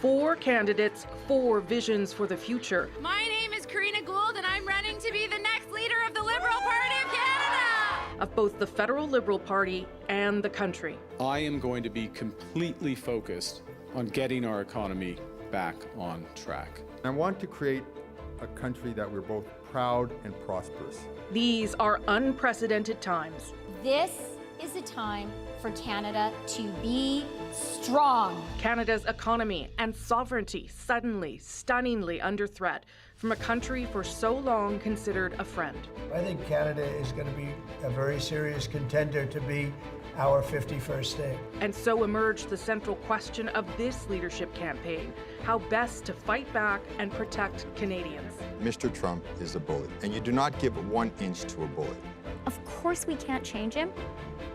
4 candidates, 4 visions for the future. My name is Karina Gould, and I'm running to be the next leader of the Liberal Party of Canada! Of both the federal Liberal Party and the country. I am going to be completely focused on getting our economy back on track. I want to create a country that we're both proud and prosperous. These are unprecedented times. This is a time for Canada to be strong. Canada's economy and sovereignty suddenly, stunningly under threat from a country for so long considered a friend. I think Canada is going to be a very serious contender to be our 51st state. And so emerged the central question of this leadership campaign, how best to fight back and protect Canadians. Mr. Trump is a bully, and you do not give 1 inch to a bully. Of course we can't change him,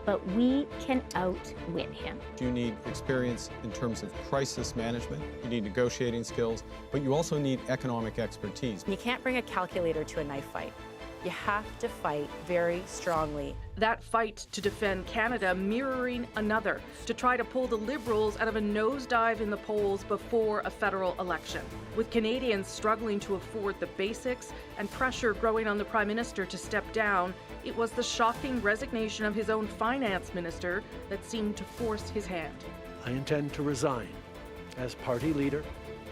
but we can outwit him. You need experience in terms of crisis management, you need negotiating skills, but you also need economic expertise. You can't bring a calculator to a knife fight. You have to fight very strongly. That fight to defend Canada mirroring another, to try to pull the Liberals out of a nosedive in the polls before a federal election. With Canadians struggling to afford the basics and pressure growing on the Prime Minister to step down, it was the shocking resignation of his own finance minister that seemed to force his hand. I intend to resign as party leader,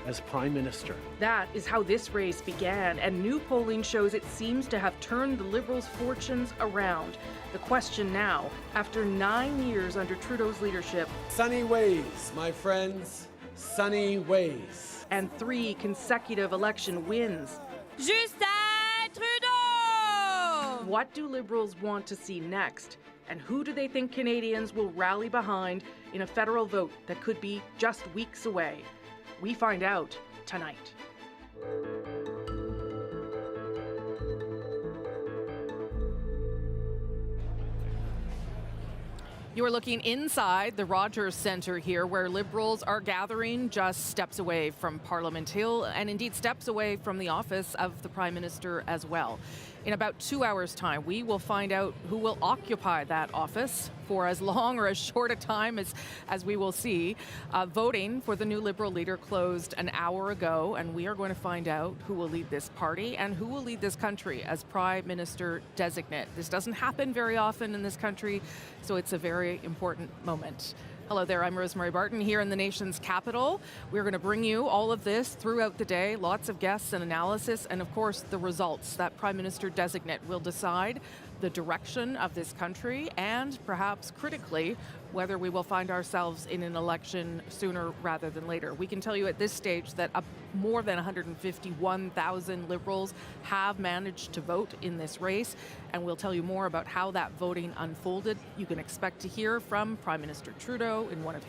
as Prime Minister. That is how this race began, and new polling shows it seems to have turned the Liberals' fortunes around. The question now, after 9 years under Trudeau's leadership, sunny ways, my friends, sunny ways. And 3 consecutive election wins. Justin Trudeau! What do Liberals want to see next? And who do they think Canadians will rally behind in a federal vote that could be just weeks away? We find out tonight. You are looking inside the Rogers Centre here, where Liberals are gathering just steps away from Parliament Hill and indeed steps away from the office of the Prime Minister as well. In about 2 hours' time, we will find out who will occupy that office for as long or as short a time as we will see. Voting for the new Liberal leader closed an hour ago, and we are going to find out who will lead this party and who will lead this country as Prime Minister designate. This doesn't happen very often in this country, so it's a very important moment. Hello there, I'm Rosemary Barton here in the nation's capital. We're going to bring you all of this throughout the day, lots of guests and analysis, and of course the results that Prime Minister designate will decide the direction of this country and perhaps critically whether we will find ourselves in an election sooner rather than later. We can tell you at this stage that more than 151,000 Liberals have managed to vote in this race, and we'll tell you more about how that voting unfolded. You can expect to hear from Prime Minister Trudeau in one of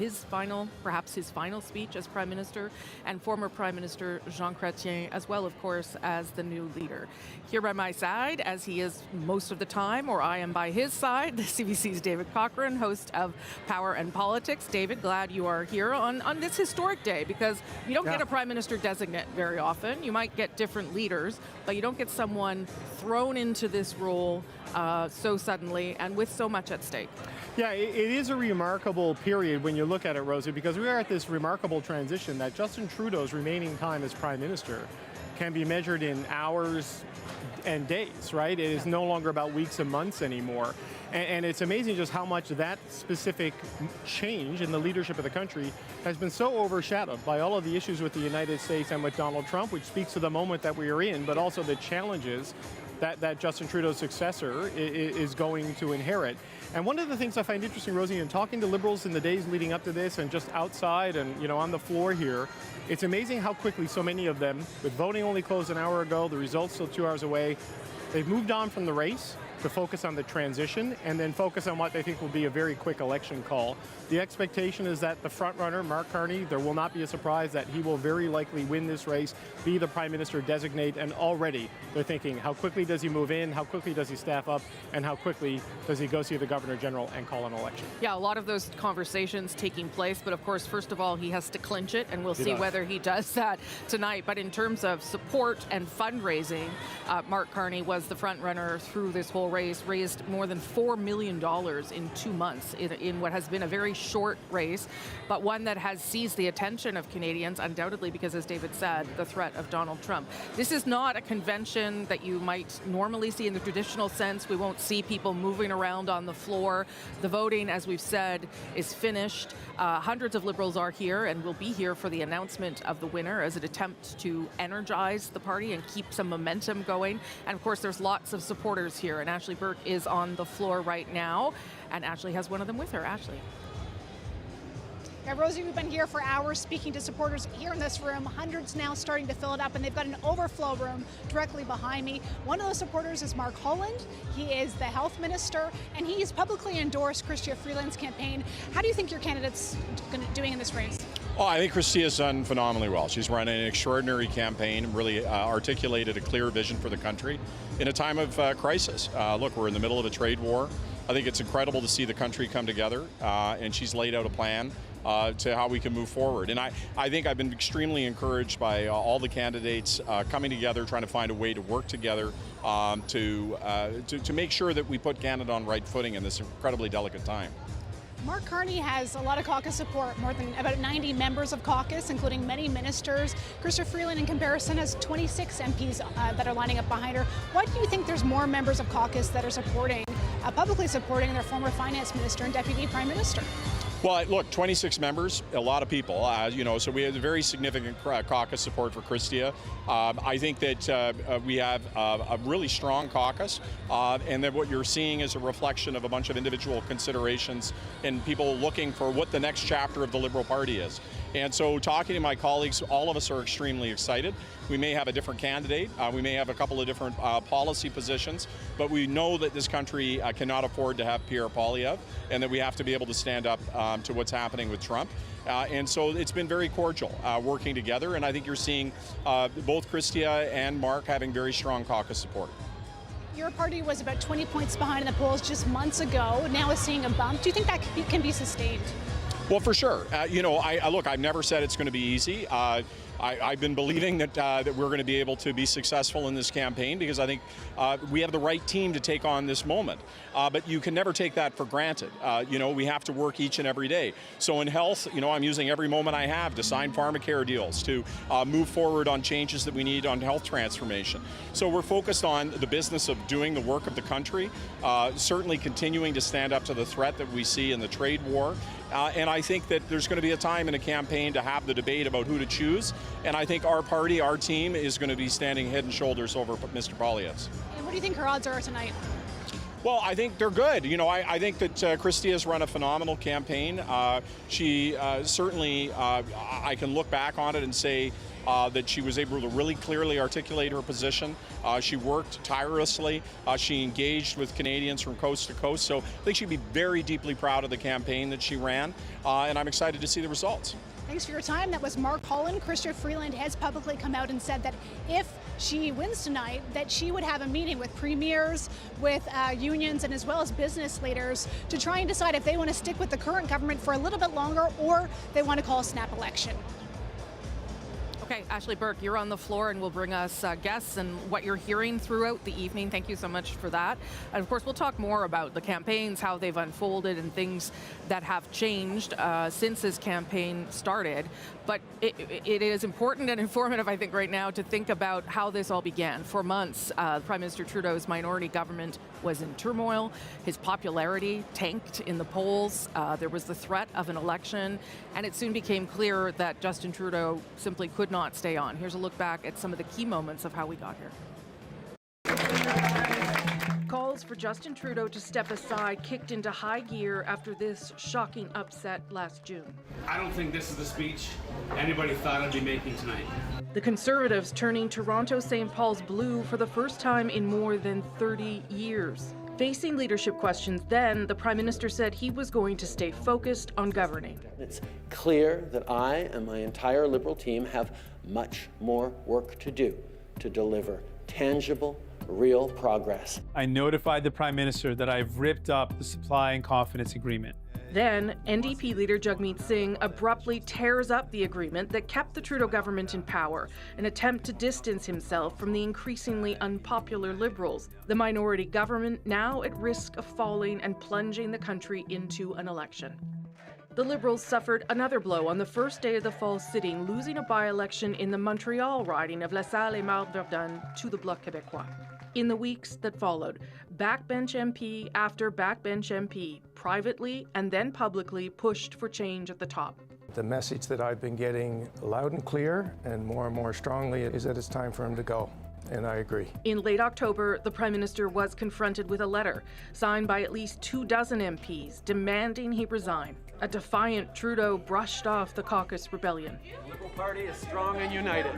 perhaps his final speech as Prime Minister, and former Prime Minister Jean Chrétien, as well, of course, as the new leader. Here by my side, as he is most of the time, or I am by his side, the CBC's David Cochrane, host of Power and Politics. David, glad you are here on this historic day, because you don't get a Prime Minister designate very often. You might get different leaders, but you don't get someone thrown into this role so suddenly and with so much at stake. Yeah, it is a remarkable period when you look at it, Rosie, because we are at this remarkable transition that Justin Trudeau's remaining time as Prime Minister can be measured in hours and days, right? It is no longer about weeks and months anymore. And it's amazing just how much that specific change in the leadership of the country has been so overshadowed by all of the issues with the United States and with Donald Trump, which speaks to the moment that we are in, but also the challenges that Justin Trudeau's successor is going to inherit. And one of the things I find interesting, Rosie, in talking to Liberals in the days leading up to this and just outside and on the floor here, it's amazing how quickly so many of them, with voting only closed an hour ago, the results still 2 hours away, they've moved on from the race to focus on the transition and then focus on what they think will be a very quick election call. The expectation is that the front runner, Mark Carney, there will not be a surprise that he will very likely win this race, be the Prime Minister designate, and already they're thinking, how quickly does he move in, how quickly does he staff up, and how quickly does he go see the Governor General and call an election? Yeah, a lot of those conversations taking place, but of course, first of all, he has to clinch it, and we'll see whether he does that tonight. But in terms of support and fundraising, Mark Carney was the front runner through this whole Liberal race raised more than $4 million in 2 months in what has been a very short race, but one that has seized the attention of Canadians, undoubtedly because, as David said, the threat of Donald Trump. This is not a convention that you might normally see in the traditional sense. We won't see people moving around on the floor. The voting, as we've said, is finished. Hundreds of Liberals are here and will be here for the announcement of the winner as an attempt to energize the party and keep some momentum going. And of course, there's lots of supporters here, and Ashley Burke is on the floor right now, and Ashley has one of them with her. Ashley. Yeah, Rosie, we've been here for hours speaking to supporters here in this room. Hundreds now starting to fill it up, and they've got an overflow room directly behind me. One of those supporters is Mark Holland. He is the health minister, and he's publicly endorsed Chrystia Freeland's campaign. How do you think your candidate's doing in this race? Oh, I think Christia's done phenomenally well. She's run an extraordinary campaign, really articulated a clear vision for the country in a time of crisis. Look, we're in the middle of a trade war. I think it's incredible to see the country come together, and she's laid out a plan to how we can move forward. And I think I've been extremely encouraged by all the candidates coming together, trying to find a way to work together to make sure that we put Canada on right footing in this incredibly delicate time. Mark Carney has a lot of caucus support, more than about 90 members of caucus, including many ministers. Chrystia Freeland, in comparison, has 26 MPs that are lining up behind her. Why do you think there's more members of caucus that are supporting, publicly supporting their former finance minister and deputy prime minister? Well, look, 26 members, a lot of people, so we have a very significant caucus support for Chrystia. I think that we have a really strong caucus, and that what you're seeing is a reflection of a bunch of individual considerations and people looking for what the next chapter of the Liberal Party is. And so talking to my colleagues, all of us are extremely excited. We may have a different candidate, we may have a couple of different policy positions, but we know that this country cannot afford to have Pierre Poilievre, and that we have to be able to stand up to what's happening with Trump. And so it's been very cordial working together, and I think you're seeing both Chrystia and Mark having very strong caucus support. Your party was about 20 points behind in the polls just months ago. Now is seeing a bump. Do you think that can be sustained? Well, for sure. Look, I've never said it's going to be easy. I've been believing that we're going to be able to be successful in this campaign because I think we have the right team to take on this moment. But you can never take that for granted. We have to work each and every day. So in health, I'm using every moment I have to sign pharmacare deals, to move forward on changes that we need on health transformation. So we're focused on the business of doing the work of the country, certainly continuing to stand up to the threat that we see in the trade war. And I think that there's going to be a time in a campaign to have the debate about who to choose. And I think our party, our team, is going to be standing head and shoulders over Mr. Poilievre's. And what do you think her odds are tonight? Well, I think they're good. I think that Chrystia has run a phenomenal campaign. She certainly, I can look back on it and say that she was able to really clearly articulate her position. She worked tirelessly. She engaged with Canadians from coast to coast. So I think she'd be very deeply proud of the campaign that she ran, and I'm excited to see the results. Thanks for your time. That was Mark Holland. Chrystia Freeland has publicly come out and said that if she wins tonight, that she would have a meeting with premiers, with unions, and as well as business leaders to try and decide if they want to stick with the current government for a little bit longer or they want to call a snap election. Okay, Ashley Burke, you're on the floor, and will bring us guests and what you're hearing throughout the evening. Thank you so much for that. And of course, we'll talk more about the campaigns, how they've unfolded, and things that have changed since this campaign started. But it is important and informative, I think, right now to think about how this all began. For months, Prime Minister Trudeau's minority government was in turmoil. His popularity tanked in the polls. There was the threat of an election, and it soon became clear that Justin Trudeau simply could not stay on. Here's a look back at some of the key moments of how we got here. Calls for Justin Trudeau to step aside kicked into high gear after this shocking upset last June. I don't think this is the speech anybody thought I'd be making tonight. The Conservatives turning Toronto St. Paul's blue for the first time in more than 30 years. Facing leadership questions then, the Prime Minister said he was going to stay focused on governing. It's clear that I and my entire Liberal team have much more work to do to deliver tangible, real progress. I notified the Prime Minister that I've ripped up the supply and confidence agreement. Then, NDP leader Jagmeet Singh abruptly tears up the agreement that kept the Trudeau government in power, an attempt to distance himself from the increasingly unpopular Liberals. The minority government now at risk of falling and plunging the country into an election. The Liberals suffered another blow on the first day of the fall sitting, losing a by-election in the Montreal riding of La Salle et Marne-Verdun to the Bloc Québécois. In the weeks that followed, backbench MP after backbench MP, privately and then publicly, pushed for change at the top. The message that I've been getting loud and clear and more strongly is that it's time for him to go. And I agree. In late October, the Prime Minister was confronted with a letter signed by at least 24 MPs demanding he resign. A defiant Trudeau brushed off the caucus rebellion. The Liberal Party is strong and united.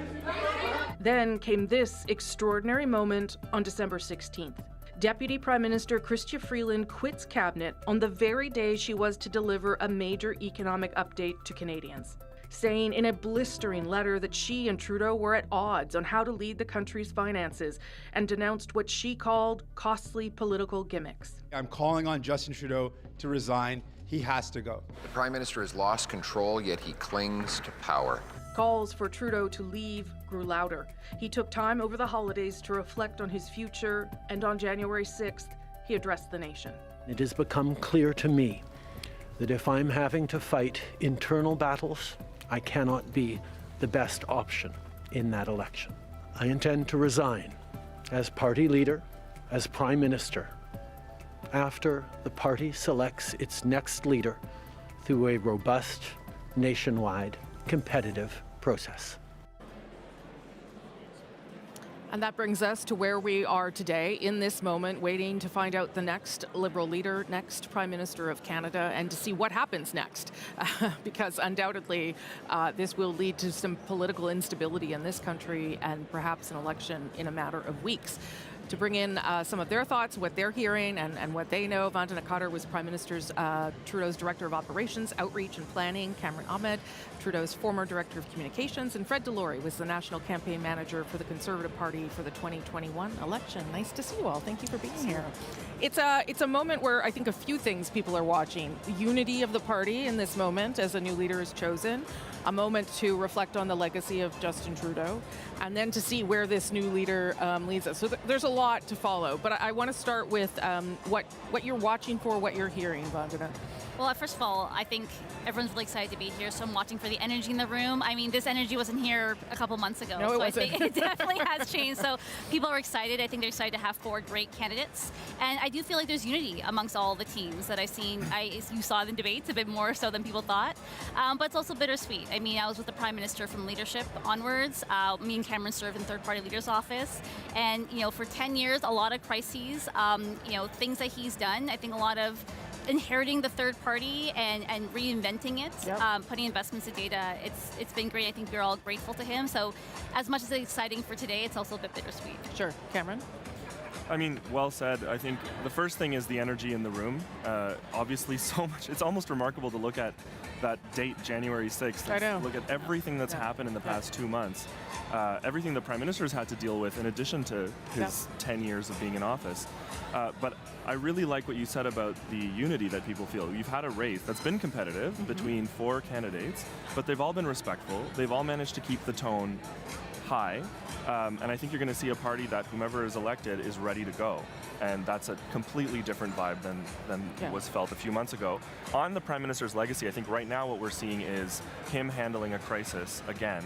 Then came this extraordinary moment on December 16th. Deputy Prime Minister Chrystia Freeland quits cabinet on the very day she was to deliver a major economic update to Canadians, saying in a blistering letter that she and Trudeau were at odds on how to lead the country's finances and denounced what she called costly political gimmicks. I'm calling on Justin Trudeau to resign. He has to go. The Prime Minister has lost control, yet he clings to power. Calls for Trudeau to leave grew louder. He took time over the holidays to reflect on his future, and on January 6th, he addressed the nation. It has become clear to me that if I'm having to fight internal battles, I cannot be the best option in that election. I intend to resign as party leader, as Prime Minister, after the party selects its next leader through a robust, nationwide, competitive process. And that brings us to where we are today, in this moment, waiting to find out the next Liberal leader, next Prime Minister of Canada, and to see what happens next. Because undoubtedly, this will lead to some political instability in this country and perhaps an election in a matter of weeks. To bring in some of their thoughts, what they're hearing and what they know, Vandana Cotter was Prime Minister's Trudeau's Director of Operations, Outreach and Planning, Cameron Ahmed, Trudeau's former Director of Communications, and Fred Delory was the National Campaign Manager for the Conservative Party for the 2021 election. Nice to see you all. Thank you for being here. It's a moment where I think a few things people are watching. The unity of the party in this moment as a new leader is chosen, a moment to reflect on the legacy of Justin Trudeau, and then to see where this new leader leads us. So there's a lot to follow, but I want to start with what you're watching for, what you're hearing, Vandana. Well, first of all, I think everyone's really excited to be here, so I'm watching for the energy in the room. I mean, this energy wasn't here a couple months ago, no, so I think it definitely has changed. So people are excited. I think they're excited to have 4 great candidates, and I do feel like there's unity amongst all the teams that I've seen. You saw in the debates a bit more so than people thought, but it's also bittersweet. I mean, I was with the Prime Minister from leadership onwards. Me and Cameron served in third-party leader's office, and for 10 years, a lot of crises, things that he's done. I think a lot of inheriting the third party and reinventing it, putting investments in data, it's been great. I think we're all grateful to him. So as much as it's exciting for today, it's also a bit bittersweet. Sure. Cameron? I mean, well said. I think the first thing is the energy in the room. Obviously, so much. It's almost remarkable to look at that date, January 6th. I know. Look at everything that's happened in the past 2 months. Everything the Prime Minister's had to deal with in addition to his 10 years of being in office. But I really like what you said about the unity that people feel. You've had a race that's been competitive between 4 candidates, but they've all been respectful. They've all managed to keep the tone high. And I think you're going to see a party that whomever is elected is ready to go. And that's a completely different vibe than was felt a few months ago. On the Prime Minister's legacy, I think right now what we're seeing is him handling a crisis again.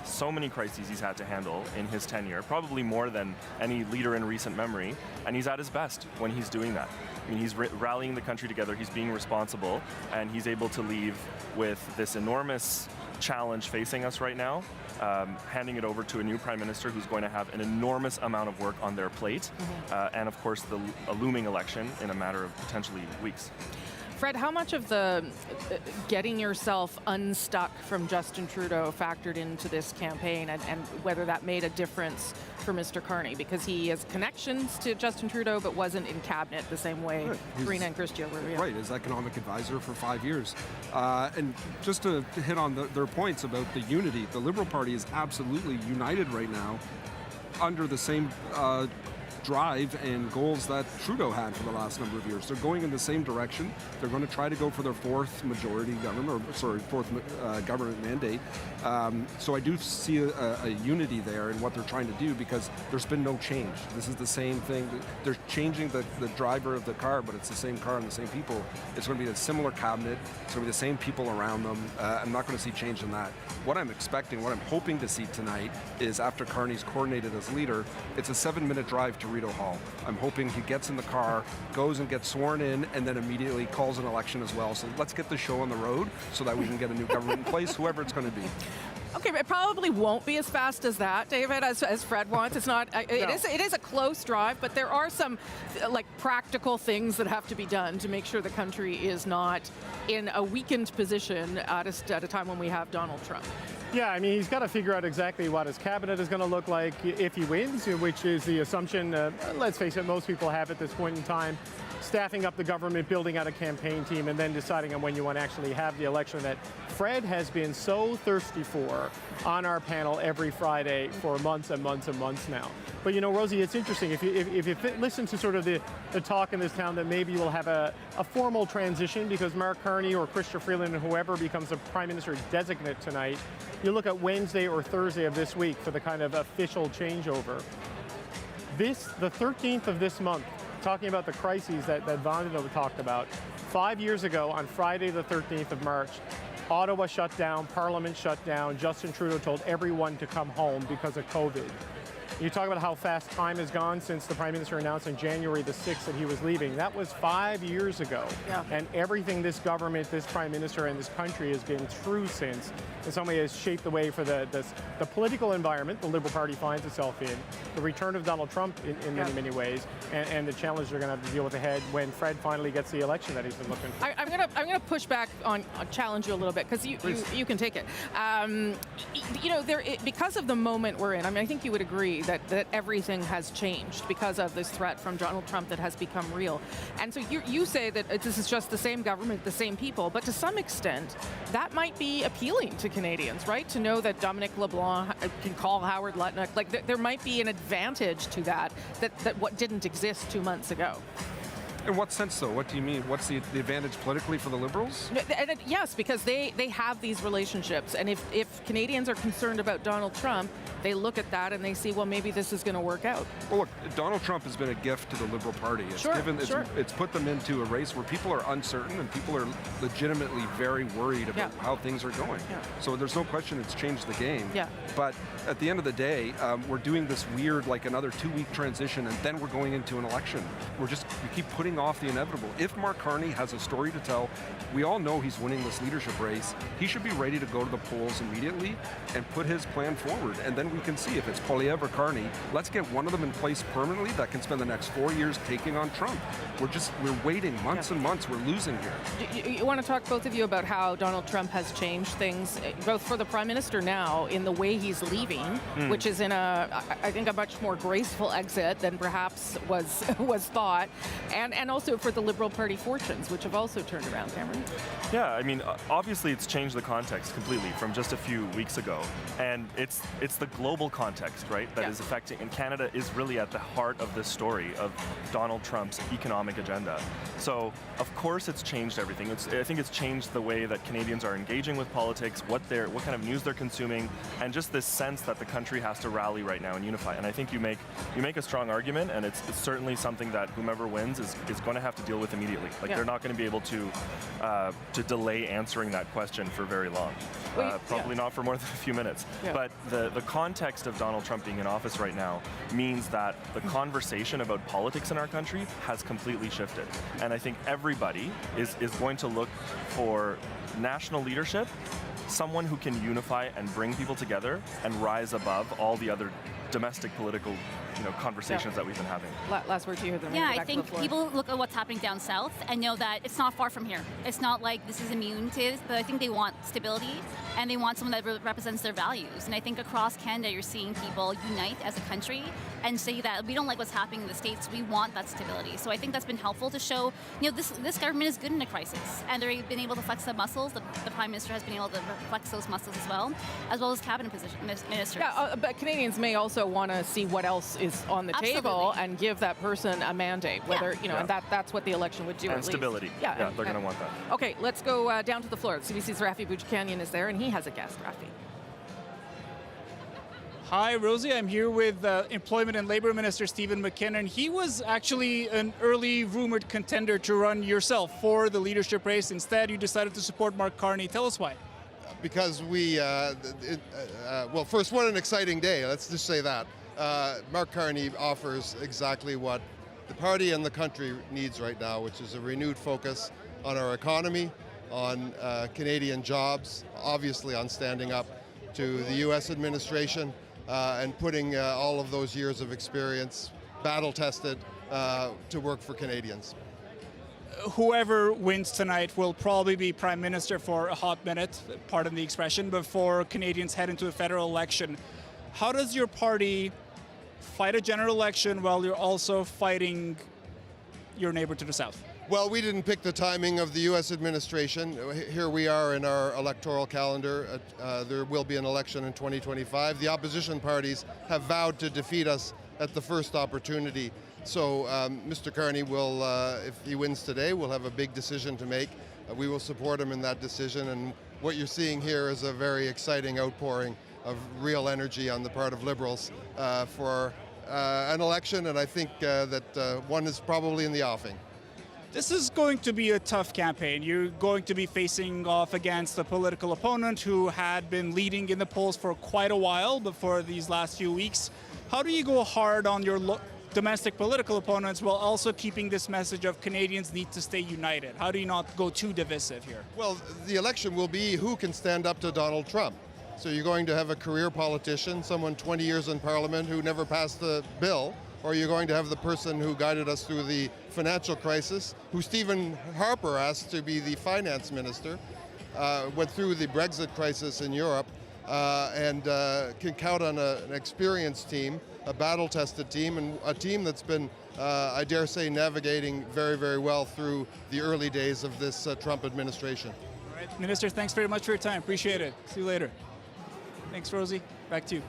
So many crises he's had to handle in his tenure, probably more than any leader in recent memory, and he's at his best when he's doing that. I mean, he's rallying the country together, he's being responsible, and he's able to leave with this enormous challenge facing us right now, handing it over to a new Prime Minister who's going to have an enormous amount of work on their plate, and of course a looming election in a matter of potentially weeks. Fred, how much of the getting yourself unstuck from Justin Trudeau factored into this campaign, and whether that made a difference for Mr. Carney? Because he has connections to Justin Trudeau, but wasn't in cabinet the same way Karina and Chrystia were. Right, as economic advisor for 5 years. And just to hit on their points about the unity, the Liberal Party is absolutely united right now under the same drive and goals that Trudeau had for the last number of years. They're going in the same direction. They're going to try to go for their fourth government mandate. So I do see a unity there in what they're trying to do, because there's been no change. This is the same thing. They're changing the driver of the car, but it's the same car and the same people. It's going to be a similar cabinet. It's going to be the same people around them. I'm not going to see change in that. What I'm expecting, what I'm hoping to see tonight is, after Carney's coordinated as leader, it's a 7-minute drive to Rideau Hall. I'm hoping he gets in the car, goes and gets sworn in, and then immediately calls an election as well. So let's get the show on the road so that we can get a new government in place, whoever it's going to be. Okay, but it probably won't be as fast as that, David, as Fred wants. It's not. It is a close drive, but there are some practical things that have to be done to make sure the country is not in a weakened position at a time when we have Donald Trump. Yeah, I mean, he's got to figure out exactly what his cabinet is going to look like if he wins, which is the assumption, let's face it, most people have at this point in time. Staffing up the government, building out a campaign team, and then deciding on when you want to actually have the election that Fred has been so thirsty for on our panel every Friday for months and months and months now. But you know, Rosie, it's interesting. If you listen to sort of the talk in this town that maybe you'll have a formal transition because Mark Carney or Chrystia Freeland or whoever becomes a Prime Minister designate tonight, you look at Wednesday or Thursday of this week for the kind of official changeover. The 13th of this month, talking about the crises that Vandana talked about, 5 years ago on Friday the 13th of March, Ottawa shut down, Parliament shut down, Justin Trudeau told everyone to come home because of COVID. You talk about how fast time has gone since the Prime Minister announced on January the 6th that he was leaving. That was 5 years ago. Yeah. And everything this government, this Prime Minister, and this country has been through since, in some way, has shaped the way for the political environment the Liberal Party finds itself in, the return of Donald Trump in many ways, and the challenge they're going to have to deal with ahead when Fred finally gets the election that he's been looking for. I'm gonna push back on challenge you a little bit, because you can take it. Because of the moment we're in, I mean, I think you would agree that everything has changed because of this threat from Donald Trump that has become real. And so you say that this is just the same government, the same people, but to some extent, that might be appealing to Canadians, right? To know that Dominic LeBlanc can call Howard Lutnick. There might be an advantage to that what didn't exist 2 months ago. In what sense, though? What do you mean? What's the advantage politically for the Liberals? Yes, because they have these relationships. And if Canadians are concerned about Donald Trump, they look at that and they see, well, maybe this is going to work out. Well, look, Donald Trump has been a gift to the Liberal Party. It's put them into a race where people are uncertain and people are legitimately very worried about how things are going. Yeah. So there's no question it's changed the game. Yeah. But at the end of the day, we're doing this weird, another 2-week transition, and then we're going into an election. We keep putting off the inevitable. If Mark Carney has a story to tell, we all know he's winning this leadership race. He should be ready to go to the polls immediately and put his plan forward. And then we can see if it's Poilievre or Carney. Let's get one of them in place permanently that can spend the next 4 years taking on Trump. We're waiting months and months. We're losing here. You want to talk, both of you, about how Donald Trump has changed things, both for the Prime Minister now in the way he's leaving, which is in I think a much more graceful exit than perhaps was thought, and also for the Liberal Party fortunes, which have also turned around, Cameron. Yeah, I mean, obviously it's changed the context completely from just a few weeks ago. And it's the global context, right, that is affecting, and Canada is really at the heart of this story of Donald Trump's economic agenda. So, of course, it's changed everything. I think it's changed the way that Canadians are engaging with politics, what kind of news they're consuming, and just this sense that the country has to rally right now and unify. And I think you make a strong argument, and it's certainly something that whomever wins is going to have to deal with immediately. They're not going to be able to delay answering that question for very long. Probably not for more than a few minutes. Yeah. But the context of Donald Trump being in office right now means that the conversation about politics in our country has completely shifted. And I think everybody is going to look for national leadership, someone who can unify and bring people together and rise above all the other domestic political conversations that we've been having. Last word to you. Yeah, I think people look at what's happening down south and know that it's not far from here. It's not like this is immune to this, but I think they want stability and they want someone that represents their values. And I think across Canada, you're seeing people unite as a country and say that we don't like what's happening in the States, we want that stability. So I think that's been helpful to show, this government is good in a crisis, and they've been able to flex the muscles. The Prime Minister has been able to flex those muscles as well as cabinet ministers. Yeah, but Canadians may also want to see what else is on the table and give that person a mandate, whether, and that's what the election would do and at stability. least. Yeah, they're going to want that. Okay, let's go down to the floor. CBC's Rafi Boudjikanian is there, and he has a guest. Rafi. Hi, Rosie. I'm here with Employment and Labor Minister Stephen McKinnon. He was actually an early rumored contender to run yourself for the leadership race. Instead, you decided to support Mark Carney. Tell us why. Because well, first, what an exciting day. Let's just say that. Mark Carney offers exactly what the party and the country needs right now, which is a renewed focus on our economy, on Canadian jobs, obviously on standing up to the U.S. administration, and putting all of those years of experience, battle-tested, to work for Canadians. Whoever wins tonight will probably be Prime Minister for a hot minute, pardon the expression, before Canadians head into a federal election. How does your party fight a general election while you're also fighting your neighbor to the south? Well, we didn't pick the timing of the U.S. administration. Here we are in our electoral calendar. There will be an election in 2025. The opposition parties have vowed to defeat us at the first opportunity. So Mr. Carney will, if he wins today, will have a big decision to make. We will support him in that decision. And what you're seeing here is a very exciting outpouring of real energy on the part of Liberals for an election. And I think that one is probably in the offing. This is going to be a tough campaign. You're going to be facing off against a political opponent who had been leading in the polls for quite a while before these last few weeks. How do you go hard on your domestic political opponents while also keeping this message of Canadians need to stay united? How do you not go too divisive here? Well, the election will be who can stand up to Donald Trump. So you're going to have a career politician, someone 20 years in Parliament who never passed a bill, or you're going to have the person who guided us through the financial crisis, who Stephen Harper asked to be the finance minister, went through the Brexit crisis in Europe, and can count on an experienced team, a battle-tested team, and a team that's been, I dare say, navigating very, very well through the early days of this Trump administration. All right, Minister, thanks very much for your time. Appreciate it. See you later. Thanks, Rosie. Back to you.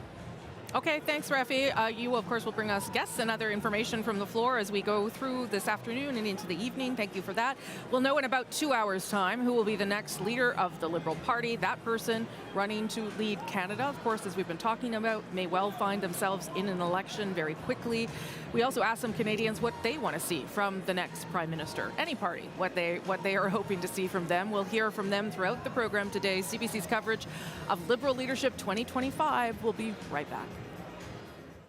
Okay, thanks, Rafi. You, of course, will bring us guests and other information from the floor as we go through this afternoon and into the evening. Thank you for that. We'll know in about 2 hours' time who will be the next leader of the Liberal Party. That person running to lead Canada, of course, as we've been talking about, may well find themselves in an election very quickly. We also asked some Canadians what they want to see from the next Prime Minister, any party, what they are hoping to see from them. We'll hear from them throughout the program today. CBC's coverage of Liberal Leadership 2025 will be right back.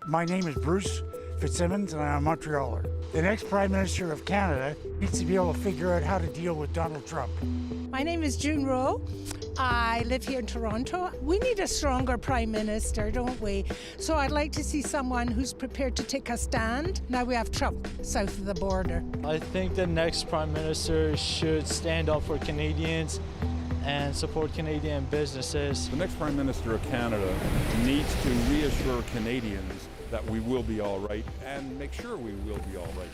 My name is Bruce Fitzsimmons, and I'm a Montrealer. The next Prime Minister of Canada needs to be able to figure out how to deal with Donald Trump. My name is June Rowe. I live here in Toronto. We need a stronger Prime Minister, don't we? So I'd like to see someone who's prepared to take a stand. Now we have Trump south of the border. I think the next Prime Minister should stand up for Canadians and support Canadian businesses. The next Prime Minister of Canada needs to reassure Canadians that we will be all right and make sure we will be all right.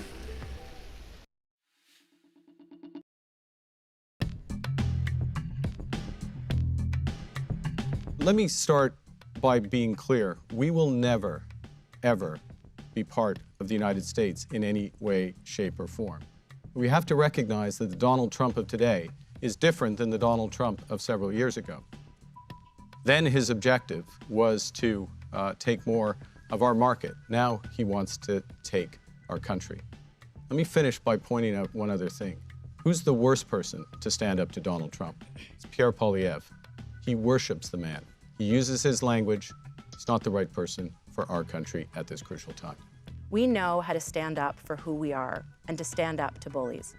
Let me start by being clear. We will never, ever be part of the United States in any way, shape, or form. We have to recognize that the Donald Trump of today is different than the Donald Trump of several years ago. Then his objective was to take more of our market. Now he wants to take our country. Let me finish by pointing out one other thing. Who's the worst person to stand up to Donald Trump? It's Pierre Poilievre. He worships the man. He uses his language. He's not the right person for our country at this crucial time. We know how to stand up for who we are and to stand up to bullies.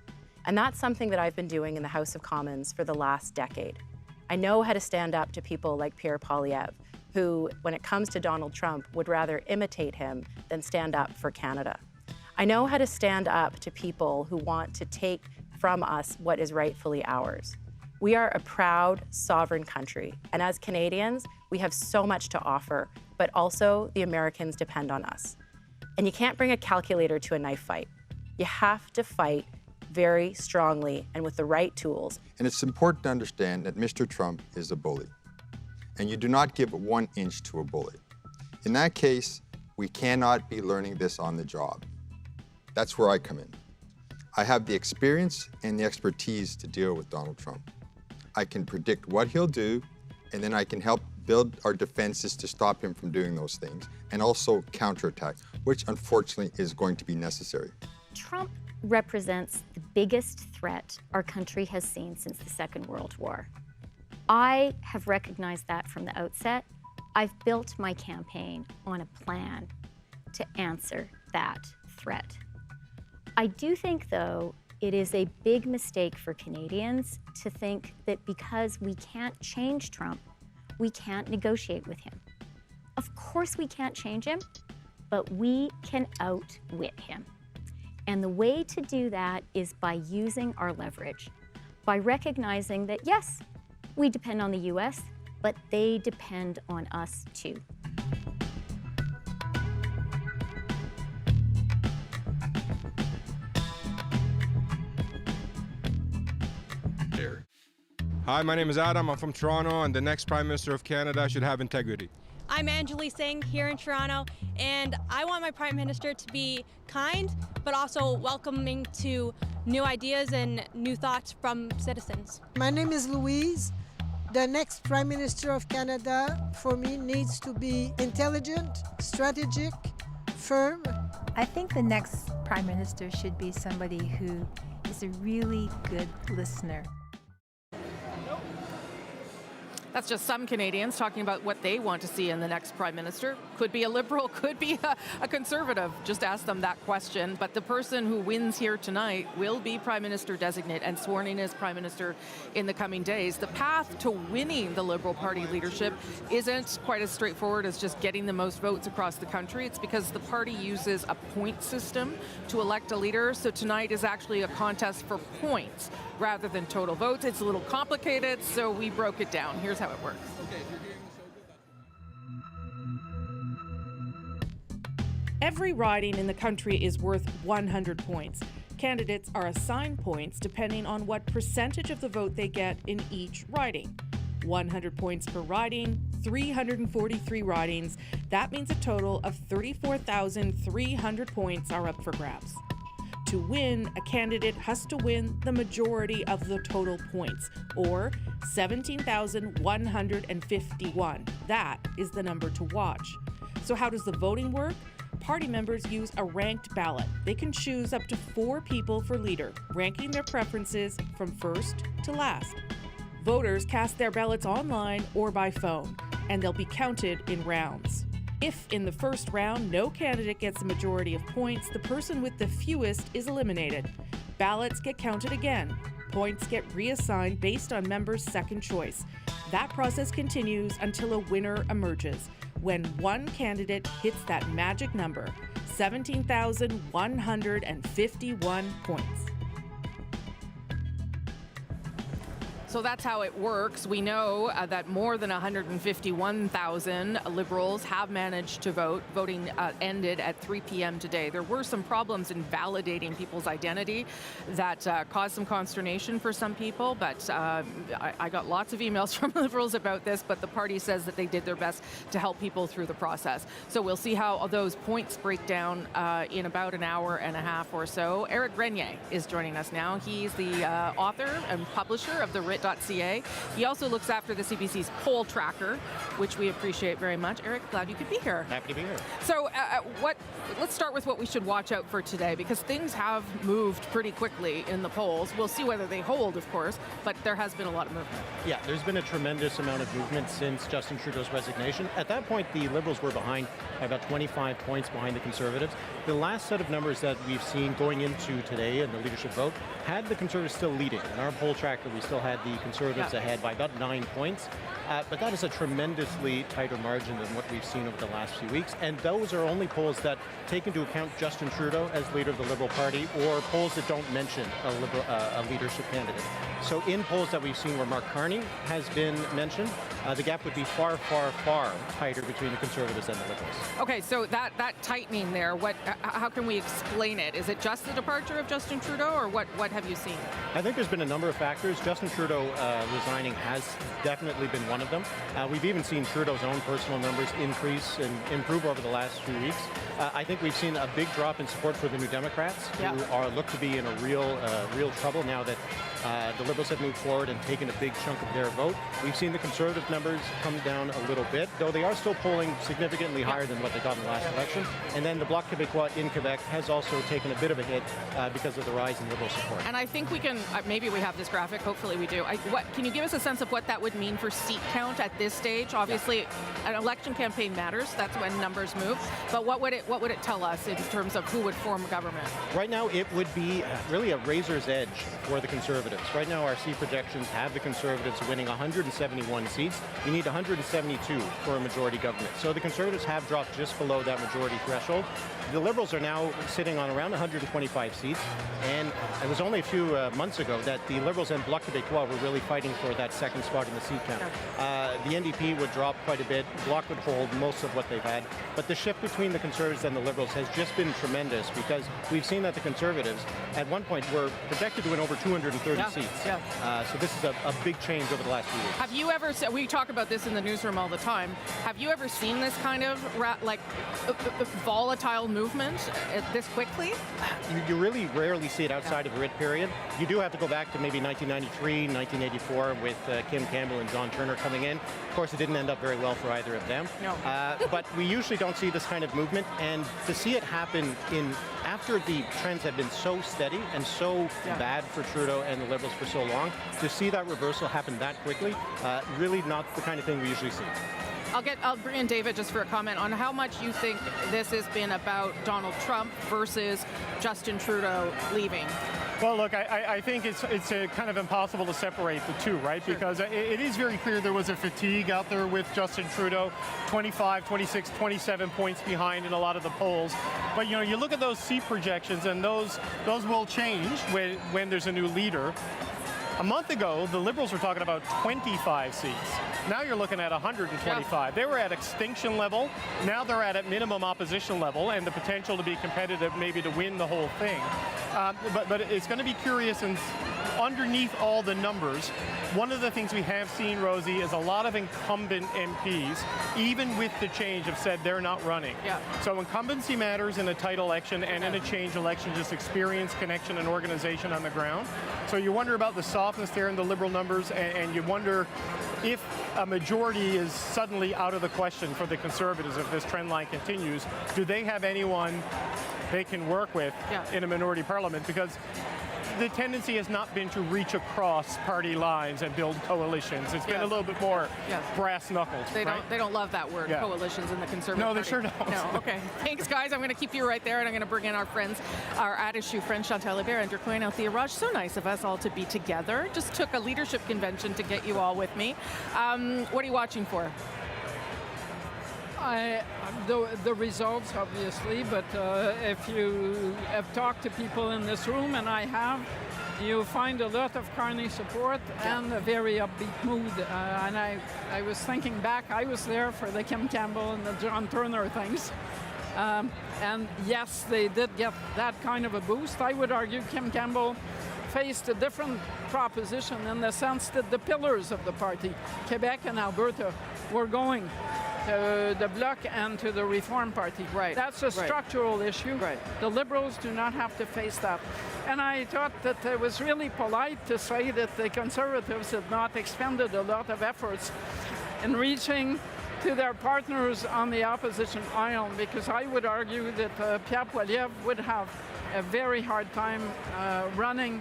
And that's something that I've been doing in the House of Commons for the last decade. I know how to stand up to people like Pierre Poilievre, who, when it comes to Donald Trump, would rather imitate him than stand up for Canada. I know how to stand up to people who want to take from us what is rightfully ours. We are a proud, sovereign country, and as Canadians, we have so much to offer, but also the Americans depend on us. And you can't bring a calculator to a knife fight. You have to fight very strongly and with the right tools. And it's important to understand that Mr. Trump is a bully. And you do not give 1 inch to a bully. In that case, we cannot be learning this on the job. That's where I come in. I have the experience and the expertise to deal with Donald Trump. I can predict what he'll do, and then I can help build our defenses to stop him from doing those things, and also counterattack, which unfortunately is going to be necessary. Trump represents the biggest threat our country has seen since the Second World War. I have recognized that from the outset. I've built my campaign on a plan to answer that threat. I do think, though, it is a big mistake for Canadians to think that because we can't change Trump, we can't negotiate with him. Of course we can't change him, but we can outwit him. And the way to do that is by using our leverage, by recognizing that, yes, we depend on the US, but they depend on us too. Hi, my name is Adam. I'm from Toronto, and the next Prime Minister of Canada should have integrity. I'm Anjali Singh here in Toronto, and I want my Prime Minister to be kind, but also welcoming to new ideas and new thoughts from citizens. My name is Louise. The next Prime Minister of Canada, for me, needs to be intelligent, strategic, firm. I think the next Prime Minister should be somebody who is a really good listener. That's just some Canadians talking about what they want to see in the next Prime Minister. Could be a Liberal, could be a Conservative. Just ask them that question. But the person who wins here tonight will be Prime Minister designate and sworn in as Prime Minister in the coming days. The path to winning the Liberal Party leadership isn't quite as straightforward as just getting the most votes across the country. It's because the party uses a point system to elect a leader. So tonight is actually a contest for points rather than total votes. It's a little complicated, so we broke it down. Here's how it works. Every riding in the country is worth 100 points. Candidates are assigned points depending on what percentage of the vote they get in each riding. 100 points per riding, 343 ridings. That means a total of 34,300 points are up for grabs. To win, a candidate has to win the majority of the total points, or 17,151. That is the number to watch. So how does the voting work? Party members use a ranked ballot. They can choose up to 4 people for leader, ranking their preferences from first to last. Voters cast their ballots online or by phone, and they'll be counted in rounds. If in the first round no candidate gets a majority of points, the person with the fewest is eliminated. Ballots get counted again. Points get reassigned based on members' second choice. That process continues until a winner emerges, when one candidate hits that magic number, 17,151 points. So that's how it works. We know that more than 151,000 Liberals have managed to vote. Voting ended at 3 p.m. today. There were some problems in validating people's identity that caused some consternation for some people, but I got lots of emails from Liberals about this, but the party says that they did their best to help people through the process. So we'll see how those points break down in about an hour and a half or so. Eric Grenier is joining us now. He's the author and publisher of the CBC.ca. He also looks after the CBC's poll tracker, which we appreciate very much. Eric, glad you could be here. Happy to be here. So let's start with what we should watch out for today, because things have moved pretty quickly in the polls. We'll see whether they hold, of course, but there has been a lot of movement. Yeah, there's been a tremendous amount of movement since Justin Trudeau's resignation. At that point, the Liberals were behind by about 25 points behind the Conservatives. The last set of numbers that we've seen going into today in the leadership vote had the Conservatives still leading. In our poll tracker, we still had the Conservatives ahead by about 9 points. But that is a tremendously tighter margin than what we've seen over the last few weeks. And those are only polls that take into account Justin Trudeau as leader of the Liberal Party, or polls that don't mention a leadership candidate. So in polls that we've seen where Mark Carney has been mentioned, the gap would be far, far, far tighter between the Conservatives and the Liberals. Okay, so that tightening there, how can we explain it? Is it just the departure of Justin Trudeau, or what have you seen? I think there's been a number of factors. Justin Trudeau resigning has definitely been one of them. We've even seen Trudeau's own personal numbers increase and improve over the last few weeks. I think we've seen a big drop in support for the New Democrats, who look to be in a real trouble now that the Liberals have moved forward and taken a big chunk of their vote. We've seen the Conservative numbers come down a little bit, though they are still polling significantly higher than what they got in the last election. And then the Bloc Québécois in Quebec has also taken a bit of a hit because of the rise in Liberal support. And I think we can, maybe we have this graphic, hopefully we do. Can you give us a sense of what that would mean for seat count at this stage? Obviously, an election campaign matters. That's when numbers move. But what would it tell us in terms of who would form government? Right now, it would be really a razor's edge for the Conservatives. Right now, our seat projections have the Conservatives winning 171 seats. You need 172 for a majority government. So the Conservatives have dropped just below that majority threshold. The Liberals are now sitting on around 125 seats, and it was only a few months ago that the Liberals and Bloc Québécois were really fighting for that second spot in the seat count. The NDP would drop quite a bit, Bloc would hold most of what they've had, but the shift between the Conservatives and the Liberals has just been tremendous, because we've seen that the Conservatives at one point were projected to win over 230 seats. So this is a big change over the last few years. Have you ever, we talk about this in the newsroom all the time, have you ever seen this kind of volatile movement this quickly? You really rarely see it outside of the Rit period. You do have to go back to maybe 1993, 1984 with Kim Campbell and John Turner coming in. Of course, it didn't end up very well for either of them. No. But we usually don't see this kind of movement, and to see it happen after the trends have been so steady and so bad for Trudeau and the Liberals for so long, to see that reversal happen that quickly, really not the kind of thing we usually see. I'll bring in David just for a comment on how much you think this has been about Donald Trump versus Justin Trudeau leaving. Well, look, I think it's kind of impossible to separate the two, right? Sure. Because it is very clear there was a fatigue out there with Justin Trudeau, 25, 26, 27 points behind in a lot of the polls. But, you look at those seat projections, and those will change when there's a new leader. A month ago, the Liberals were talking about 25 seats. Now you're looking at 125. They were at extinction level. Now they're at minimum opposition level, and the potential to be competitive, maybe to win the whole thing. But it's going to be curious, and underneath all the numbers, one of the things we have seen, Rosie, is a lot of incumbent MPs, even with the change, have said they're not running. So incumbency matters in a tight election, and in a change election, just experience, connection, and organization on the ground. So you wonder about the softness there in the Liberal numbers, and you wonder if a majority is suddenly out of the question for the Conservatives if this trend line continues. Do they have anyone they can work with in a minority parliament? Because the tendency has not been to reach across party lines and build coalitions. It's been a little bit more brass knuckles. They don't love that word, coalitions, in the Conservative Party. No, they sure don't. No, okay. Thanks, guys. I'm going to keep you right there, and I'm going to bring in our friends, our at-issue friends, Chantal Hébert and Durquin Althea Raj. So nice of us all to be together. Just took a leadership convention to get you all with me. What are you watching for? The results, obviously, but if you have talked to people in this room, and I have, you find a lot of Carney support and a very upbeat mood. And I was thinking back, I was there for the Kim Campbell and the John Turner things. And yes, they did get that kind of a boost. I would argue Kim Campbell faced a different proposition in the sense that the pillars of the party, Quebec and Alberta, were going to the Bloc and to the Reform Party. Right. That's a structural issue. Right. The Liberals do not have to face that. And I thought that it was really polite to say that the Conservatives had not expended a lot of efforts in reaching to their partners on the opposition aisle, because I would argue that Pierre Poilievre would have a very hard time running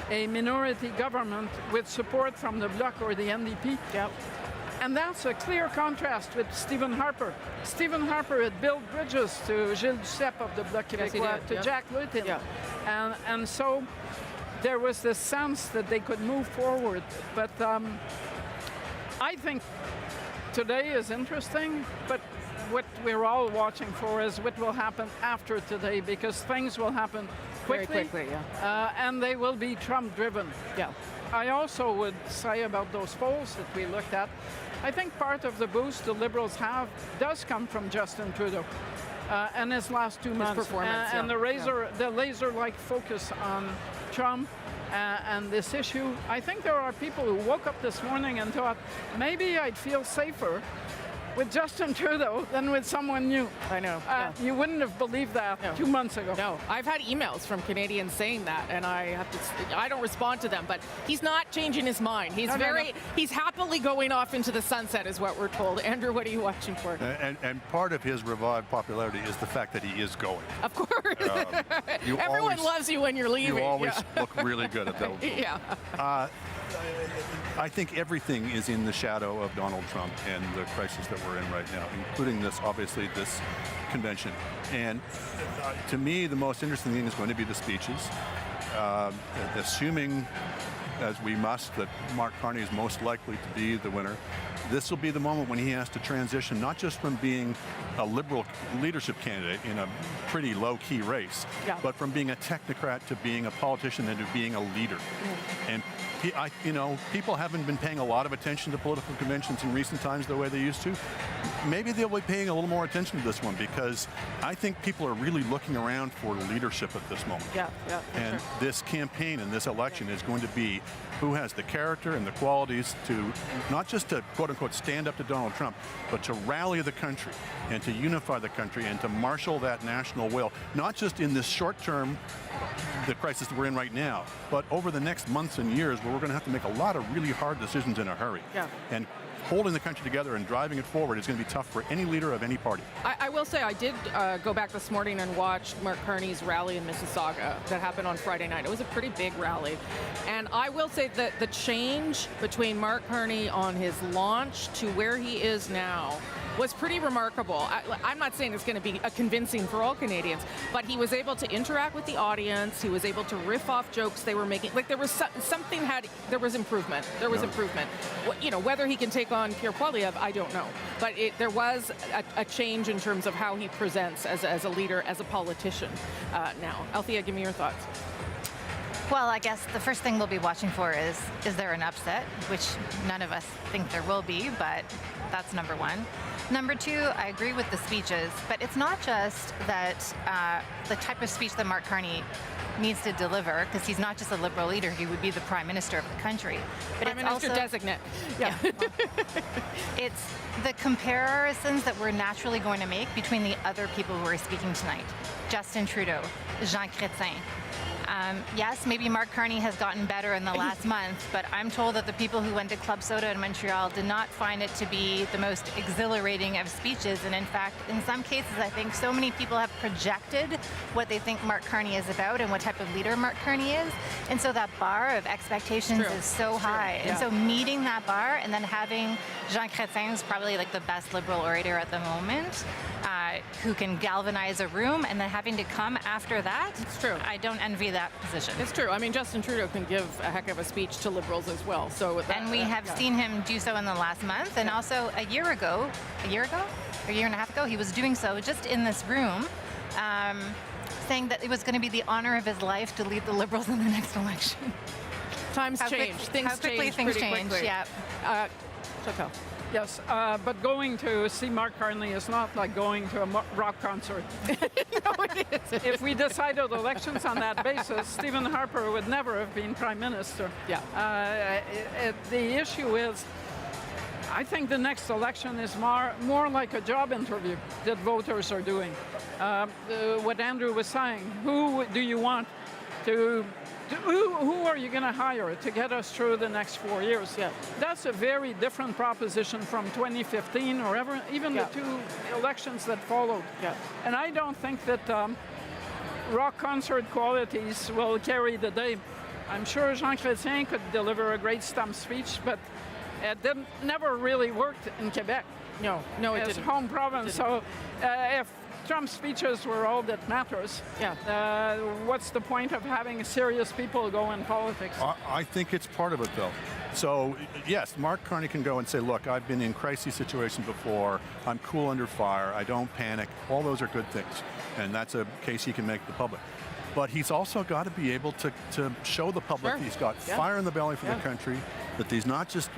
a minority government with support from the Bloc or the NDP. And that's a clear contrast with Stephen Harper. Stephen Harper had built bridges to Gilles Duceppe of the Bloc Québécois, to Jack Layton. And so there was this sense that they could move forward. But I think today is interesting, but what we're all watching for is what will happen after today, because things will happen quickly. Very quickly, yeah. And they will be Trump-driven. Yeah. I also would say about those polls that we looked at, I think part of the boost the Liberals have does come from Justin Trudeau and his last 2 months. Performance, and the laser-like focus on Trump and this issue. I think there are people who woke up this morning and thought, maybe I'd feel safer with Justin Trudeau than with someone new. I know. You wouldn't have believed that 2 months ago. No, I've had emails from Canadians saying that, and I don't respond to them, but he's not changing his mind. He's he's happily going off into the sunset is what we're told. Andrew, what are you watching for? And part of his revived popularity is the fact that he is going. Of course. Everyone loves you when you're leaving. You always look really good at that. Yeah. I think everything is in the shadow of Donald Trump and the crisis that we're in right now, including this convention. And to me, the most interesting thing is going to be the speeches. Assuming, as we must, that Mark Carney is most likely to be the winner, this will be the moment when he has to transition not just from being a Liberal leadership candidate in a pretty low-key race, but from being a technocrat to being a politician and to being a leader. And people haven't been paying a lot of attention to political conventions in recent times the way they used to. Maybe they'll be paying a little more attention to this one, because I think people are really looking around for leadership at this moment. And this campaign and this election is going to be who has the character and the qualities to not just to quote-unquote stand up to Donald Trump, but to rally the country and to unify the country and to marshal that national will, not just in this short term, the crisis that we're in right now, but over the next months and years where we're going to have to make a lot of really hard decisions in a hurry. And holding the country together and driving it forward is going to be tough for any leader of any party. I will say I did go back this morning and watch Mark Carney's rally in Mississauga that happened on Friday night. It was a pretty big rally. And I will say that the change between Mark Carney on his launch to where he is now was pretty remarkable. I'm not saying it's going to be convincing for all Canadians, but he was able to interact with the audience. He was able to riff off jokes they were making. Like there was there was improvement. There was improvement. Whether he can take on Pierre Poilievre, I don't know. But there was a change in terms of how he presents as a leader, as a politician now. Althea, give me your thoughts. Well, I guess the first thing we'll be watching for is there an upset, which none of us think there will be, but that's number one. Number two, I agree with the speeches, but it's not just that the type of speech that Mark Carney needs to deliver, because he's not just a Liberal leader, he would be the Prime Minister of the country. But Prime Minister designate. Yeah. It's the comparisons that we're naturally going to make between the other people who are speaking tonight. Justin Trudeau, Jean Chrétien. Yes, maybe Mark Carney has gotten better in the last month, but I'm told that the people who went to Club Soda in Montreal did not find it to be the most exhilarating of speeches. And in fact, in some cases, I think so many people have projected what they think Mark Carney is about and what type of leader Mark Carney is. And so that bar of expectations is so high. And so meeting that bar and then having Jean Chrétien, who's probably like the best Liberal orator at the moment, who can galvanize a room, and then having to come after that, it's true. I don't envy that position. It's true. I mean, Justin Trudeau can give a heck of a speech to Liberals as well. So and we have seen him do so in the last month, and also a year and a half ago, he was doing so just in this room, saying that it was going to be the honor of his life to lead the Liberals in the next election. Times change. How quickly things change. Yeah. Chantal. Yes, but going to see Mark Carney is not like going to a rock concert. No, it isn't. If we decided elections on that basis, Stephen Harper would never have been Prime Minister. The issue is, I think the next election is more like a job interview that voters are doing. What Andrew was saying, who do you want to... Who are you going to hire to get us through the next 4 years? That's a very different proposition from 2015 or even the two elections that followed. And I don't think that rock concert qualities will carry the day. I'm sure Jean Chrétien could deliver a great stump speech, but it never really worked in Quebec. No, it didn't. Home province. So if Trump's speeches were all that matters, what's the point of having serious people go in politics? I think it's part of it, though. So, yes, Mark Carney can go and say, look, I've been in crisis situations before. I'm cool under fire. I don't panic. All those are good things. And that's a case he can make to the public. But he's also got to be able to show the public he's got fire in the belly for the country, that he's not just,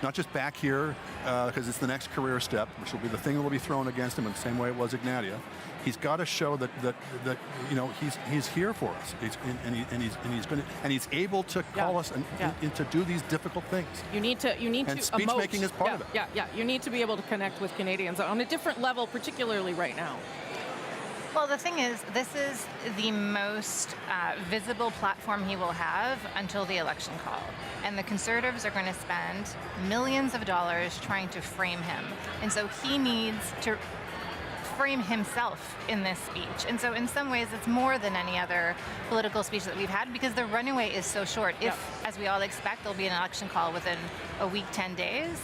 not just back here because it's the next career step, which will be the thing that will be thrown against him in the same way it was Ignatia. He's got to show that he's here for us, and he's able to call us and to do these difficult things. You need to and speech making is part of it. Yeah. You need to be able to connect with Canadians on a different level, particularly right now. Well, the thing is, this is the most visible platform he will have until the election call. And the Conservatives are going to spend millions of dollars trying to frame him. And so he needs to frame himself in this speech. And so in some ways, it's more than any other political speech that we've had because the runway is so short. If, as we all expect, there'll be an election call within a week, 10 days.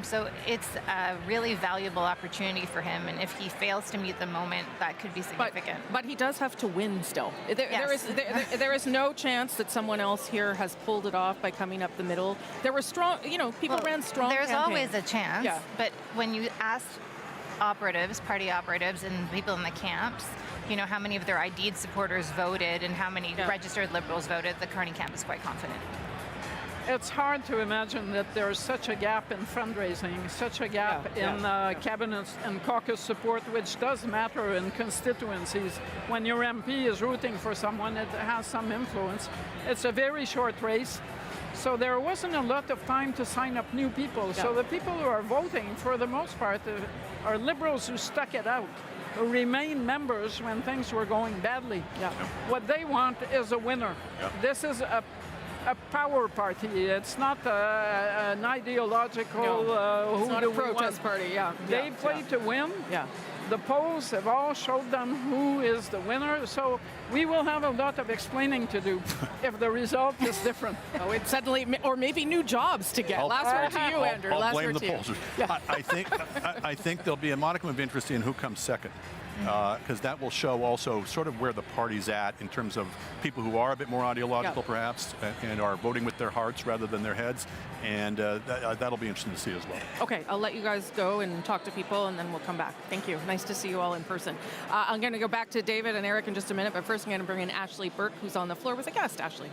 So it's a really valuable opportunity for him, and if he fails to meet the moment, that could be significant. But he does have to win still. There is no chance that someone else here has pulled it off by coming up the middle. There were strong, people ran strong There's campaigns. always a chance, but when you ask operatives, party operatives, and people in the camps, how many of their ID'd supporters voted and how many registered Liberals voted, the Carney camp is quite confident. It's hard to imagine that there's such a gap in fundraising, such a gap in cabinet and caucus support, which does matter in constituencies. When your MP is rooting for someone, it has some influence. It's a very short race, so there wasn't a lot of time to sign up new people. So the people who are voting, for the most part, are Liberals who stuck it out, who remained members when things were going badly. What they want is a winner. This is a power party. It's not an ideological. It's not a protest party. They play to win. The polls have all showed them who is the winner. So we will have a lot of explaining to do if the result is different. It's suddenly, or maybe new jobs to get. Last word to you, Andrew. I'll blame the pollsters. I think there'll be a modicum of interest in who comes second. Because that will show also sort of where the party's at in terms of people who are a bit more ideological perhaps and are voting with their hearts rather than their heads, and that'll be interesting to see as well. Okay, I'll let you guys go and talk to people and then we'll come back. Thank you. Nice to see you all in person. I'm going to go back to David and Eric in just a minute, but first I'm going to bring in Ashley Burke, who's on the floor with a guest. Ashley.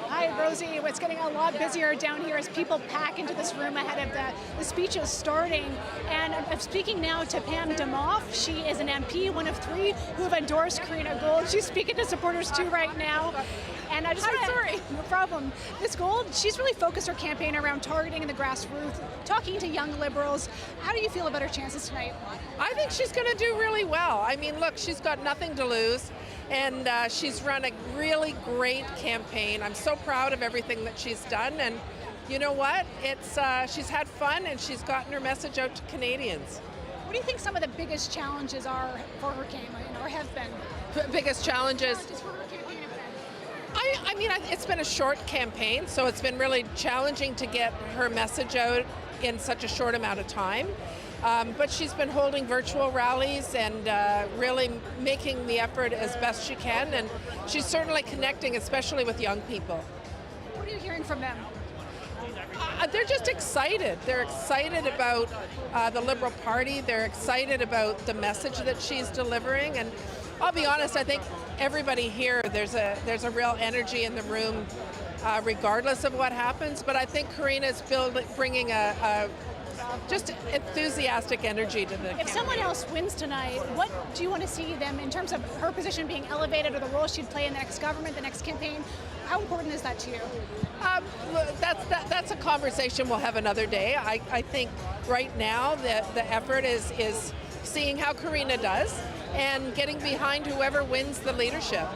Hi, Rosie. It's getting a lot busier down here as people pack into this room ahead of the speeches starting. And I'm speaking now to Pam Demoff. She is an MP, one of 3 who have endorsed Karina Gold. She's speaking to supporters too right now. And I just no problem. Ms. Gold, she's really focused her campaign around targeting the grassroots, talking to young Liberals. How do you feel about her chances tonight? I think she's going to do really well. I mean, look, she's got nothing to lose. And she's run a really great campaign. I'm so proud of everything that she's done. And you know what? She's had fun and she's gotten her message out to Canadians. What do you think some of the biggest challenges are for her campaign, or have been? Biggest challenges for her campaign have been? I mean, it's been a short campaign, so it's been really challenging to get her message out in such a short amount of time. But she's been holding virtual rallies and really making the effort as best she can. And she's certainly connecting, especially with young people. What are you hearing from them? They're just excited. They're excited about the Liberal Party. They're excited about the message that she's delivering. And I'll be honest, I think everybody here, there's a real energy in the room, regardless of what happens. But I think Karina's bringing a just enthusiastic energy to the campaign. If someone else wins tonight, what do you want to see them in terms of her position being elevated or the role she'd play in the next government, the next campaign? How important is that to you? That's a conversation we'll have another day. I think right now the effort is seeing how Karina does and getting behind whoever wins the leadership.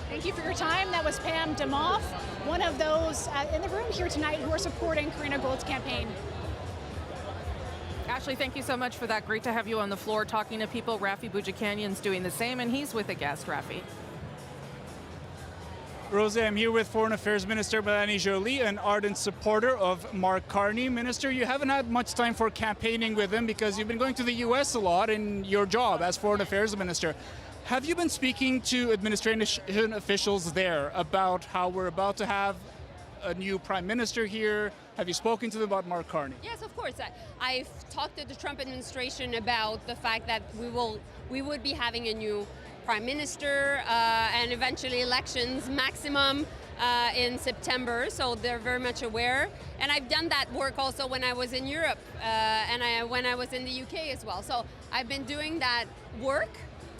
Thank you for your time. That was Pam Demoff, one of those in the room here tonight who are supporting Karina Gold's campaign. Ashley, thank you so much for that. Great to have you on the floor talking to people. Rafi Boudjikanian's doing the same, and he's with a guest, Rafi. Rosie, I'm here with Foreign Affairs Minister Mélanie Joly, an ardent supporter of Mark Carney. Minister, you haven't had much time for campaigning with him because you've been going to the U.S. a lot in your job as Foreign Affairs Minister. Have you been speaking to administration officials there about how we're about to have a new prime minister here? Have you spoken to them about Mark Carney? Yes, of course. I've talked to the Trump administration about the fact that we would be having a new prime minister and eventually elections maximum in September, so they're very much aware. And I've done that work also when I was in Europe and when I was in the UK as well. So I've been doing that work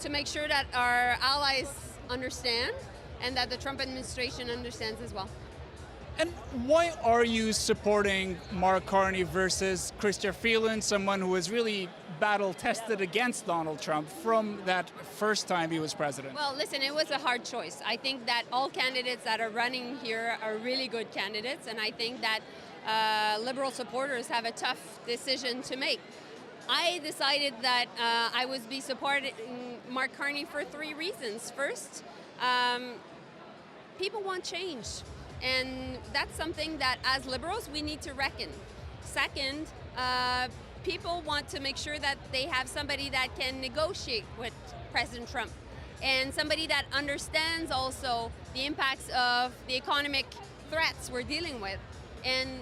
to make sure that our allies understand and that the Trump administration understands as well. And why are you supporting Mark Carney versus Chrystia Freeland, someone who was really battle-tested against Donald Trump from that first time he was president? Well, listen, it was a hard choice. I think that all candidates that are running here are really good candidates, and I think that Liberal supporters have a tough decision to make. I decided that I would be supporting Mark Carney for 3 reasons. First, people want change. And that's something that, as Liberals, we need to reckon. Second, people want to make sure that they have somebody that can negotiate with President Trump and somebody that understands also the impacts of the economic threats we're dealing with. And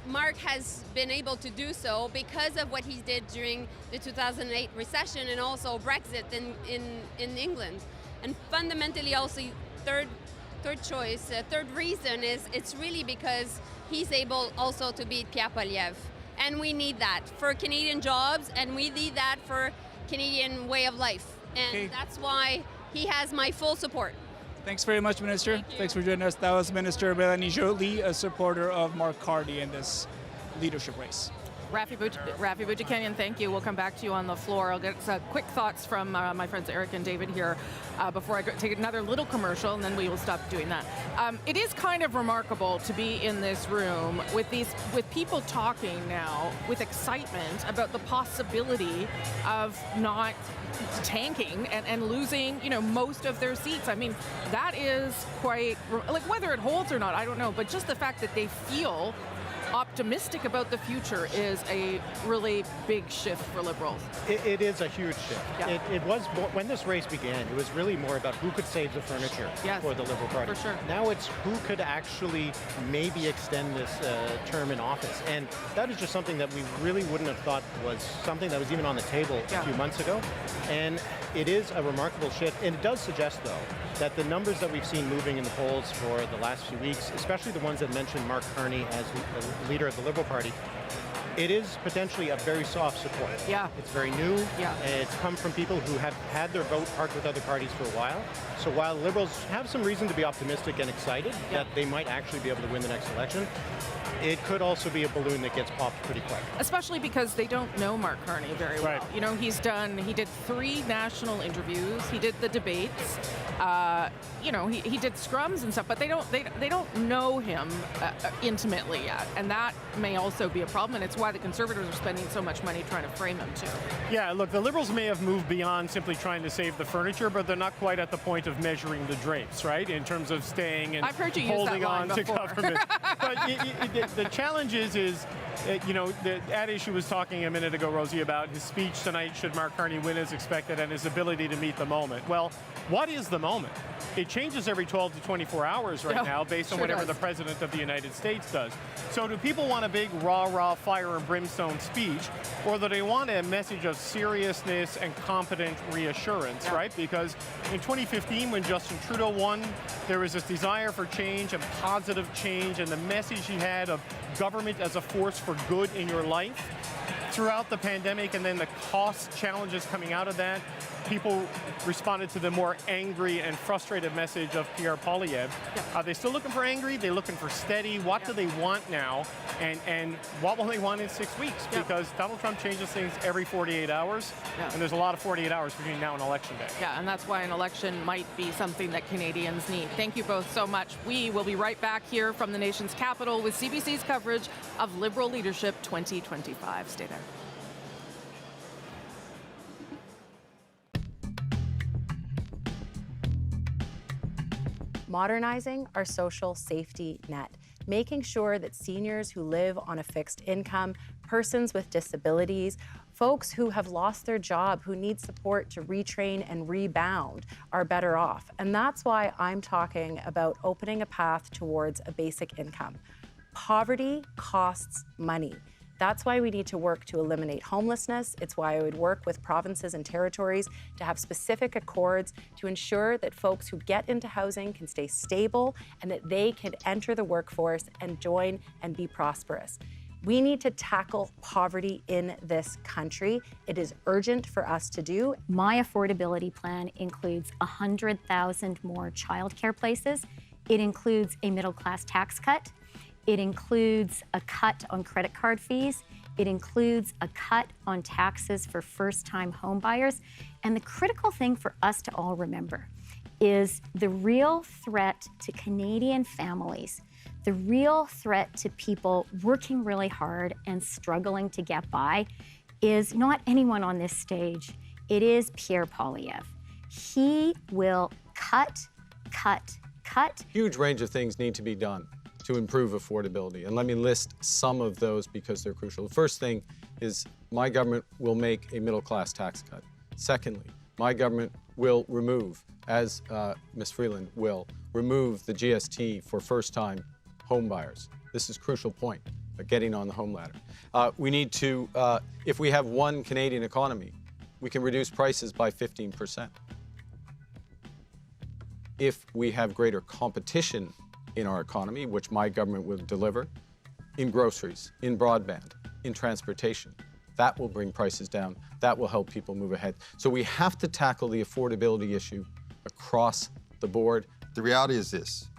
Mark has been able to do so because of what he did during the 2008 recession and also Brexit in England. And fundamentally also, third reason is it's really because he's able also to beat Pierre Poilievre. And we need that for Canadian jobs, and we need that for Canadian way of life. And that's why he has my full support. Thanks very much, Minister. Thanks for joining us. That was Minister Mélanie Joly, a supporter of Mark Carney in this leadership race. Rafi Boudjikanian, thank you. We'll come back to you on the floor. I'll get quick thoughts from my friends Eric and David here before I take another little commercial, and then we will stop doing that. It is kind of remarkable to be in this room with people talking now with excitement about the possibility of not tanking and losing, most of their seats. I mean, that is quite, like, whether it holds or not, I don't know, but just the fact that they feel optimistic about the future is a really big shift for Liberals. It is a huge shift. Yeah. It was, when this race began, it was really more about who could save the furniture for the Liberal Party. For sure. Now it's who could actually maybe extend this term in office. And that is just something that we really wouldn't have thought was something that was even on the table a few months ago. And it is a remarkable shift. And it does suggest, though, that the numbers that we've seen moving in the polls for the last few weeks, especially the ones that mention Mark Carney as the leader of the Liberal Party, it is potentially a very soft support. Yeah. It's very new. Yeah. It's come from people who have had their vote parked with other parties for a while. So while Liberals have some reason to be optimistic and excited that they might actually be able to win the next election, it could also be a balloon that gets popped pretty quick. Especially because they don't know Mark Carney very well. He did 3 national interviews. He did the debates. He did scrums and stuff, but they don't know him intimately yet. And that may also be a problem. And it's why the Conservatives are spending so much money trying to frame him too. Yeah, look, the Liberals may have moved beyond simply trying to save the furniture, but they're not quite at the point of measuring the drapes, right? In terms of staying and I've heard you holding use that on line to before. government. But the challenge is the ad issue was talking a minute ago, Rosie, about his speech tonight, should Mark Carney win as expected, and his ability to meet the moment. Well, what is the moment? It changes every 12 to 24 hours right now based on whatever the President of the United States does. So do people want a big rah-rah, fire and brimstone speech, or do they want a message of seriousness and competent reassurance, right? Because in 2015, when Justin Trudeau won, there was this desire for change and positive change, and the message he had of government as a force for good in your life. Throughout the pandemic and then the cost challenges coming out of that, people responded to the more angry and frustrated message of Pierre Poilievre. Are they still looking for angry? They're looking for steady. What do they want now? And what will they want in 6 weeks? Because Donald Trump changes things every 48 hours, and there's a lot of 48 hours between now and Election Day. Yeah, and that's why an election might be something that Canadians need. Thank you both so much. We will be right back here from the nation's capital with CBC's coverage of Liberal Leadership 2025. Stay there. modernizing our social safety net, making sure that seniors who live on a fixed income, persons with disabilities, folks who have lost their job, who need support to retrain and rebound, are better off. And that's why I'm talking about opening a path towards a basic income. Poverty costs money. That's why we need to work to eliminate homelessness. It's why I would work with provinces and territories to have specific accords to ensure that folks who get into housing can stay stable and that they can enter the workforce and join and be prosperous. We need to tackle poverty in this country. It is urgent for us to do. My affordability plan includes 100,000 more childcare places. It includes a middle-class tax cut. It includes a cut on credit card fees. It includes a cut on taxes for first-time home buyers. And the critical thing for us to all remember is the real threat to Canadian families, the real threat to people working really hard and struggling to get by is not anyone on this stage. It is Pierre Poilievre. He will cut. Huge range of things need to be done to improve affordability. And let me list some of those because they're crucial. The first thing is my government will make a middle-class tax cut. Secondly, my government will remove, as Ms. Freeland will, remove the GST for first-time home buyers. This is a crucial point, getting on the home ladder. We need to, if we have one Canadian economy, we can reduce prices by 15%. If we have greater competition in our economy, which my government will deliver, in groceries, in broadband, in transportation, that will bring prices down. That will help people move ahead. So we have to tackle the affordability issue across the board. The reality is this.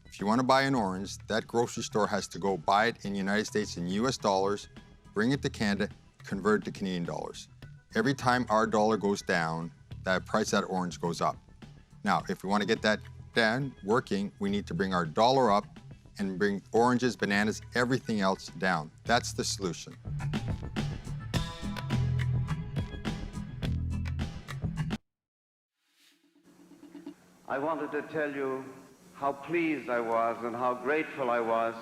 If you want to buy an orange, that grocery store has to go buy it in the United States in US dollars, bring it to Canada, convert it to Canadian dollars. Every time our dollar goes down, that price of that orange goes up. Now, if we want to get that down, working, we need to bring our dollar up and bring oranges, bananas, everything else down. That's the solution. I wanted to tell you how pleased I was and how grateful I was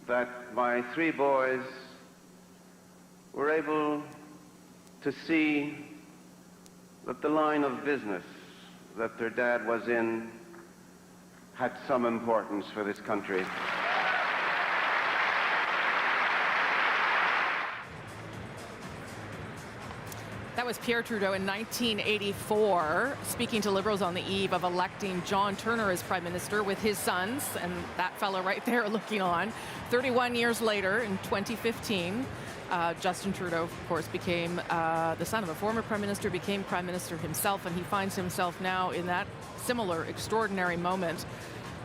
that my three boys were able to see that the line of business that their dad was in had some importance for this country. That was Pierre Trudeau in 1984, speaking to Liberals on the eve of electing John Turner as Prime Minister with his sons, and that fellow right there looking on. 31 years later, in 2015, Justin Trudeau, of course, became the son of a former Prime Minister, became Prime Minister himself, and he finds himself now in that similar extraordinary moment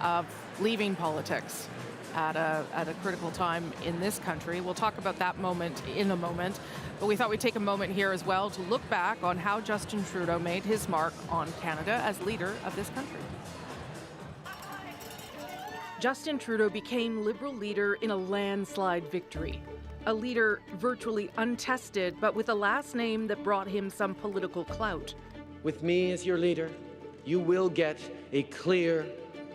of leaving politics at a critical time in this country. We'll talk about that moment in a moment, but we thought we'd take a moment here as well to look back on how Justin Trudeau made his mark on Canada as leader of this country. Justin Trudeau became Liberal leader in a landslide victory. A leader virtually untested, but with a last name that brought him some political clout. With me as your leader, you will get a clear,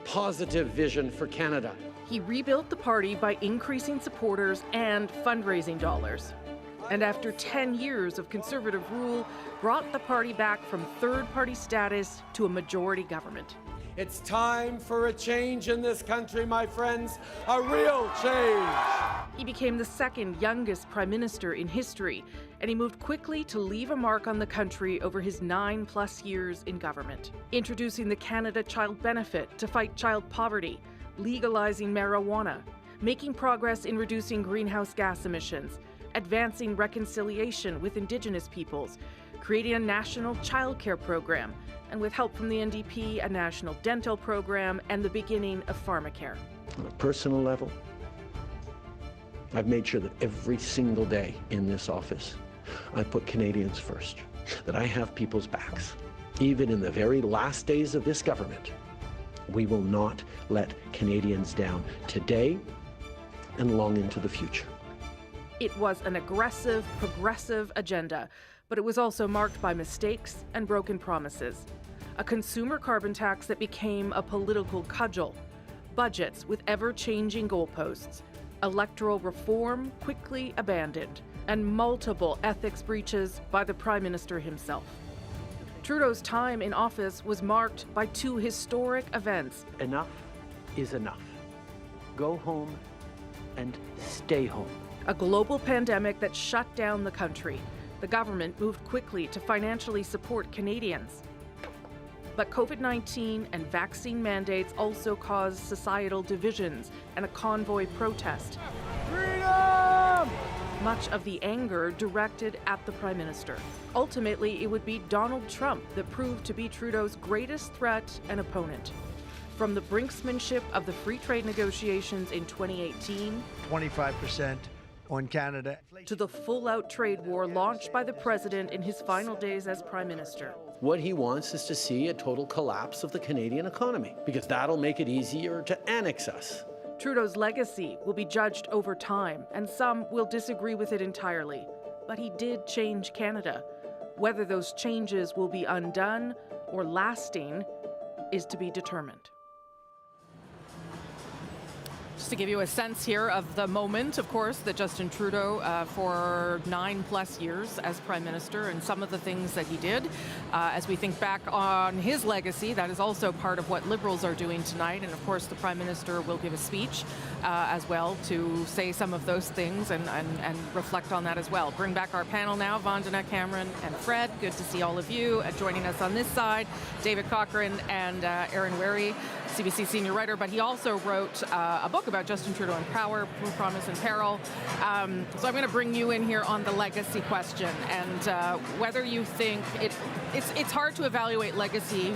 positive vision for Canada. He rebuilt the party by increasing supporters and fundraising dollars. And after 10 years of Conservative rule, brought the party back from third-party status to a majority government. It's time for a change in this country, my friends, a real change. He became the second youngest Prime Minister in history, and he moved quickly to leave a mark on the country over his 9+ years in government. Introducing the Canada Child Benefit to fight child poverty, legalizing marijuana, making progress in reducing greenhouse gas emissions, advancing reconciliation with Indigenous peoples, creating a national childcare program, and with help from the NDP, a national dental program, and the beginning of pharmacare. On a personal level, I've made sure that every single day in this office, I put Canadians first, that I have people's backs. Even in the very last days of this government, we will not let Canadians down today and long into the future. It was an aggressive, progressive agenda, but it was also marked by mistakes and broken promises. a consumer carbon tax that became a political cudgel, budgets with ever-changing goalposts, electoral reform quickly abandoned, and multiple ethics breaches by the Prime Minister himself. Trudeau's time in office was marked by two historic events. Enough is enough. Go home and stay home. A global pandemic that shut down the country. The government moved quickly to financially support Canadians. But COVID-19 and vaccine mandates also caused societal divisions and a convoy protest. Freedom! Much of the anger directed at the Prime Minister. Ultimately, it would be Donald Trump that proved to be Trudeau's greatest threat and opponent. From the brinksmanship of the free trade negotiations in 2018, 25% on Canada, to the full-out trade war launched by the President in his final days as Prime Minister. What he wants is to see a total collapse of the Canadian economy, because that'll make it easier to annex us. Trudeau's legacy will be judged over time, and some will disagree with it entirely. But he did change Canada. Whether those changes will be undone or lasting is to be determined. Just to give you a sense here of the moment, of course, that Justin Trudeau, for 9+ years as Prime Minister, and some of the things that he did. As we think back on his legacy, that is also part of what Liberals are doing tonight. And of course, the Prime Minister will give a speech as well to say some of those things and reflect on that as well. Bring back our panel now, Vandana, Cameron, and Fred. Good to see all of you. Joining us on this side, David Cochran and Aaron Wary, CBC senior writer, but he also wrote a book about Justin Trudeau and power, promise and peril. So I'm going to bring you in here on the legacy question, and whether you think it's hard to evaluate legacy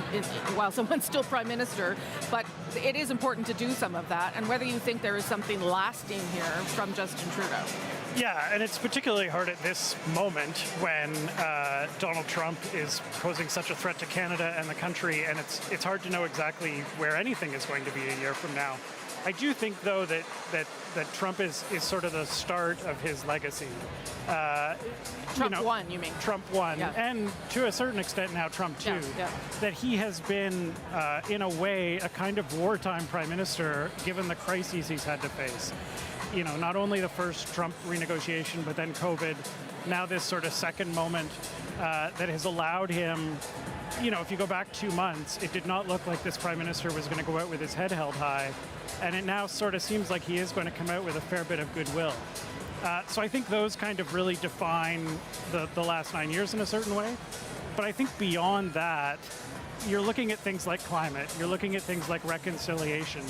while someone's still Prime Minister, but it is important to do some of that, and whether you think there is something lasting here from Justin Trudeau. Yeah, and it's particularly hard at this moment when Donald Trump is posing such a threat to Canada and the country, and it's hard to know exactly where anything is going to be a year from now. I do think, though, that Trump is sort of the start of his legacy. Trump won, you mean? Trump won, yeah. And to a certain extent now Trump too. Yeah. That he has been, in a way, a kind of wartime Prime Minister, given the crises he's had to face. You know, not only the first Trump renegotiation, but then COVID, now this sort of second moment that has allowed him, you know, if you go back 2 months, it did not look like this Prime Minister was going to go out with his head held high. And it now sort of seems like he is going to come out with a fair bit of goodwill. So I think those kind of really define the last 9 years in a certain way. But I think beyond that, you're looking at things like climate, you're looking at things like reconciliation,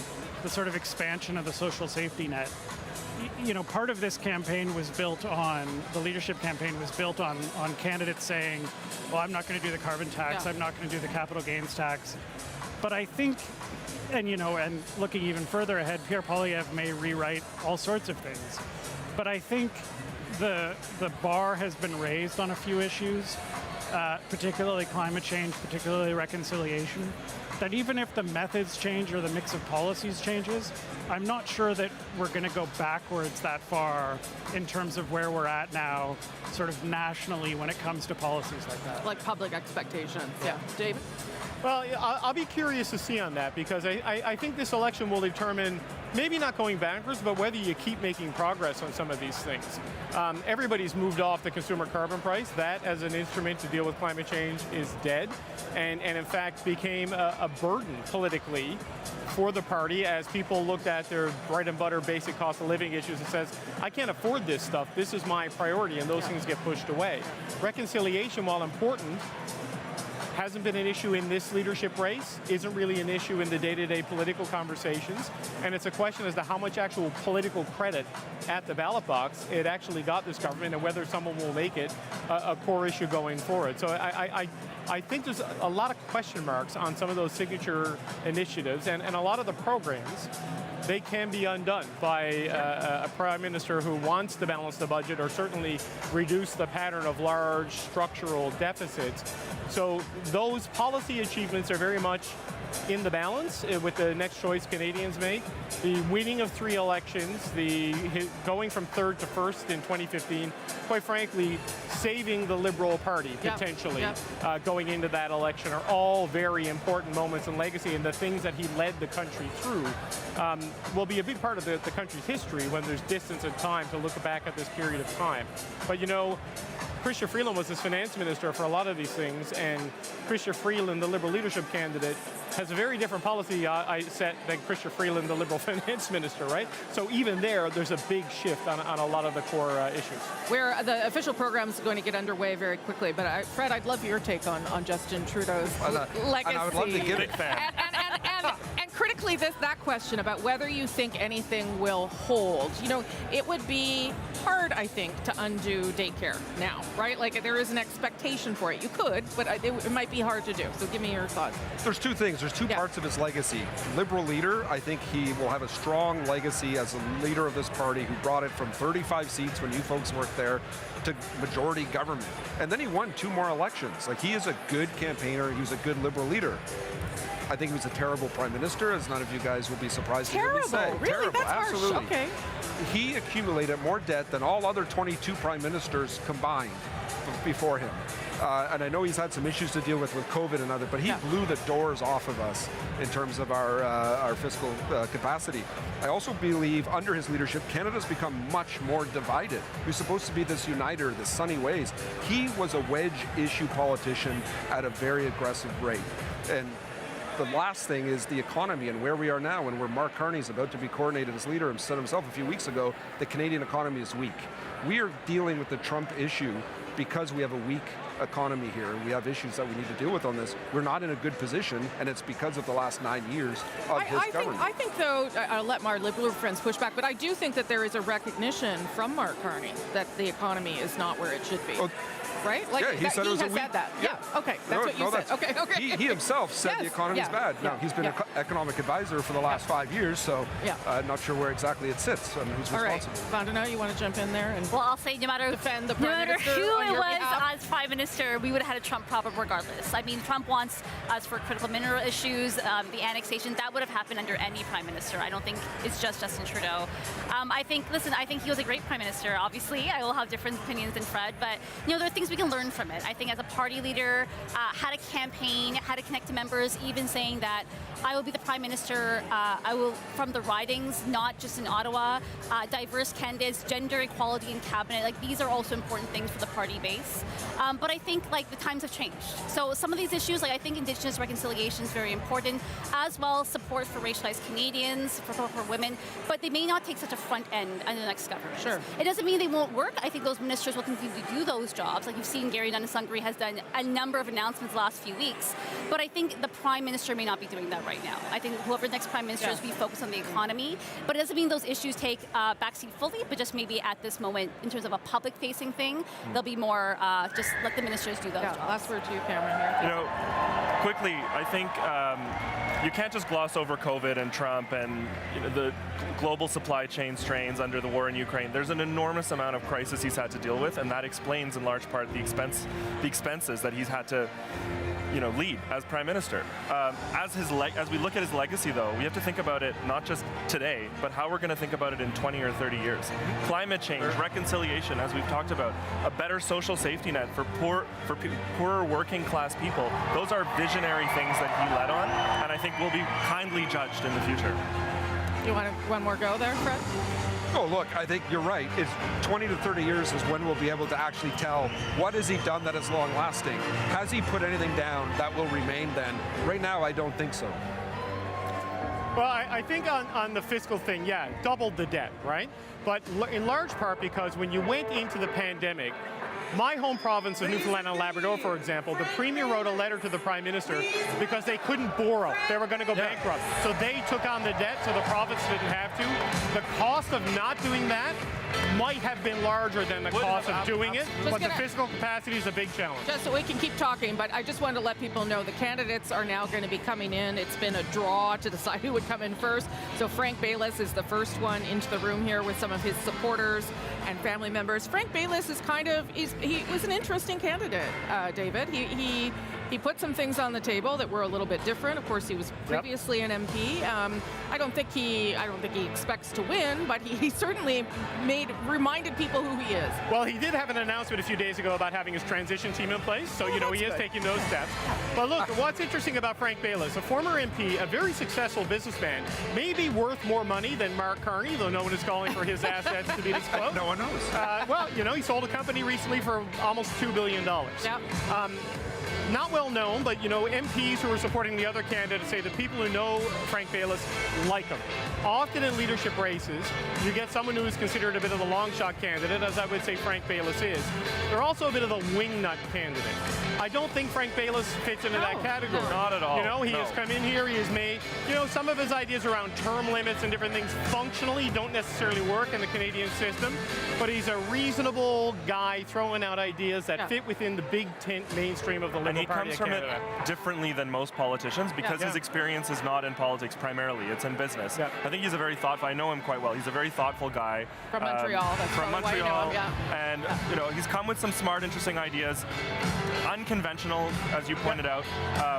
the sort of expansion of the social safety net. You know, part of this campaign was built on, the leadership campaign was built on candidates saying, well, I'm not going to do the carbon tax, I'm not going to do the capital gains tax. But I think, and you know, and looking even further ahead, Pierre Poilievre may rewrite all sorts of things. But I think the bar has been raised on a few issues, particularly climate change, particularly reconciliation, that even if the methods change or the mix of policies changes, I'm not sure that we're going to go backwards that far in terms of where we're at now, sort of nationally, when it comes to policies like that. Like public expectations. Yeah. David? Well, I'll be curious to see on that, because I think this election will determine, maybe not going backwards, but whether you keep making progress on some of these things. Everybody's moved off the consumer carbon price. That, as an instrument to deal with climate change, is dead, and in fact became a burden politically for the party as people looked at their bread and butter basic cost of living issues and says, I can't afford this stuff, this is my priority, and those things get pushed away. Reconciliation, while important, hasn't been an issue in this leadership race, isn't really an issue in the day-to-day political conversations, and it's a question as to how much actual political credit at the ballot box it actually got this government, and whether someone will make it a core issue going forward. So I think there's a lot of question marks on some of those signature initiatives, and a lot of the programs, they can be undone by a Prime Minister who wants to balance the budget or certainly reduce the pattern of large structural deficits. So those policy achievements are very much in the balance with the next choice Canadians make. The winning of 3 elections, going from 3rd to 1st in 2015, quite frankly, saving the Liberal Party potentially going into that election are all very important moments in legacy, and the things that he led the country through will be a big part of the country's history when there's distance and time to look back at this period of time. But you know, Chrystia Freeland was his finance minister for a lot of these things, and Chrystia Freeland, the Liberal leadership candidate, has a very different policy set than Chrystia Freeland, the Liberal finance minister, right? So even there's a big shift on a lot of the core issues. Where the official program is going to get underway very quickly, but Fred, I'd love your take on Justin Trudeau's legacy. And I would love to get it. And critically, that question about whether you think anything will hold, you know, it would be hard, I think, to undo daycare now, right? Like, there is an expectation for it. You could, but it might be hard to do. So give me your thoughts. There's 2 things. There's 2 parts of his legacy. Liberal leader, I think he will have a strong legacy as a leader of this party who brought it from 35 seats when you folks worked there to majority government. And then he won 2 more elections. Like, he is a good campaigner. He was a good Liberal leader. I think he was a terrible prime minister, as none of you guys will be surprised to hear me say. Really? Terrible, That's absolutely. Harsh. Okay. He accumulated more debt than all other 22 prime ministers combined before him. And I know he's had some issues to deal with COVID and other, but he blew the doors off of us in terms of our fiscal capacity. I also believe under his leadership, Canada's become much more divided. He was supposed to be this uniter, this sunny ways. He was a wedge issue politician at a very aggressive rate. And the last thing is the economy and where we are now, and where Mark Carney is about to be coronated as leader and said himself a few weeks ago, the Canadian economy is weak. We are dealing with the Trump issue because we have a weak economy here. We have issues that we need to deal with on this. We're not in a good position, and it's because of the last 9 years of his government. I think, though, I'll let my Liberal friends push back, but I do think that there is a recognition from Mark Carney that the economy is not where it should be. Right? Like, he said it was he has said that. Yeah. Okay. That's what you said. Okay. He himself said the economy is bad. Now, he's been an economic advisor for the last 5 years, so I'm not sure where exactly it sits and who's responsible. All right. Vandana, you want to jump in there? And well, I'll say no matter who it was as Prime Minister, we would have had a Trump problem regardless. I mean, Trump wants us for critical mineral issues, the annexation. That would have happened under any Prime Minister. I don't think it's just Justin Trudeau. I think he was a great Prime Minister. Obviously, I will have different opinions than Fred, but there are things we can learn from it. I think as a party leader, had a campaign, had to connect to members, even saying that I will be the Prime Minister. I will, from the ridings, not just in Ottawa, diverse candidates, gender equality in cabinet. Like, these are also important things for the party base. But I think the times have changed. So some of these issues, I think Indigenous reconciliation is very important, as well as support for racialized Canadians, for women. But they may not take such a front end in the next government. Sure. It doesn't mean they won't work. I think those ministers will continue to do those jobs. Like you've seen, Gary Dunn-Sungri has done a number of announcements the last few weeks. But I think the Prime Minister may not be doing that right now. I think whoever the next Prime Minister is will be focused on the economy. But it doesn't mean those issues take backseat fully, but just maybe at this moment, in terms of a public-facing thing, they'll be more just let the ministers do those jobs. Last word to you, Cameron, here. Quickly, I think you can't just gloss over COVID and Trump and the global supply chain strains under the war in Ukraine. There's an enormous amount of crisis he's had to deal with, and that explains in large part the expenses that he's had to lead as Prime Minister. As we look at his legacy, though, we have to think about it not just today, but how we're going to think about it in 20 or 30 years. Climate change, reconciliation, as we've talked about, a better social safety net for poorer working class people. Those are visionary things that he led on, and I think will be kindly judged in the future. You want one more go there, Fred? Oh, look, I think you're right. It's 20 to 30 years is when we'll be able to actually tell what has he done that is long-lasting. Has he put anything down that will remain then? Right now, I don't think so. Well, I think on the fiscal thing, doubled the debt, right? But in large part because when you went into the pandemic, my home province of Newfoundland and Labrador, for example, the Premier wrote a letter to the Prime Minister because they couldn't borrow. They were going to go bankrupt. So they took on the debt so the province didn't have to. The cost of not doing that might have been larger than the cost of doing it, but the fiscal capacity is a big challenge. Just so we can keep talking, but I just wanted to let people know the candidates are now going to be coming in. It's been a draw to decide who would come in first. So Frank Baylis is the first one into the room here with some of his supporters and family members. Frank Baylis is he was an interesting candidate, David. He He put some things on the table that were a little bit different. Of course, he was previously an MP. I don't think he expects to win, but he certainly reminded people who he is. Well, he did have an announcement a few days ago about having his transition team in place, so he is taking those steps. But look, what's interesting about Frank Baylis, a former MP, a very successful businessman, may be worth more money than Mark Carney, though no one is calling for his assets to be disclosed. No one knows. Well, he sold a company recently for almost $2 billion. Yep. Not well known, but MPs who are supporting the other candidates say the people who know Frank Baylis like him. Often in leadership races, you get someone who is considered a bit of a long shot candidate, as I would say Frank Baylis is. They're also a bit of a wingnut candidate. I don't think Frank Baylis fits into that category. Not at all. He has come in here, he has made, some of his ideas around term limits and different things functionally don't necessarily work in the Canadian system, but he's a reasonable guy throwing out ideas that fit within the big tent mainstream of the Liberal Party of Canada. And he comes from it differently than most politicians because his experience is not in politics primarily, it's in business. I think he's a very thoughtful, I know him quite well, he's a very thoughtful guy. From Montreal, that's from probably Montreal, why you know him, and he's come with some smart, interesting ideas. Unconventional, as you pointed out,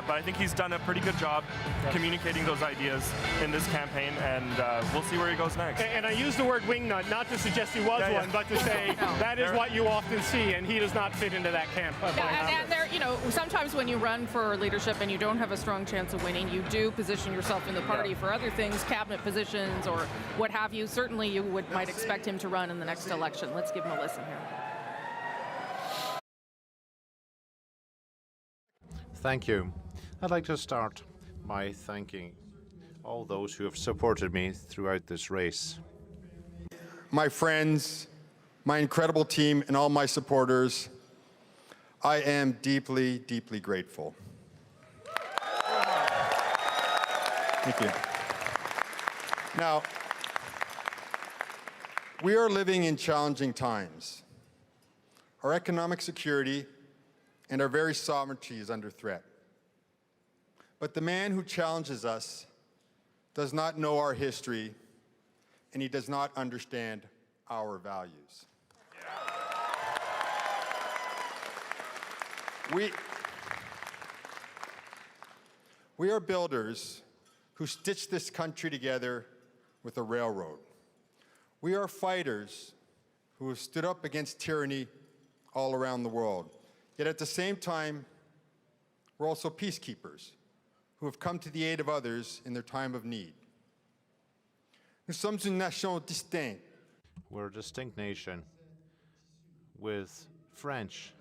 but I think he's done a pretty good job communicating those ideas in this campaign, and we'll see where he goes next. And I use the word wingnut not to suggest he was one, but to say that is what you often see, and he does not fit into that camp. And there, sometimes when you run for leadership and you don't have a strong chance of winning, you do position yourself in the party for other things, cabinet positions or what have you. Certainly you might expect him to run in the next election. Let's give him a listen here. Thank you. I'd like to start by thanking all those who have supported me throughout this race. My friends, my incredible team, and all my supporters, I am deeply, deeply grateful. Thank you. Now, we are living in challenging times. Our economic security and our very sovereignty is under threat. But the man who challenges us does not know our history, and he does not understand our values. We are builders who stitched this country together with a railroad. We are fighters who have stood up against tyranny all around the world. Yet at the same time, we're also peacekeepers who have come to the aid of others in their time of need. Nous sommes une nation distincte. We're a distinct nation with French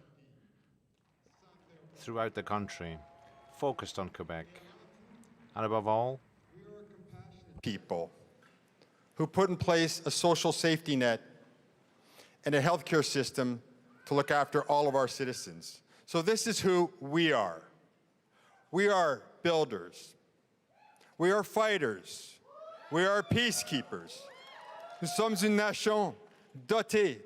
throughout the country, focused on Quebec. And above all, people who put in place a social safety net and a healthcare system to look after all of our citizens. So this is who we are. We are builders. We are fighters. We are peacekeepers. Nous sommes une nation dotée.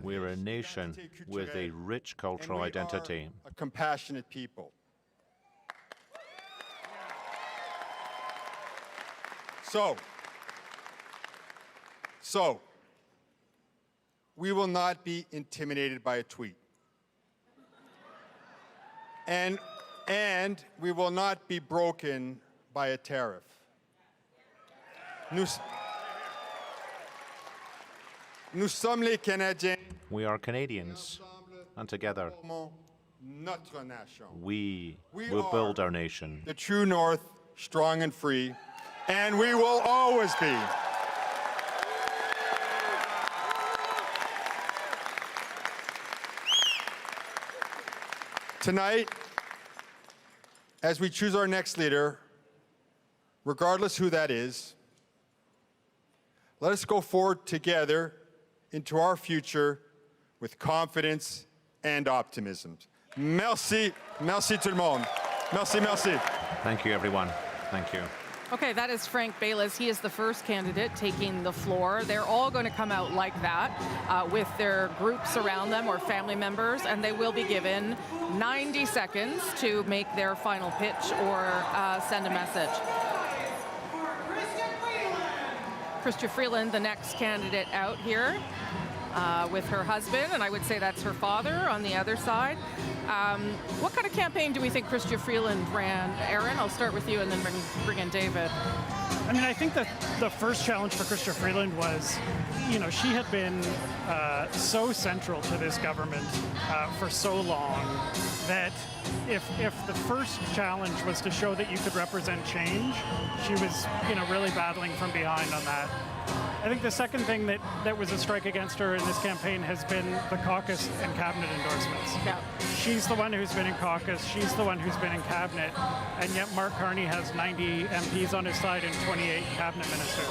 We're a nation with a rich cultural identity. A compassionate people. So, we will not be intimidated by a tweet. And we will not be broken by a tariff. Nous sommes les Canadiens. We are Canadians, and together we will build our nation. The true North, strong and free, and we will always be. Tonight, as we choose our next leader, regardless who that is, let us go forward together into our future with confidence and optimism. Merci. Merci tout le monde. Merci, merci. Thank you, everyone. Thank you. Okay, that is Frank Baylis. He is the first candidate taking the floor. They're all going to come out like that with their groups around them or family members, and they will be given 90 seconds to make their final pitch or send a message. Chrystia Freeland, the next candidate out here. with her husband, and I would say that's her father on the other side. What kind of campaign do we think Chrystia Freeland ran? Aaron, I'll start with you and then bring in David. I mean, I think that the first challenge for Chrystia Freeland was, she had been so central to this government for so long that if the first challenge was to show that you could represent change, she was, really battling from behind on that. I think the second thing that was a strike against her in this campaign has been the caucus and cabinet endorsements. Yeah. She's the one who's been in caucus, she's the one who's been in cabinet, and yet Mark Carney has 90 MPs on his side and 28 cabinet ministers.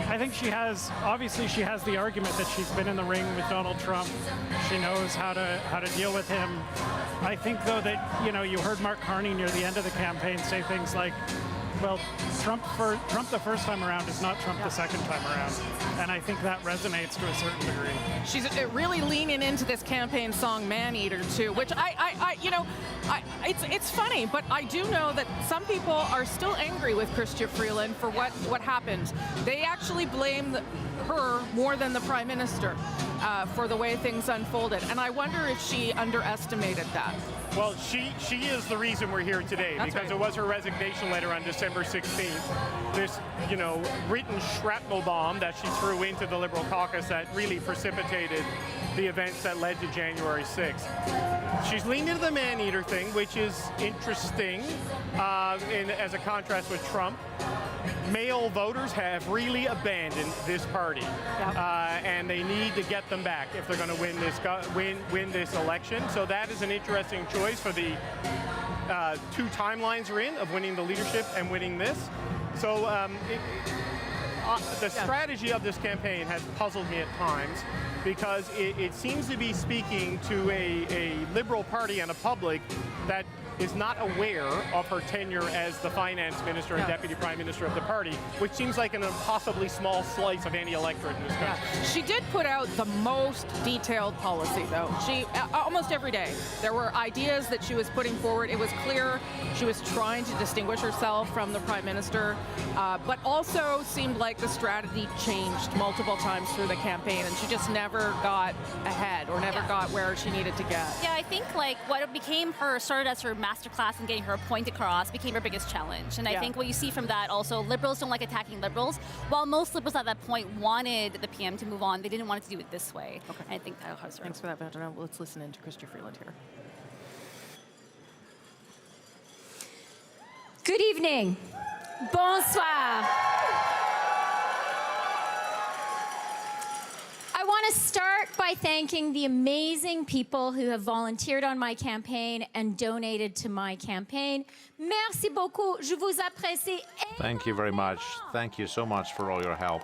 I think she has the argument that she's been in the ring with Donald Trump. She knows how to deal with him. I think, though, that, you heard Mark Carney near the end of the campaign say things like, well, Trump the first time around is not Trump the second time around, and I think that resonates to a certain degree. She's really leaning into this campaign song "Man-Eater" too, which it's funny, but I do know that some people are still angry with Chrystia Freeland for what happened. They actually blame her more than the Prime Minister for the way things unfolded, and I wonder if she underestimated that. Well, she is the reason we're here today. That's because right. It was her resignation letter on December 16th. This, written shrapnel bomb that she threw into the Liberal caucus that really precipitated the events that led to January 6th. She's leaned into the man-eater thing, which is interesting as a contrast with Trump. Male voters have really abandoned this party, and they need to get them back if they're going to win this election. So that is an interesting choice for the two timelines we're in of winning the leadership and winning this. So the strategy of this campaign has puzzled me at times because it seems to be speaking to a Liberal Party and a public that is not aware of her tenure as the finance minister and deputy prime minister of the party, which seems like an impossibly small slice of any electorate in this country. She did put out the most detailed policy, though. She almost every day there were ideas that she was putting forward. It was clear she was trying to distinguish herself from the prime minister, but also seemed like the strategy changed multiple times through the campaign, and she just never got ahead or never got where she needed to get. Yeah, I think what started as her masterclass in getting her point across became her biggest challenge. And I think what you see from that also, Liberals don't like attacking Liberals. While most Liberals at that point wanted the PM to move on, they didn't want it to do it this way. Okay. And I think that was her. Thanks for that, Vandana. Let's listen in to Chrystia Freeland here. Good evening. Bonsoir. I want to start by thanking the amazing people who have volunteered on my campaign and donated to my campaign. Merci beaucoup. Je vous apprécie. Thank you very much. Thank you so much for all your help.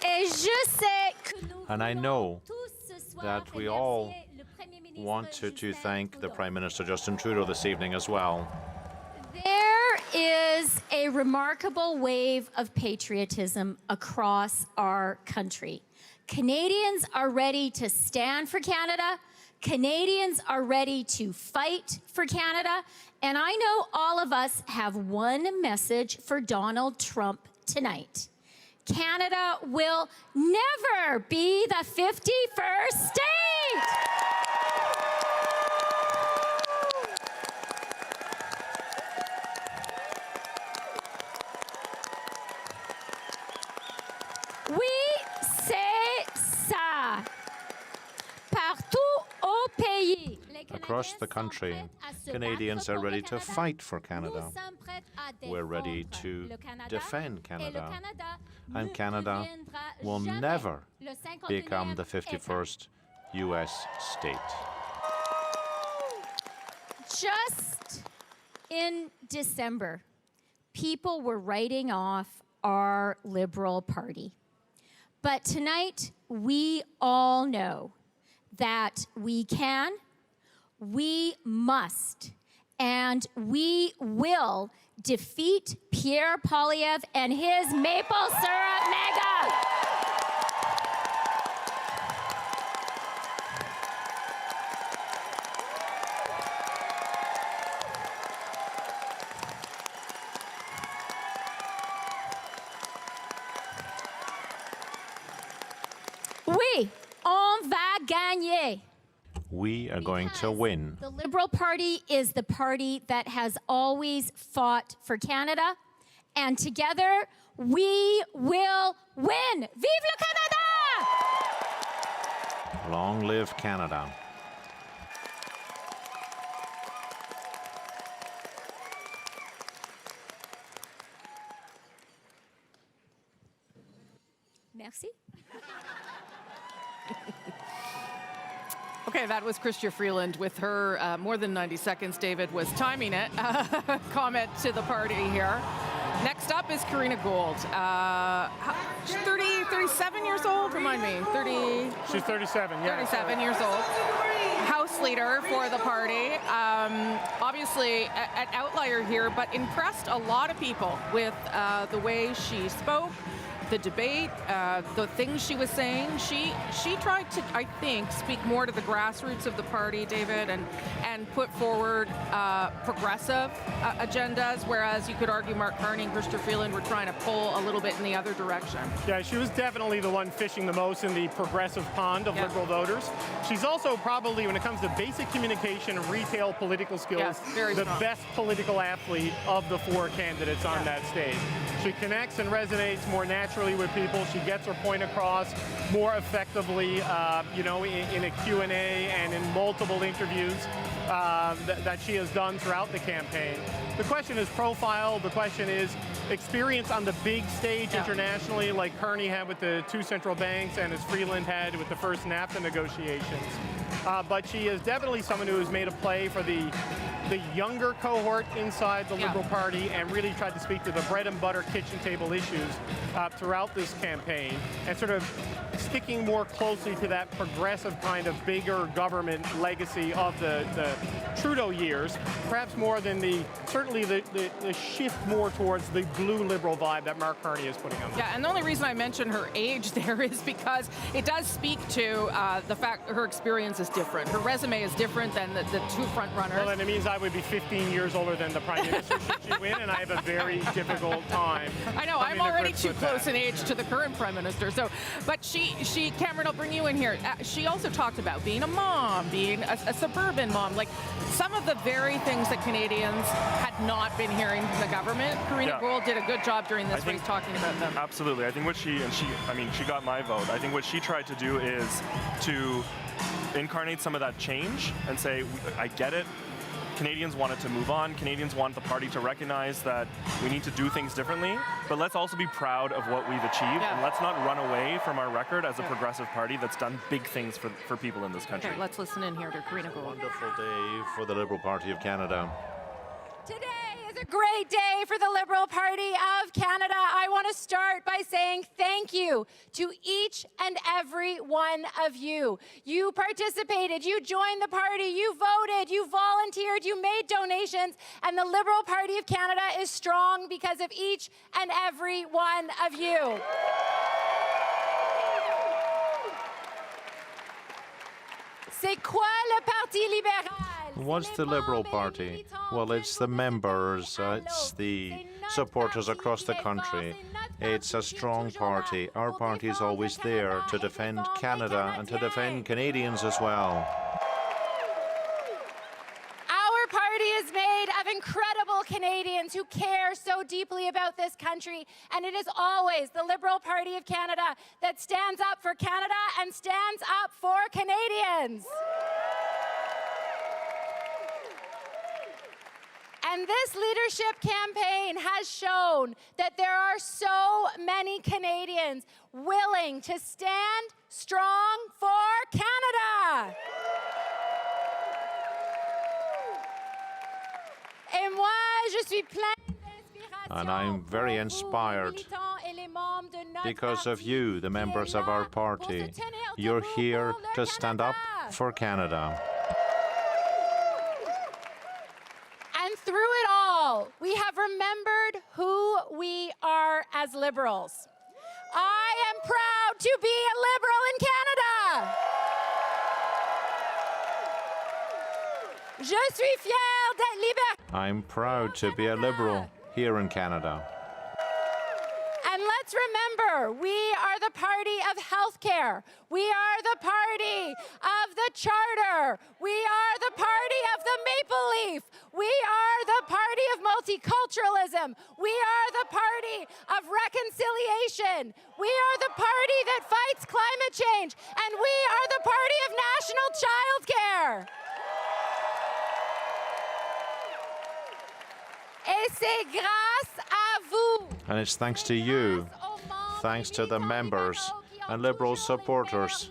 Et je sais que nous And I know tous ce soir that we all remercier le Premier ministre want to Justin thank the Trudeau. Prime Minister Justin Trudeau this evening as well. There is a remarkable wave of patriotism across our country. Canadians are ready to stand for Canada. Canadians are ready to fight for Canada. And I know all of us have one message for Donald Trump tonight. Canada will never be the 51st state. Oui, c'est ça. Partout au pays. Across the country, Canadians are ready to fight for Canada. We're ready to defend Canada. And Canada will never become the 51st U.S. state. Just in December, people were writing off our Liberal Party. But tonight, we all know that we can, we must, and we will defeat Pierre Poilievre and his maple syrup mega. Oui, on va gagner. We are going to win. The Liberal Party is the party that has always fought for Canada, and together we will win. Vive le Canada! Long live Canada. Merci. Okay, that was Chrystia Freeland with her more than 90 seconds. David was timing it. Comment to the party here. Next up is Karina Gould. She's 37 years old, remind me. 30. She's 37, yeah. 37 years old. House leader for the party. Obviously, an outlier here, but impressed a lot of people with the way she spoke, the debate, the things she was saying. She tried to, I think, speak more to the grassroots of the party, David, and put forward progressive agendas, whereas you could argue Mark Carney and Chrystia Freeland were trying to pull a little bit in the other direction. Yeah, she was definitely the one fishing the most in the progressive pond of Liberal voters. She's also probably, when it comes to basic communication and retail political skills, the best political athlete of the four candidates on that stage. She connects and resonates more naturally with people. She gets her point across more effectively, you know, in a Q&A and in multiple interviews that she has done throughout the campaign. The question is profile. The question is experience on the big stage internationally, like Carney had with the two central banks and as Freeland had with the first NAFTA negotiations. But she is definitely someone who has made a play for the younger cohort inside the Liberal Party and really tried to speak to the bread and butter kitchen table issues throughout this campaign and sort of sticking more closely to that progressive kind of bigger government legacy of the Trudeau years, perhaps more than certainly the shift more towards the blue Liberal vibe that Mark Carney is putting on. Yeah, and the only reason I mention her age there is because it does speak to the fact that her experience is different. Her resume is different than the two front runners. Well, then it means I would be 15 years older than the Prime Minister should she win, and I have a very difficult time. I know, I'm already too close in age to the current Prime Minister. So, but Cameron, I'll bring you in here. She also talked about being a mom, being a suburban mom, like some of the very things that Canadians had not been hearing from the government. Karina Gould did a good job during this race talking about them. Absolutely. I think what she got my vote. I think what she tried to do is to incarnate some of that change and say, I get it. Canadians wanted to move on. Canadians want the party to recognize that we need to do things differently, but let's also be proud of what we've achieved, and let's not run away from our record as a progressive party that's done big things for people in this country. Okay, let's listen in here to Karina Gould. Wonderful day for the Liberal Party of Canada. Today is a great day for the Liberal Party of Canada. I want to start by saying thank you to each and every one of you. You participated, you joined the party, you voted, you volunteered, you made donations, and the Liberal Party of Canada is strong because of each and every one of you. C'est quoi le Parti libéral? What's the Liberal Party? Well, it's the members, it's the supporters across the country. It's a strong party. Our party is always there to defend Canada and to defend Canadians as well. Our party is made of incredible Canadians who care so deeply about this country, and it is always the Liberal Party of Canada that stands up for Canada and stands up for Canadians. And this leadership campaign has shown that there are so many Canadians willing to stand strong for Canada. Et moi, je suis pleine d'inspiration. And I'm very inspired because of you, the members of our party. You're here to stand up for Canada. And through it all, we have remembered who we are as Liberals. I am proud to be a Liberal in Canada. Je suis fière d'être libérale. I'm proud to be a Liberal here in Canada. And let's remember, we are the party of healthcare. We are the party of the charter. We are the party of the maple leaf. We are the party of multiculturalism. We are the party of reconciliation. We are the party that fights climate change. And we are the party of national childcare. Et c'est grâce à vous. And it's thanks to you, thanks to the members and Liberal supporters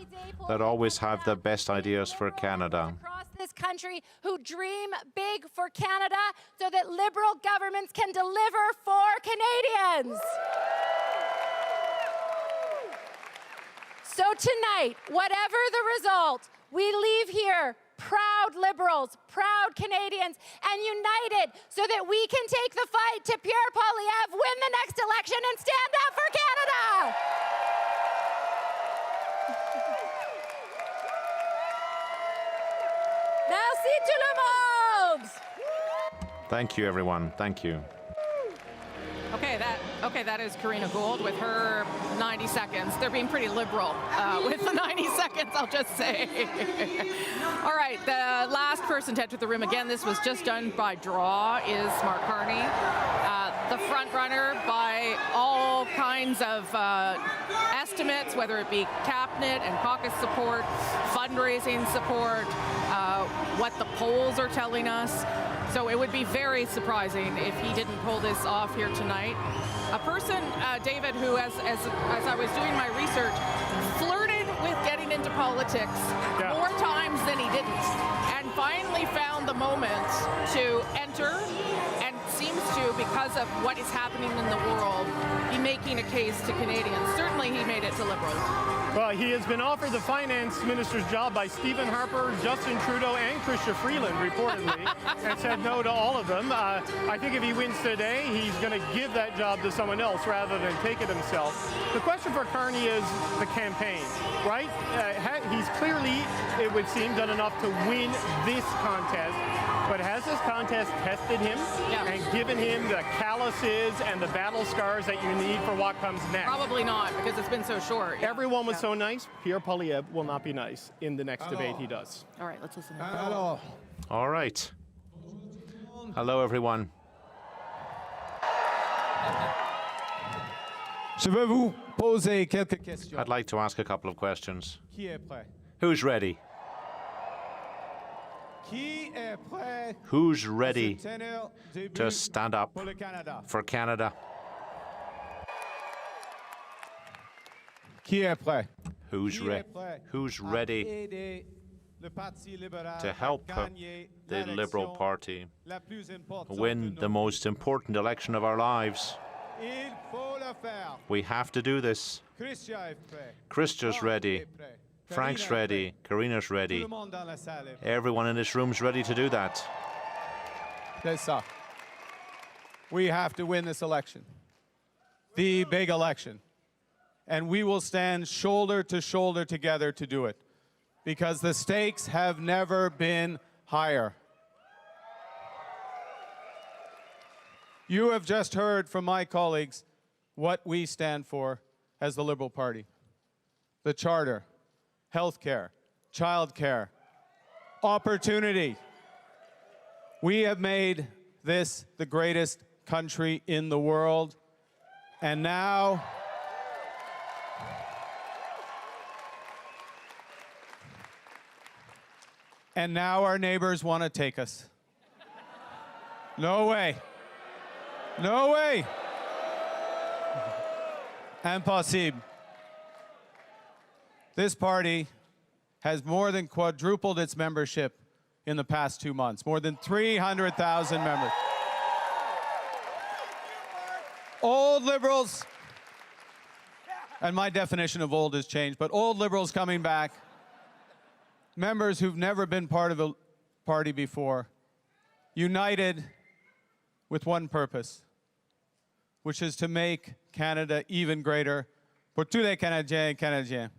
that always have the best ideas for Canada. Across this country who dream big for Canada so that Liberal governments can deliver for Canadians. So tonight, whatever the result, we leave here proud Liberals, proud Canadians, and united so that we can take the fight to Pierre Poilievre, win the next election, and stand up for Canada! Merci tout le monde! Thank you, everyone. Thank you. Okay, that is Karina Gould with her 90 seconds. They're being pretty liberal with the 90 seconds, I'll just say. All right, the last person to enter the room, again, this was just done by draw, is Mark Carney. The front runner by all kinds of estimates, whether it be cabinet and caucus support, fundraising support, what the polls are telling us. So it would be very surprising if he didn't pull this off here tonight. A person, David, who, as I was doing my research, flirted with getting into politics more times than he didn't, and finally found the moment to enter, and seems to, because of what is happening in the world, be making a case to Canadians. Certainly he made it to Liberals. Well, he has been offered the finance minister's job by Stephen Harper, Justin Trudeau, and Chrystia Freeland, reportedly, and said no to all of them. I think if he wins today, he's going to give that job to someone else rather than take it himself. The question for Carney is the campaign, right? He's clearly, it would seem, done enough to win this contest. But has this contest tested him and given him the calluses and the battle scars that you need for what comes next? Probably not, because it's been so short. Everyone was so nice. Pierre Poilievre will not be nice in the next debate he does. All right, let's listen. All right. Hello, everyone. Je veux vous poser quelques questions. I'd like to ask a couple of questions. Qui est prêt? Who's ready? Qui est prêt? Who's ready to stand up for Canada? Qui est prêt? Who's ready to help the Liberal Party win the most important election of our lives? We have to do this. Christia's ready. Frank's ready. Karina's ready. Everyone in this room's ready to do that. C'est ça. We have to win this election. The big election. And we will stand shoulder to shoulder together to do it. Because the stakes have never been higher. You have just heard from my colleagues what we stand for as the Liberal Party. The Charter, healthcare, childcare, opportunity. We have made this the greatest country in the world. And now, our neighbors want to take us. No way. No way. Impossible. This party has more than quadrupled its membership in the past 2 months. More than 300,000 members. Old Liberals, and my definition of old has changed, but old Liberals coming back, members who've never been part of a party before, united with one purpose, which is to make Canada even greater pour tous les Canadiens et Canadiennes.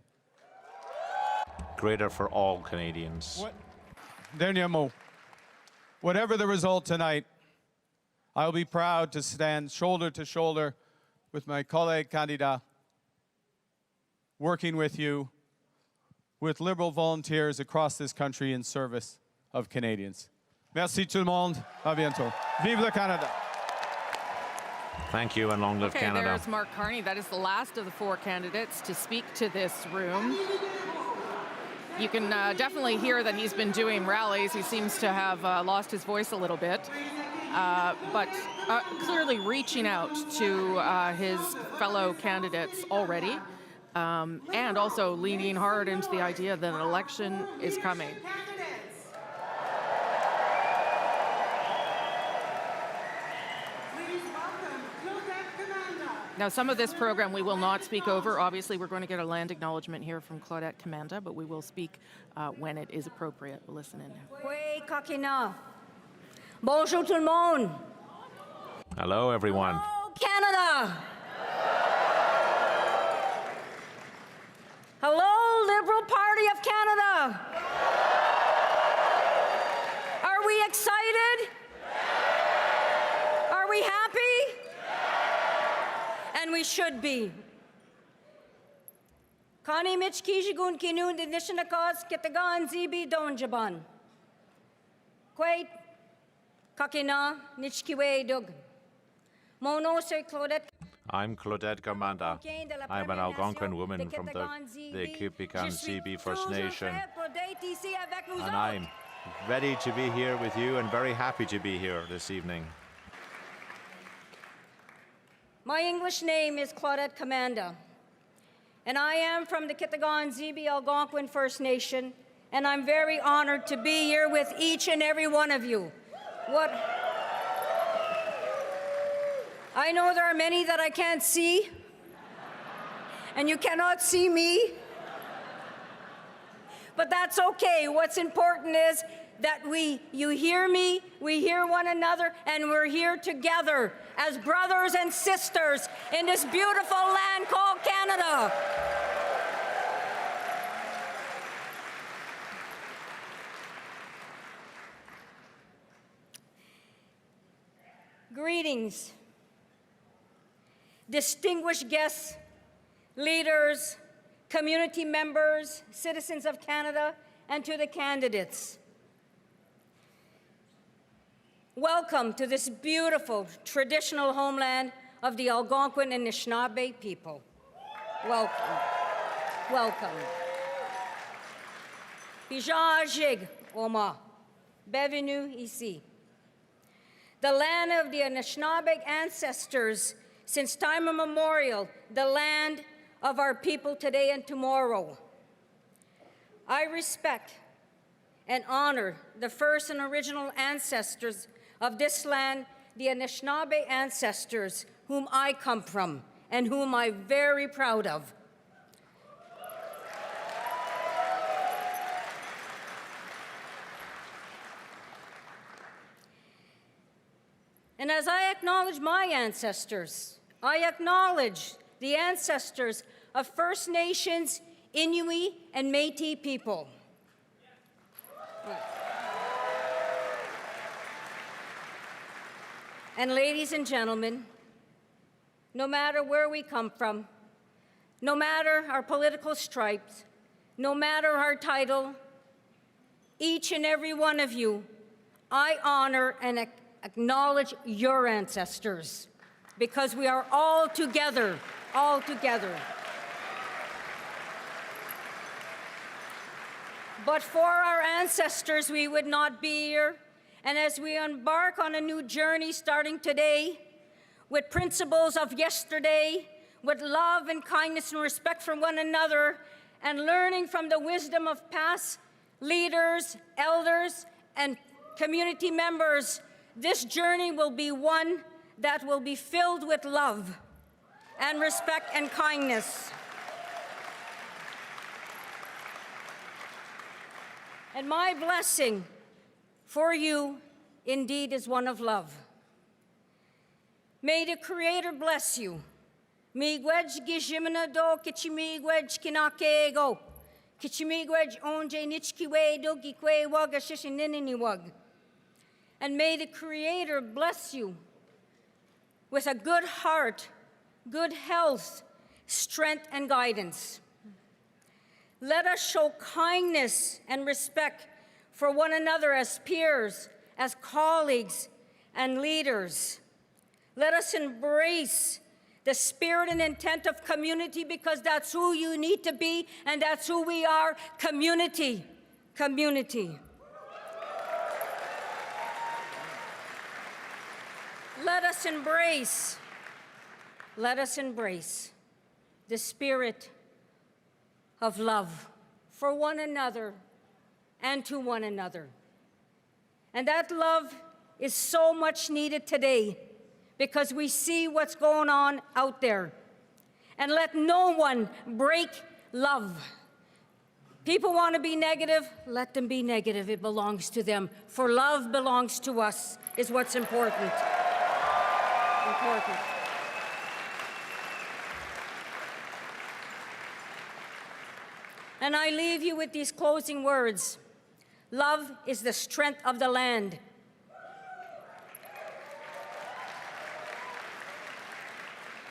Greater for all Canadians. Dernier mot. Whatever the result tonight, I'll be proud to stand shoulder to shoulder with my collègue candidat, working with you, with Liberal volunteers across this country in service of Canadians. Merci tout le monde. À bientôt. Vive le Canada. Thank you, and long live Canada. There's Mark Carney. That is the last of the 4 candidates to speak to this room. You can definitely hear that he's been doing rallies. He seems to have lost his voice a little bit, but clearly reaching out to his fellow candidates already, and also leaning hard into the idea that an election is coming. Now, some of this program we will not speak over. Obviously, we're going to get a land acknowledgement here from Claudette Commanda, but we will speak when it is appropriate. We'll listen in now. Bonjour tout le monde. Hello, everyone. Hello, Canada. Hello, Liberal Party of Canada. Are we excited? Are we happy? And we should be. Kani Mitch Kijigun Kinun de Nishanakos Kitagan Zibi Donjaban. Quait Kakina Nichkiwe Dug. Mono Sir Claudette. I'm Claudette Commanda. I'm an Algonquin woman from the Kipikan Zibi First Nation. And I'm ready to be here with you and very happy to be here this evening. My English name is Claudette Commanda, and I am from the Kitagan Zibi Algonquin First Nation, and I'm very honored to be here with each and every one of you. I know there are many that I can't see, and you cannot see me, but that's okay. What's important is that you hear me, we hear one another, and we're here together as brothers and sisters in this beautiful land called Canada. Greetings, distinguished guests, leaders, community members, citizens of Canada, and to the candidates. Welcome to this beautiful traditional homeland of the Algonquin and Anishinaabe people. Welcome. Welcome. Bijajig Oma. Bienvenue ici. The land of the Anishinaabe ancestors since time immemorial, the land of our people today and tomorrow. I respect and honor the first and original ancestors of this land, the Anishinaabe ancestors, whom I come from and whom I'm very proud of. And as I acknowledge my ancestors, I acknowledge the ancestors of First Nations, Inuit, and Métis people. And ladies and gentlemen, no matter where we come from, no matter our political stripes, no matter our title, each and every one of you, I honor and acknowledge your ancestors, because we are all together, all together. But for our ancestors, we would not be here. And as we embark on a new journey starting today, with principles of yesterday, with love and kindness and respect for one another, and learning from the wisdom of past leaders, elders, and community members, this journey will be one that will be filled with love and respect and kindness. And my blessing for you indeed is one of love. May the Creator bless you. Miigwej gijimina do kichimigwej kinakego. Kichimigwej onje nichkiwe do gikwe waga shishininini wag. And may the Creator bless you with a good heart, good health, strength, and guidance. Let us show kindness and respect for one another as peers, as colleagues, and leaders. Let us embrace the spirit and intent of community, because that's who you need to be, and that's who we are, community. Community. Let us embrace the spirit of love for one another and to one another. And that love is so much needed today, because we see what's going on out there. And let no one break love. People want to be negative, let them be negative. It belongs to them. For love belongs to us, is what's important. Important. And I leave you with these closing words. Love is the strength of the land.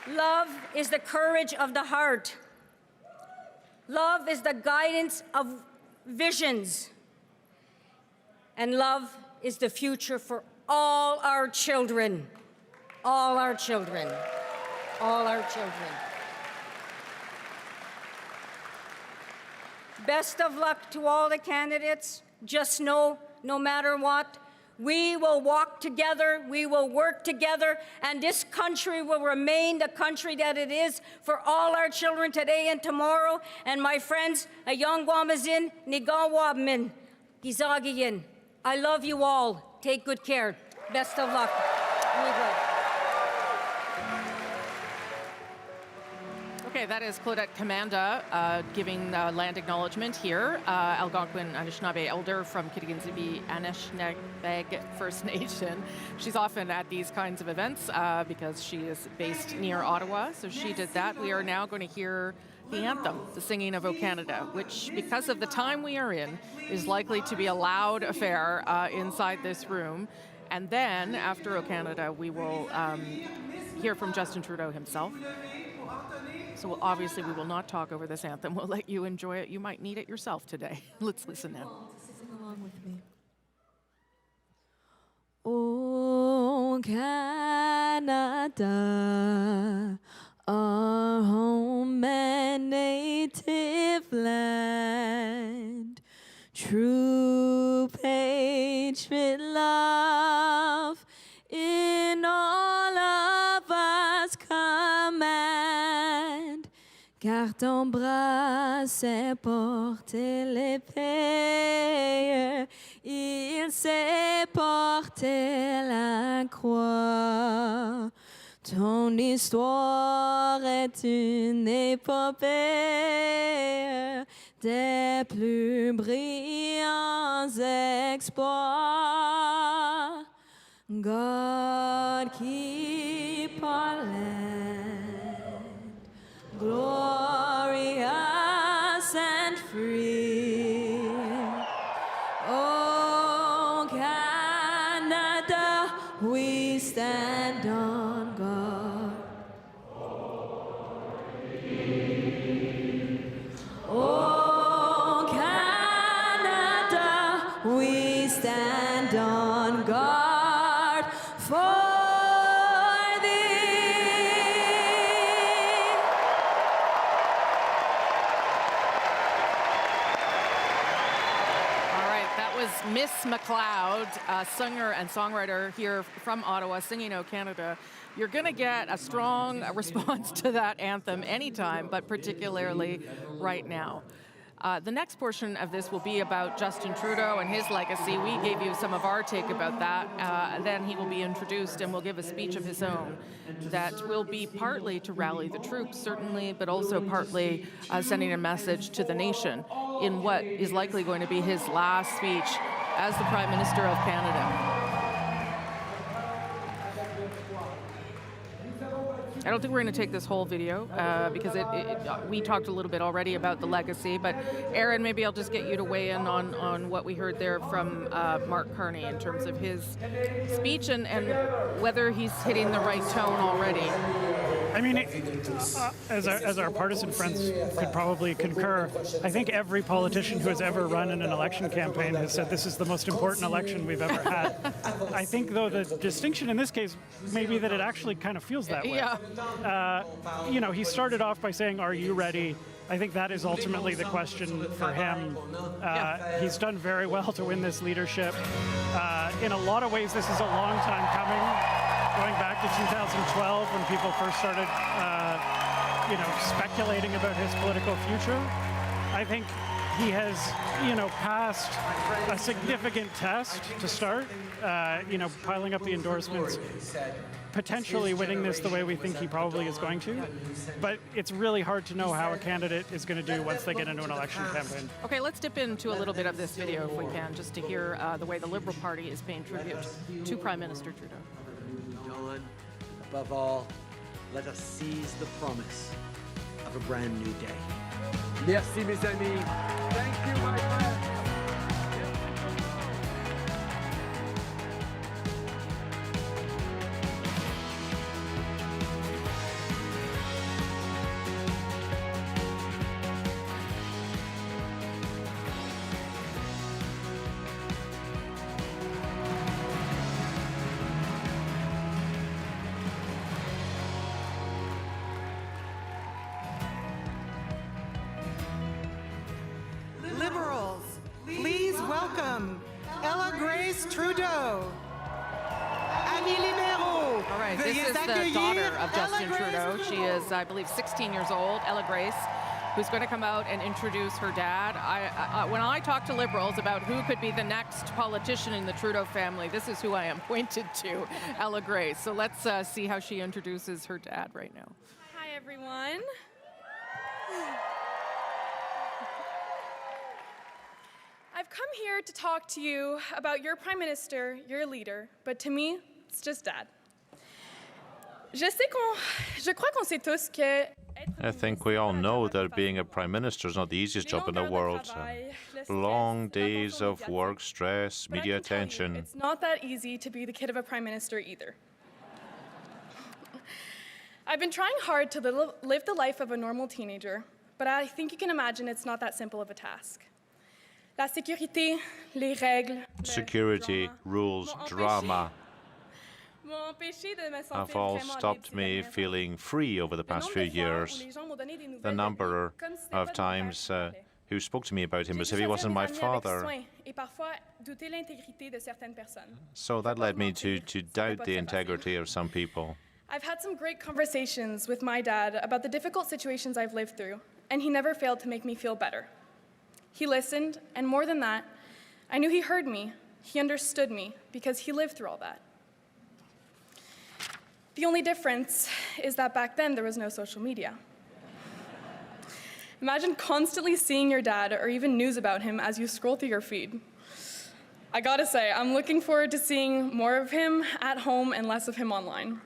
Love is the courage of the heart. Love is the guidance of visions. And love is the future for all our children. All our children. All our children. Best of luck to all the candidates. Just know, no matter what, we will walk together, we will work together, and this country will remain the country that it is for all our children today and tomorrow. And my friends, Ayongwamazin, Nigawabmin, Gizagiyin, I love you all. Take good care. Best of luck. Okay, that is Claudette Commanda giving land acknowledgement here. Algonquin Anishinaabe elder from Kitikintzibi Anishinaabeg First Nation. She's often at these kinds of events because she is based near Ottawa, so she did that. We are now going to hear the anthem, the singing of O Canada, which, because of the time we are in, is likely to be a loud affair inside this room. And then, after O Canada, we will hear from Justin Trudeau himself. So obviously we will not talk over this anthem. We'll let you enjoy it. You might need it yourself today. Let's listen now. Sing along with me. Oh, Canada, our home and native land, true patriot love in all of us command. Car ton bras sait porter l'épée, il sait porter la croix. Ton histoire est une épopée des plus brillants exploits. God keep our land glorious and free. Oh, Canada, we stand on guard. Oh, Canada, we stand on guard for Miss McLeod, a singer and songwriter here from Ottawa, singing O Canada. You're going to get a strong response to that anthem anytime, but particularly right now. The next portion of this will be about Justin Trudeau and his legacy. We gave you some of our take about that. Then he will be introduced and will give a speech of his own that will be partly to rally the troops, certainly, but also partly sending a message to the nation in what is likely going to be his last speech as the Prime Minister of Canada. I don't think we're going to take this whole video because we talked a little bit already about the legacy, but Aaron, maybe I'll just get you to weigh in on what we heard there from Mark Carney in terms of his speech and whether he's hitting the right tone already. I mean, as our partisan friends could probably concur, I think every politician who has ever run in an election campaign has said this is the most important election we've ever had. I think, though, the distinction in this case may be that it actually kind of feels that way. Yeah. He started off by saying, "Are you ready?" I think that is ultimately the question for him. He's done very well to win this leadership. In a lot of ways, this is a long time coming, going back to 2012 when people first started, speculating about his political future. I think he has, passed a significant test to start, piling up the endorsements, potentially winning this the way we think he probably is going to. But it's really hard to know how a candidate is going to do once they get into an election campaign. Okay, let's dip into a little bit of this video, if we can, just to hear the way the Liberal Party is paying tribute to Prime Minister Trudeau. John, above all, let us seize the promise of a brand new day. Merci, mes amis. Thank you, my friend. She is, I believe, 16 years old, Ella Grace, who's going to come out and introduce her dad. When I talk to Liberals about who could be the next politician in the Trudeau family, this is who I am pointed to, Ella Grace. So let's see how she introduces her dad right now. Hi, everyone. I've come here to talk to you about your Prime Minister, your leader, but to me, it's just Dad. I think we all know that being a Prime Minister is not the easiest job in the world. Long days of work, stress, media attention. It's not that easy to be the kid of a Prime Minister either. I've been trying hard to live the life of a normal teenager, but I think you can imagine it's not that simple of a task. La sécurité, les règles, security, rules, drama have all stopped me feeling free over the past few years. The number of times who spoke to me about him as if he wasn't my father. So that led me to doubt the integrity of some people. I've had some great conversations with my dad about the difficult situations I've lived through, and he never failed to make me feel better. He listened, and more than that, I knew he heard me, he understood me, because he lived through all that. The only difference is that back then there was no social media. Imagine constantly seeing your dad or even news about him as you scroll through your feed. I gotta say, I'm looking forward to seeing more of him at home and less of him online.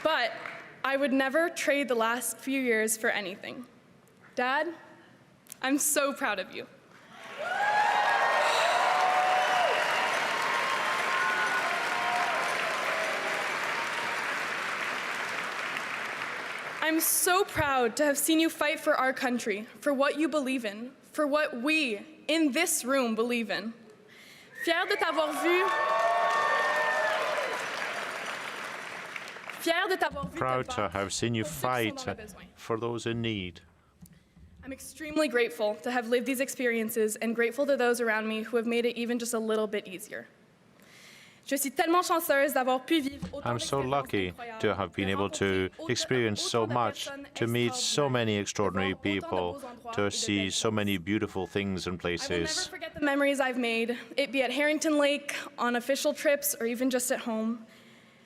But I would never trade the last few years for anything. Dad, I'm so proud of you. I'm so proud to have seen you fight for our country, for what you believe in, for what we, in this room, believe in. Fier de t'avoir vu. Proud to have seen you fight for those in need. I'm extremely grateful to have lived these experiences and grateful to those around me who have made it even just a little bit easier. I'm so lucky to have been able to experience so much, to meet so many extraordinary people, to see so many beautiful things and places. I will never forget the memories I've made, it be at Harrington Lake, on official trips, or even just at home.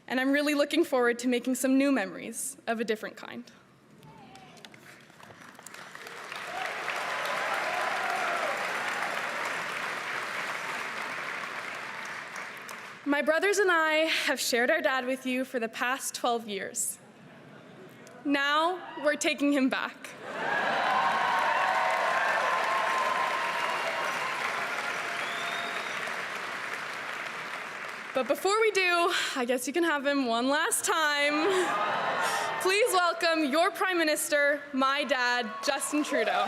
And I'm really looking forward to making some new memories of a different kind. My brothers and I have shared our dad with you for the past 12 years. Now we're taking him back. But before we do, I guess you can have him one last time. Please welcome your Prime Minister, my dad, Justin Trudeau.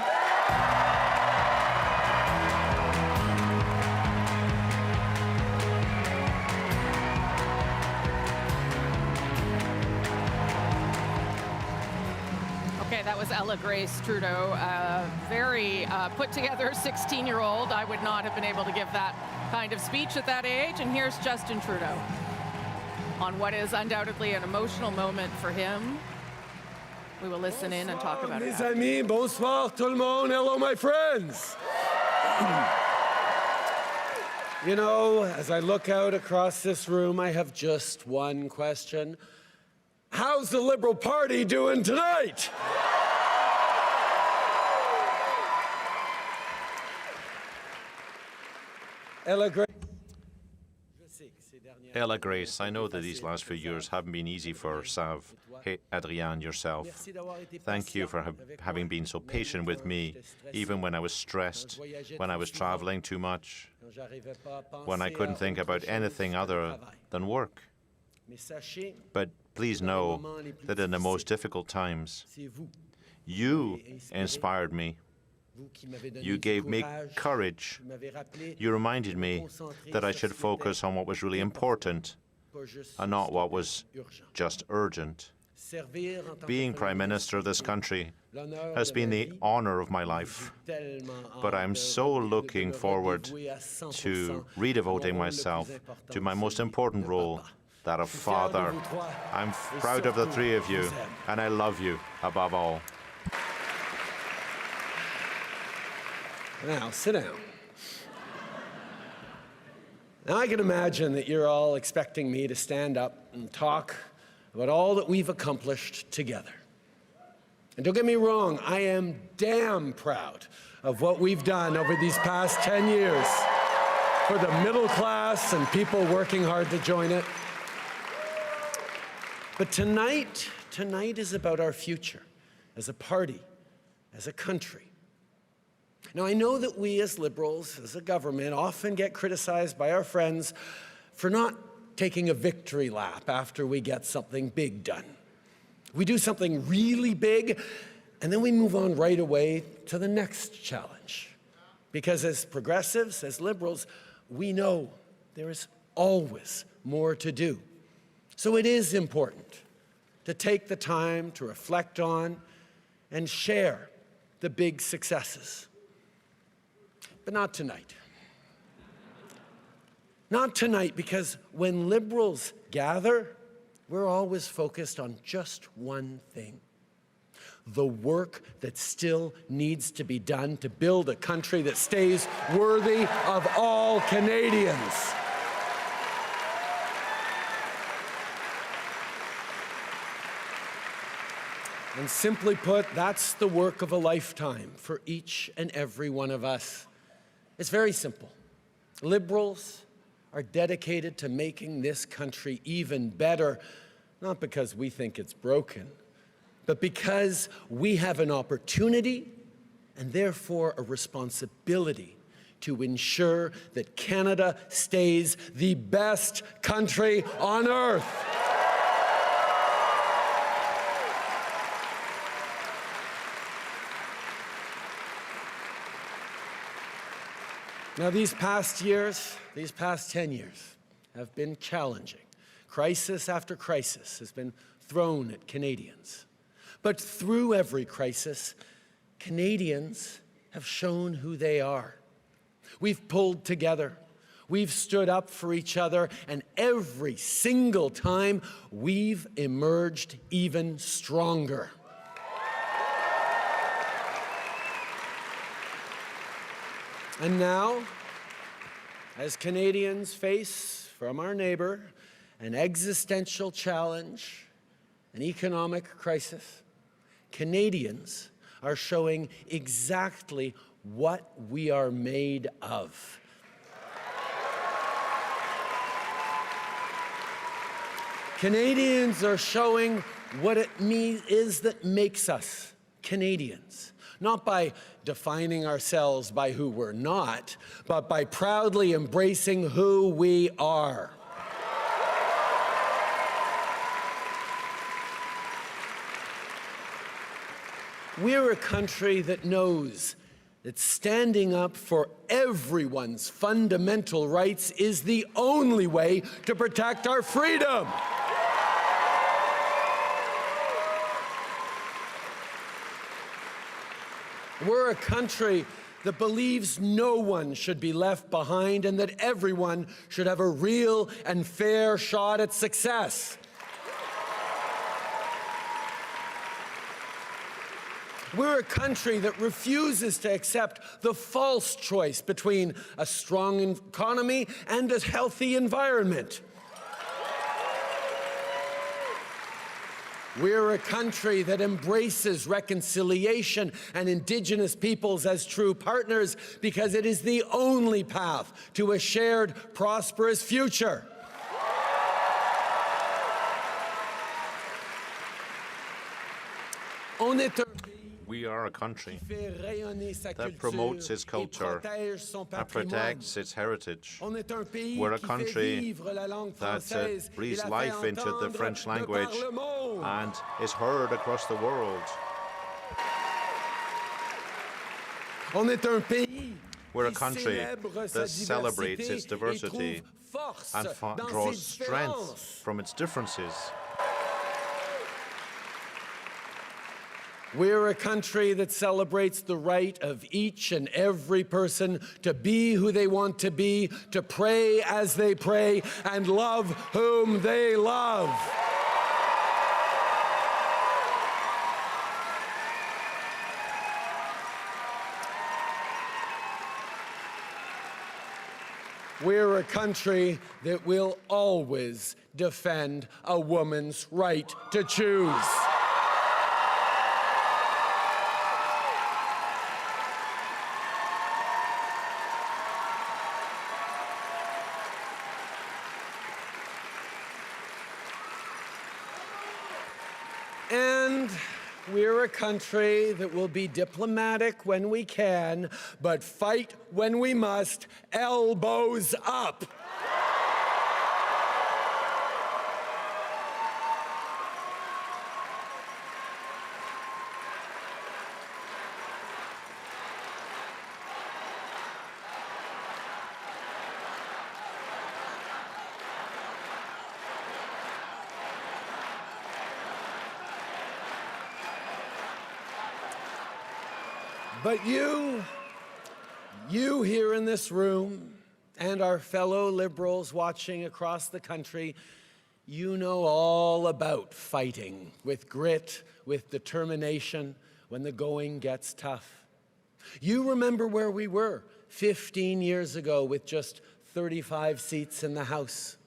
Okay, that was Ella Grace Trudeau, a very put-together 16-year-old. I would not have been able to give that kind of speech at that age. And here's Justin Trudeau on what is undoubtedly an emotional moment for him. We will listen in and talk about it. Mes amis, bonsoir tout le monde. Hello, my friends. You know, as I look out across this room, I have just one question. How's the Liberal Party doing tonight? Ella Grace, I know that these last few years haven't been easy for Sav. Hey, Adrian, yourself. Thank you for having been so patient with me, even when I was stressed, when I was traveling too much, when I couldn't think about anything other than work. But please know that in the most difficult times, you inspired me. You gave me courage. You reminded me that I should focus on what was really important and not what was just urgent. Being Prime Minister of this country has been the honor of my life, but I'm so looking forward to redevoting myself to my most important role, that of father. I'm proud of the three of you, and I love you above all. Now, sit down. Now, I can imagine that you're all expecting me to stand up and talk about all that we've accomplished together. And don't get me wrong, I am damn proud of what we've done over these past 10 years for the middle class and people working hard to join it. But tonight is about our future as a party, as a country. Now, I know that we as Liberals, as a government, often get criticized by our friends for not taking a victory lap after we get something big done. We do something really big, and then we move on right away to the next challenge. Because as progressives, as Liberals, we know there is always more to do. So it is important to take the time to reflect on and share the big successes. But not tonight. Not tonight, because when Liberals gather, we're always focused on just one thing: the work that still needs to be done to build a country that stays worthy of all Canadians. And simply put, that's the work of a lifetime for each and every one of us. It's very simple. Liberals are dedicated to making this country even better, not because we think it's broken, but because we have an opportunity and therefore a responsibility to ensure that Canada stays the best country on earth. Now, these past 10 years have been challenging. Crisis after crisis has been thrown at Canadians. But through every crisis, Canadians have shown who they are. We've pulled together. We've stood up for each other, and every single time, we've emerged even stronger. And now, as Canadians face from our neighbor an existential challenge, an economic crisis, Canadians are showing exactly what we are made of. Canadians are showing what it is that makes us Canadians. Not by defining ourselves by who we're not, but by proudly embracing who we are. We're a country that knows that standing up for everyone's fundamental rights is the only way to protect our freedom. We're a country that believes no one should be left behind and that everyone should have a real and fair shot at success. We're a country that refuses to accept the false choice between a strong economy and a healthy environment. We're a country that embraces reconciliation and Indigenous peoples as true partners because it is the only path to a shared, prosperous future. We are a country that promotes its culture and protects its heritage. We're a country that breathes life into the French language and is heard across the world. We're a country that celebrates its diversity and draws strength from its differences. We're a country that celebrates the right of each and every person to be who they want to be, to pray as they pray, and love whom they love. We're a country that will always defend a woman's right to choose. And we're a country that will be diplomatic when we can, but fight when we must, elbows up. But you here in this room, and our fellow Liberals watching across the country, you know all about fighting with grit, with determination, when the going gets tough. You remember where we were 15 years ago with just 35 seats in the House.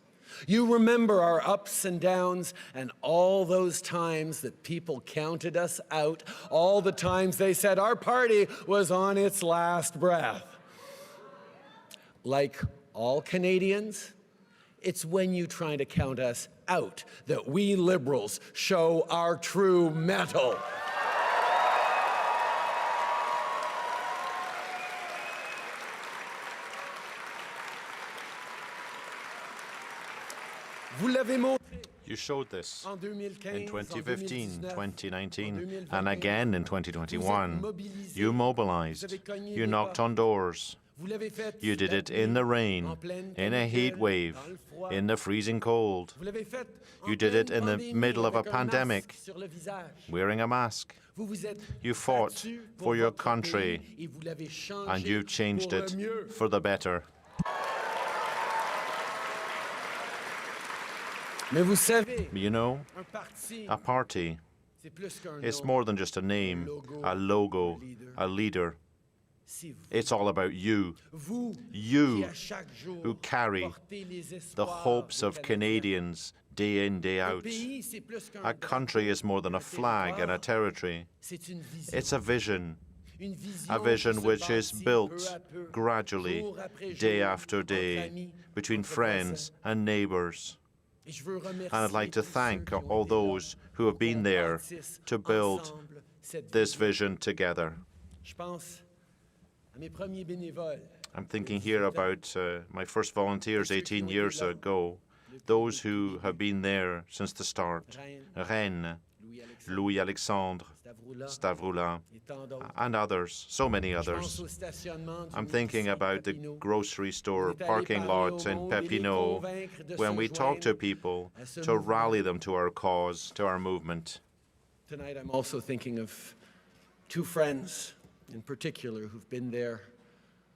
You remember our ups and downs and all those times that people counted us out, all the times they said our party was on its last breath. Like all Canadians, it's when you try to count us out that we Liberals show our true mettle. You showed this in 2015, 2019, and again in 2021. You mobilized. You knocked on doors. You did it in the rain, in a heat wave, in the freezing cold. You did it in the middle of a pandemic, wearing a mask. You fought for your country, and you changed it for the better. You know, a party is more than just a name, a logo, a leader. It's all about you. You who carry the hopes of Canadians day in, day out. A country is more than a flag and a territory. It's a vision which is built gradually, day after day, between friends and neighbours. And I'd like to thank all those who have been there to build this vision together. I'm thinking here about my first volunteers 18 years ago, those who have been there since the start. Rennes, Louis Alexandre, Stavroula, and others, so many others. I'm thinking about the grocery store parking lot in Papineau, when we talk to people to rally them to our cause, to our movement. Tonight I'm also thinking of two friends in particular who've been there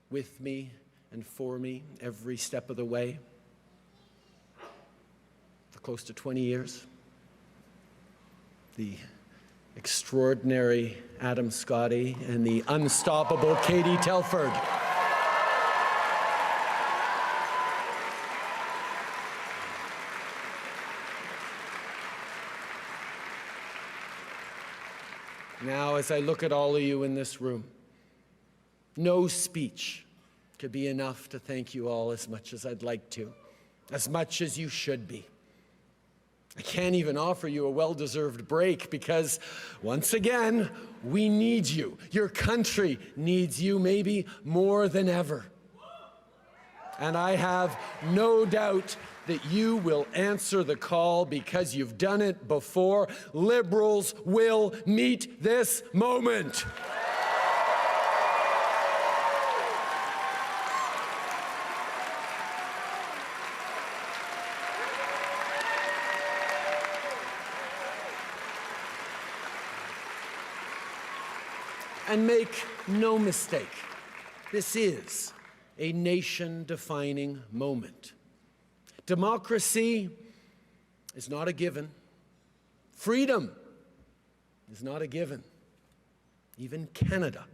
with me and for me every step of the way for close to 20 years. The extraordinary Adam Scotty and the unstoppable Katie Telford. Now, as I look at all of you in this room, no speech could be enough to thank you all as much as I'd like to, as much as you should be. I can't even offer you a well-deserved break because, once again, we need you. Your country needs you maybe more than ever. And I have no doubt that you will answer the call because you've done it before. Liberals will meet this moment. And make no mistake, this is a nation-defining moment. Democracy is not a given. Freedom is not a given. Even Canada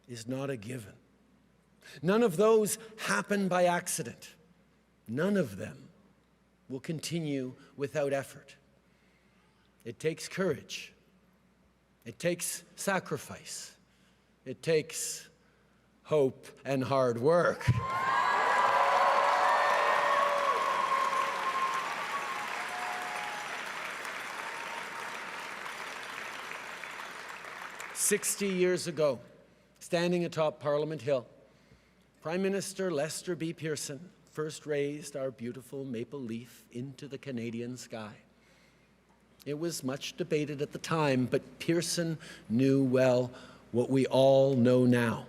is not a given. None of those happen by accident. None of them will continue without effort. It takes courage. It takes sacrifice. It takes hope and hard work. "60 years ago, standing atop Parliament Hill, Prime Minister Lester B. Pearson first raised our beautiful maple leaf into the Canadian sky. It was much debated at the time, but Pearson knew well what we all know now,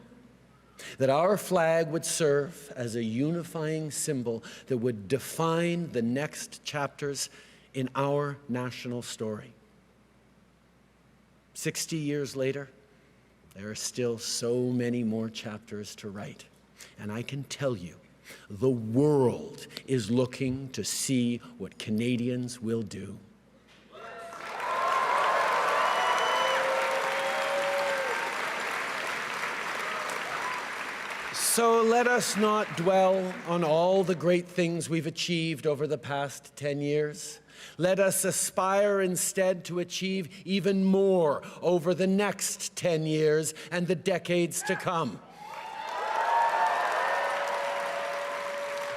that our flag would serve as a unifying symbol that would define the next chapters in our national story. 60 years later, there are still so many more chapters to write. And I can tell you, the world is looking to see what Canadians will do. So let us not dwell on all the great things we've achieved over the past 10 years. Let us aspire instead to achieve even more over the next 10 years and the decades to come.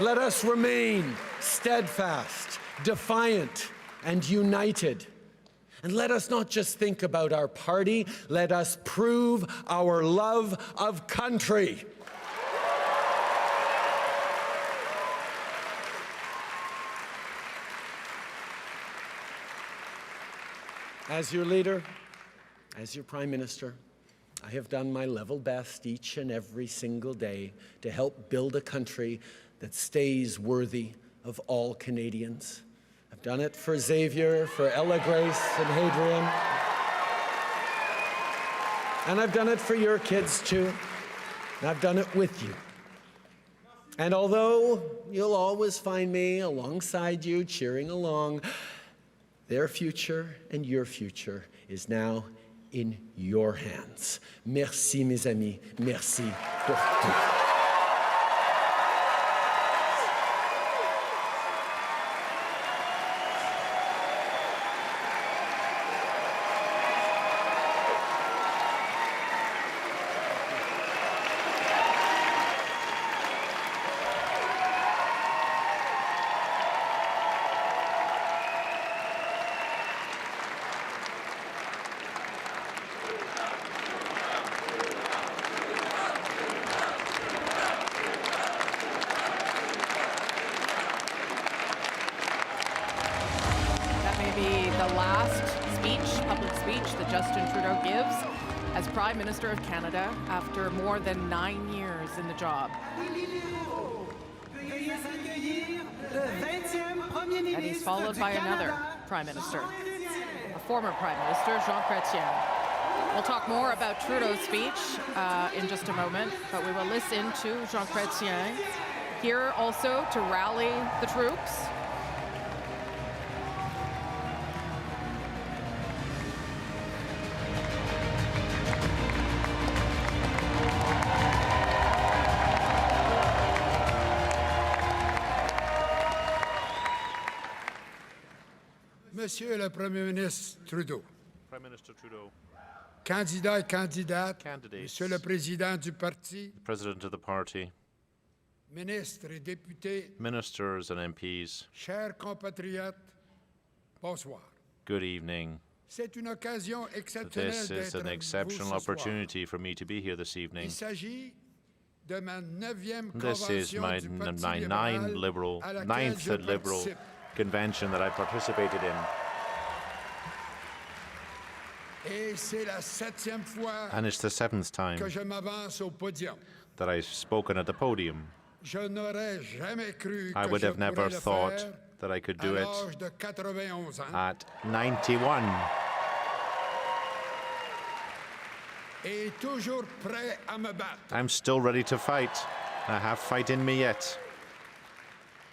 Let us remain steadfast, defiant, and united. And let us not just think about our party, let us prove our love of country. As your leader, as your Prime Minister, I have done my level best each and every single day to help build a country that stays worthy of all Canadians. I've done it for Xavier, for Ella Grace and Hadrian. And I've done it for your kids too. And I've done it with you. And although you'll always find me alongside you, cheering along, their future and your future is now in your hands. Merci, mes amis. Merci pour tout. public speech that Justin Trudeau gives as Prime Minister of Canada after more than 9 years in the job. And he's followed by another Prime Minister, a former Prime Minister, Jean Chrétien. We'll talk more about Trudeau's speech in just a moment, but we will listen to Jean Chrétien here also to rally the troops. Monsieur le Premier ministre Trudeau, Prime Minister Trudeau, candidat et candidate, candidates, Monsieur le Président du Parti, the President of the party, ministres et députés, ministers and MPs, chers compatriotes, bonsoir. good evening. C'est une occasion exceptionnelle This is d'être an exceptional vous ce soir. opportunity for me to be here this evening. Il s'agit de ma 9e This is convention my du Parti ninth libéral à laquelle ninth je Liberal participe. convention that I participated in. Et c'est la 7e fois And it's the 7th time que je m'avance au podium. that I've spoken at the podium. Je n'aurais jamais cru I que would je have never pourrais le thought faire that I could à do it l'âge de 91 ans. at 91. Et toujours prêt à me battre. I'm still ready to fight. I have fight in me yet.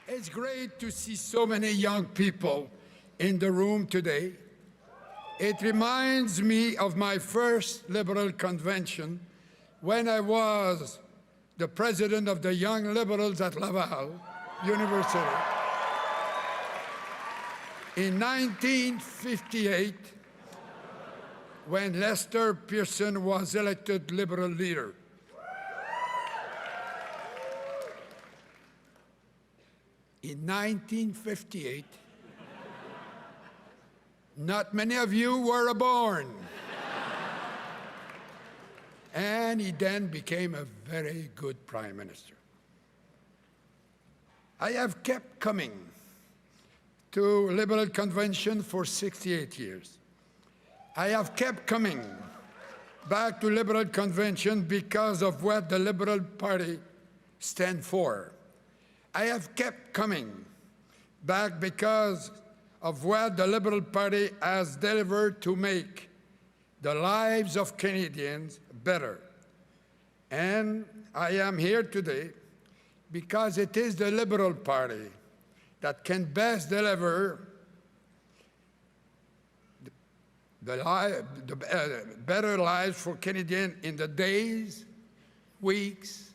It's great to see so many young people in the room today. It reminds me of my first Liberal convention when I was the president of the Young Liberals at Laval University. In 1958, when Lester Pearson was elected Liberal leader. In 1958, not many of you were born. And he then became a very good prime minister. I have kept coming to Liberal Convention for 68 years. I have kept coming back to Liberal Convention because of what the Liberal Party stands for. I have kept coming back because of what the Liberal Party has delivered to make the lives of Canadians better. And I am here today because it is the Liberal Party that can best deliver the better lives for Canadians in the days, weeks,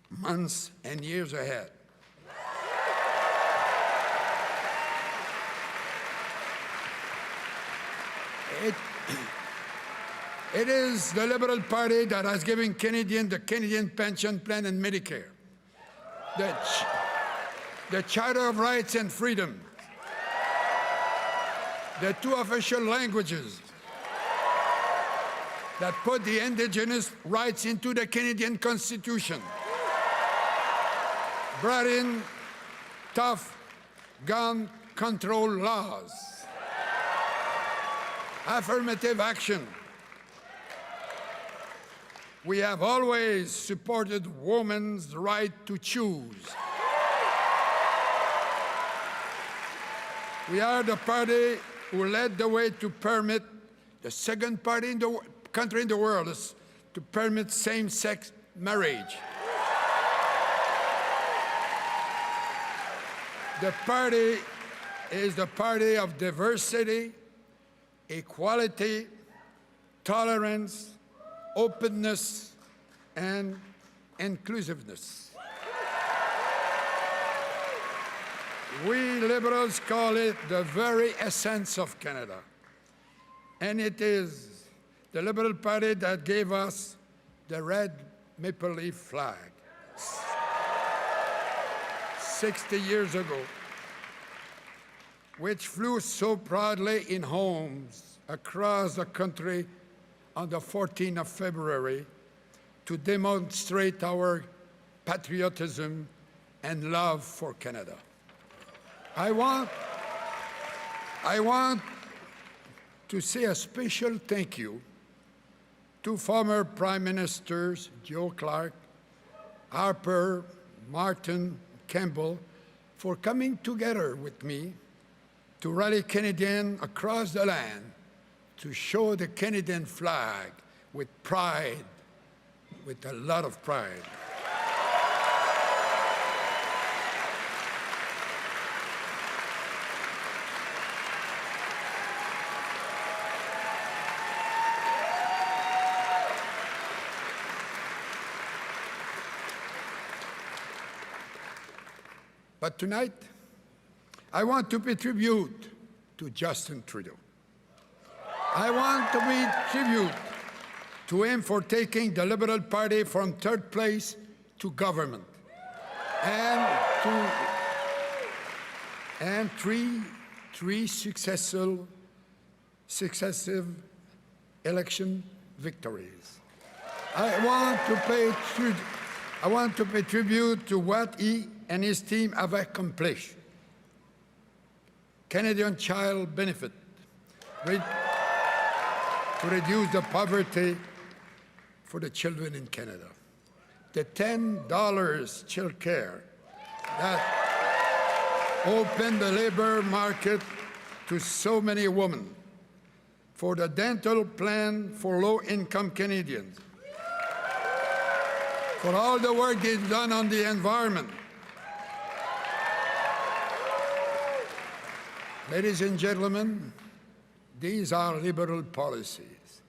months, and years ahead. It is the Liberal Party that has given Canadians the Canadian Pension Plan and Medicare, the Charter of Rights and Freedom, the 2 official languages that put the Indigenous rights into the Canadian Constitution, brought in tough gun control laws, affirmative action. We have always supported women's right to choose. We are the party who led the way to permit the second party in the country in the world to permit same-sex marriage. The party is the party of diversity, equality, tolerance, openness, and inclusiveness. We Liberals call it the very essence of Canada. And it is the Liberal Party that gave us the red maple leaf flag 60 years ago, which flew so proudly in homes across the country on the 14th of February to demonstrate our patriotism and love for Canada. I want to say a special thank you to former Prime Ministers Joe Clark, Harper, Martin, Campbell, for coming together with me to rally Canadians across the land to show the Canadian flag with pride, with a lot of pride. But tonight, I want to pay tribute to Justin Trudeau. I want to pay tribute to him for taking the Liberal Party from third place to government, and three successive election victories. I want to pay tribute to what he and his team have accomplished. Canadian Child Benefit, to reduce the poverty for the children in Canada. The $10 child care that opened the labor market to so many women. For the dental plan for low-income Canadians. For all the work they've done on the environment. Ladies and gentlemen, these are liberal policies.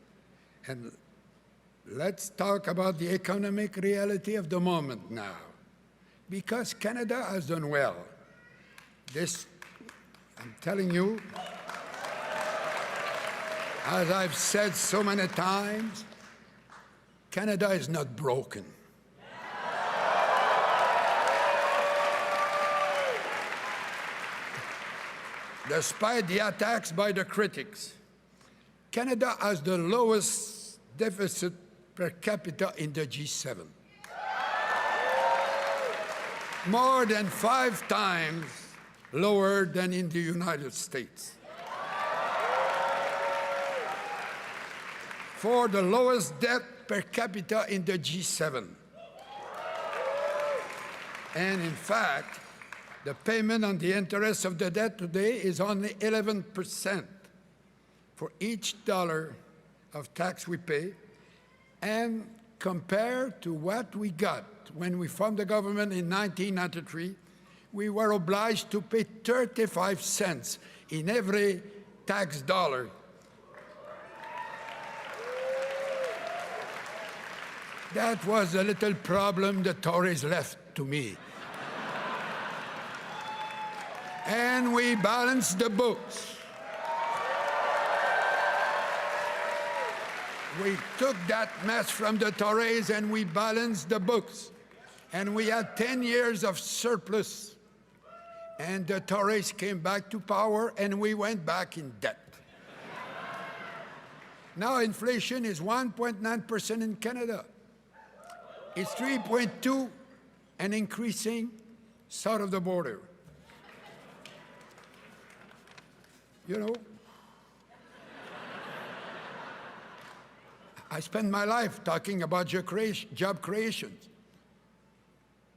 And let's talk about the economic reality of the moment now. Because Canada has done well. This, I'm telling you, as I've said so many times, Canada is not broken. Despite the attacks by the critics, Canada has the lowest deficit per capita in the G7. More than 5 times lower than in the United States. For the lowest debt per capita in the G7. And in fact, the payment on the interest of the debt today is only 11% for each dollar of tax we pay, and compared to what we got when we formed the government in 1993, we were obliged to pay 35 cents in every tax dollar. That was a little problem the Tories left to me. And we balanced the books. We took that mess from the Tories and we balanced the books. And we had 10 years of surplus. And the Tories came back to power and we went back in debt. Now inflation is 1.9% in Canada. It's 3.2% and increasing south of the border. You know, I spend my life talking about job creation.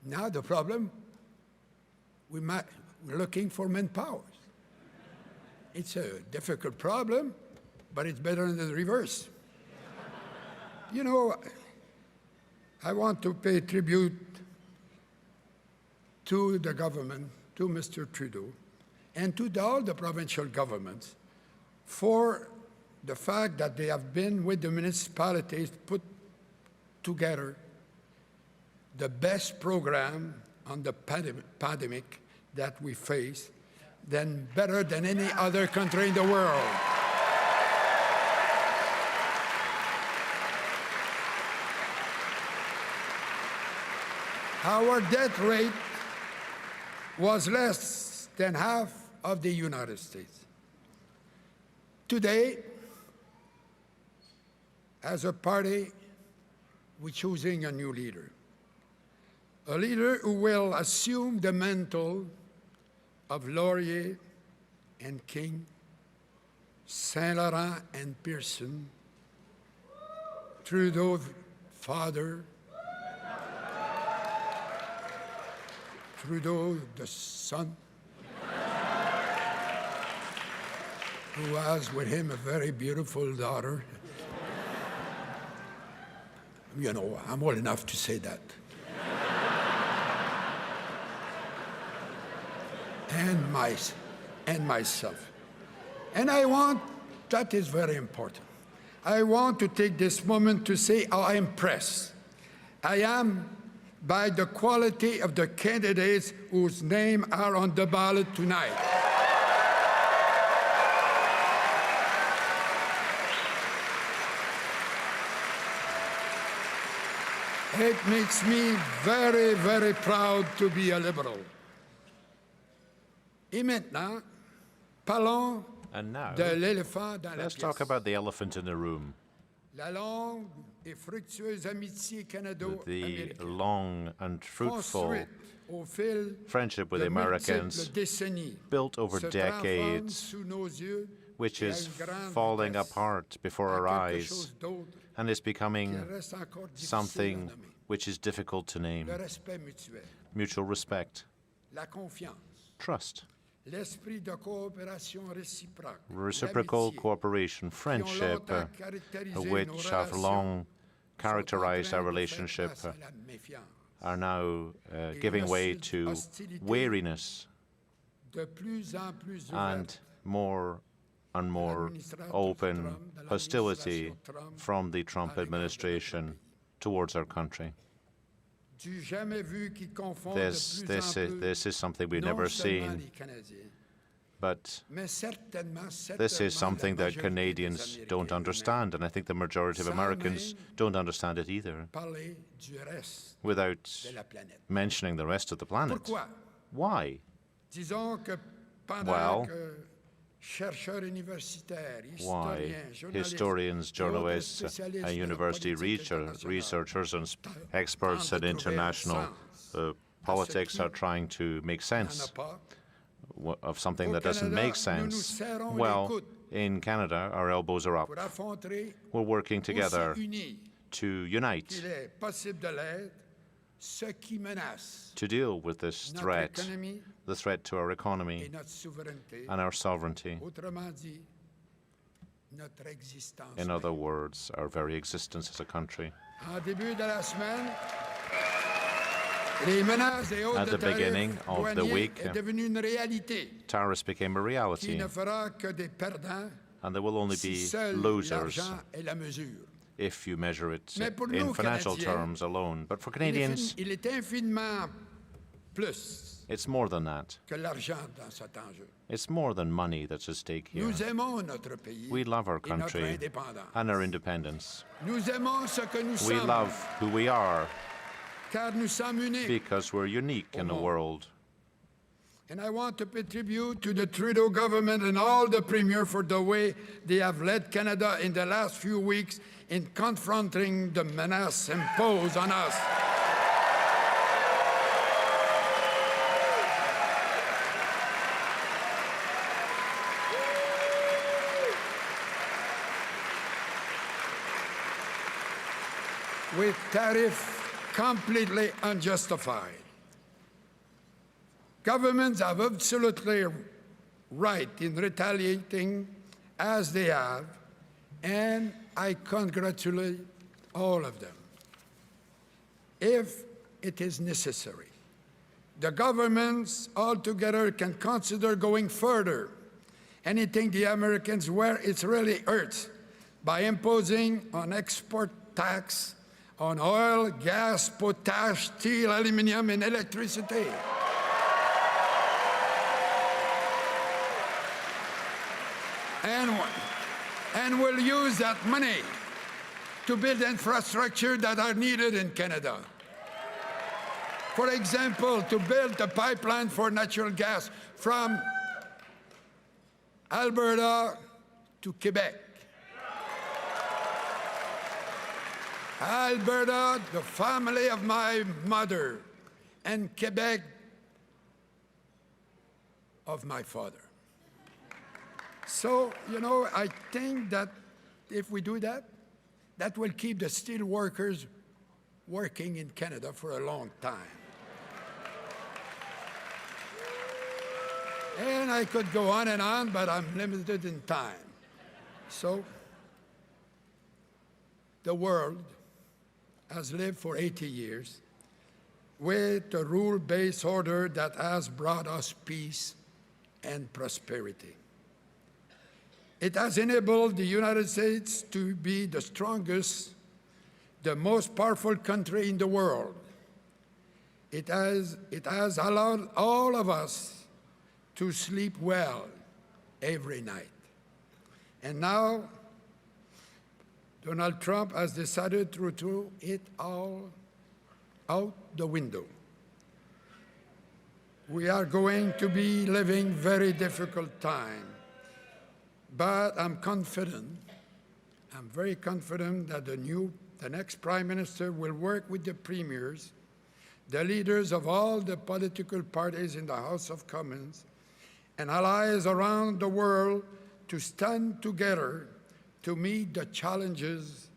Now the problem, we're looking for manpower. It's a difficult problem, but it's better than the reverse. You know, I want to pay tribute to the government, to Mr. Trudeau, and to all the provincial governments for the fact that they have been with the municipalities to put together the best program on the pandemic that we face, better than any other country in the world. Our debt rate was less than half of the United States. Today, as a party, we're choosing a new leader. A leader who will assume the mantle of Laurier and King Saint Laurent and Pearson, Trudeau's father, Trudeau the son, who has with him a very beautiful daughter. You know, I'm old enough to say that. and myself. And I want, that is very important, I want to take this moment to say how impressed I am by the quality of the candidates whose names are on the ballot tonight. It makes me very, very proud to be a Liberal. Et maintenant, parlons de l'éléphant dans la pièce. Let's talk about the elephant in the room. La longue et fructueuse amitié The long and fruitful construite au fil friendship with de the Americans, multiples décennies built over se transforme decades, sous nos yeux which et à is une grande falling vitesse apart before our à quelque eyes chose d'autre and is becoming qui reste encore difficile à something nommer. which is difficult to name. Le respect mutuel, Mutual respect, la confiance, trust, l'esprit de coopération réciproque, reciprocal l'amitié, cooperation, friendship, longtemps caractérisé nos which have relations, long characterized sont en our train de relationship, faire place à la méfiance. are now giving way to wariness De plus en plus and more open hostility from the Trump administration towards our country. du jamais vu qui confond de plus en plus This is something we've non never seulement seen, les Canadiens, but mais certainement this is something la that majorité Canadians des don't Américains understand, and I think the majority of Sans Americans même don't understand it either, parler du reste without de la planète. mentioning the rest of the planet. Pourquoi? Why? Disons que pendant Well, que chercheurs universitaires, Why historiens, journalistes, historians, et autres journalists, spécialistes and de la university politique internationale researchers and experts tentent in de trouver un international sens politics qui are trying to make n'en sense a pas. of something Au that doesn't Canada, make nous nous sense. serrons les Well, coudes in Canada, our elbows are up. pour affronter We're working aussi together unis to unite, qu'il est possible de l'être ce qui menace to deal with this notre threat, économie the threat to our economy et notre souveraineté. and our sovereignty. Autrement dit, notre existence. In other words, our very existence as a country. En début de la semaine, les menaces et hausses At de the beginning tarifs of the douaniers week, est devenue une réalité Tariffs became a qui reality, ne fera que des perdants and there will only si be seul losers l'argent est la mesure. if you measure it Mais pour in nous, financial Canadiens, terms alone. But for Canadians, Il est infiniment plus it's more than that. que l'argent dans cet enjeu. It's more than money that's at stake here. Nous aimons notre pays We love our et notre country indépendance. and our independence. Nous aimons ce que nous We sommes, love who we are car nous sommes uniques. because we're unique in the world. And I want to pay tribute to the Trudeau government and all the premiers for the way they have led Canada in the last few weeks in confronting the menace imposed on us. With tariffs completely unjustified. Governments have absolutely right in retaliating as they have, and I congratulate all of them. If it is necessary, the governments altogether can consider going further, anything the Americans where it really hurts, by imposing an export tax on oil, gas, potash, steel, aluminum, and electricity. And we'll use that money to build infrastructure that are needed in Canada. For example, to build a pipeline for natural gas from Alberta to Quebec. Alberta, the family of my mother, and Quebec of my father. So, you know, I think that if we do that, that will keep the steel workers working in Canada for a long time. And I could go on, but I'm limited in time. So, the world has lived for 80 years with a rule-based order that has brought us peace and prosperity. It has enabled the United States to be the strongest, the most powerful country in the world. It has allowed all of us to sleep well every night. And now, Donald Trump has decided to throw it all out the window. We are going to be living very difficult time, but I'm very confident that the next Prime Minister will work with the premiers, the leaders of all the political parties in the House of Commons, and allies around the world to stand together to meet the challenges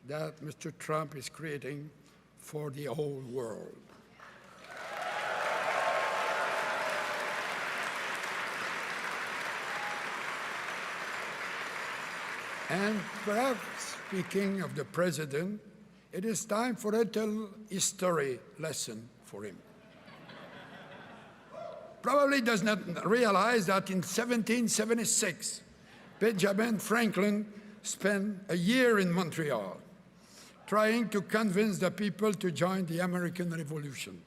that Mr. Trump is creating for the whole world. And perhaps, speaking of the president, it is time for a little history lesson for him. Probably does not realize that in 1776, Benjamin Franklin spent a year in Montreal trying to convince the people to join the American Revolution.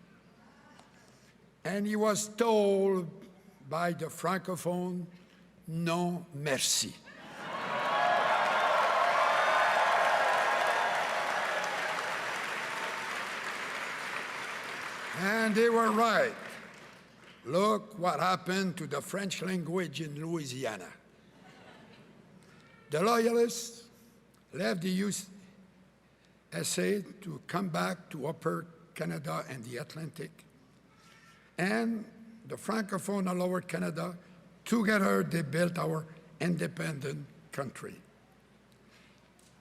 And he was told by the Francophone, non merci. And they were right. Look what happened to the French language in Louisiana. The Loyalists left the USA to come back to Upper Canada and the Atlantic. And the Francophone and Lower Canada, together they built our independent country.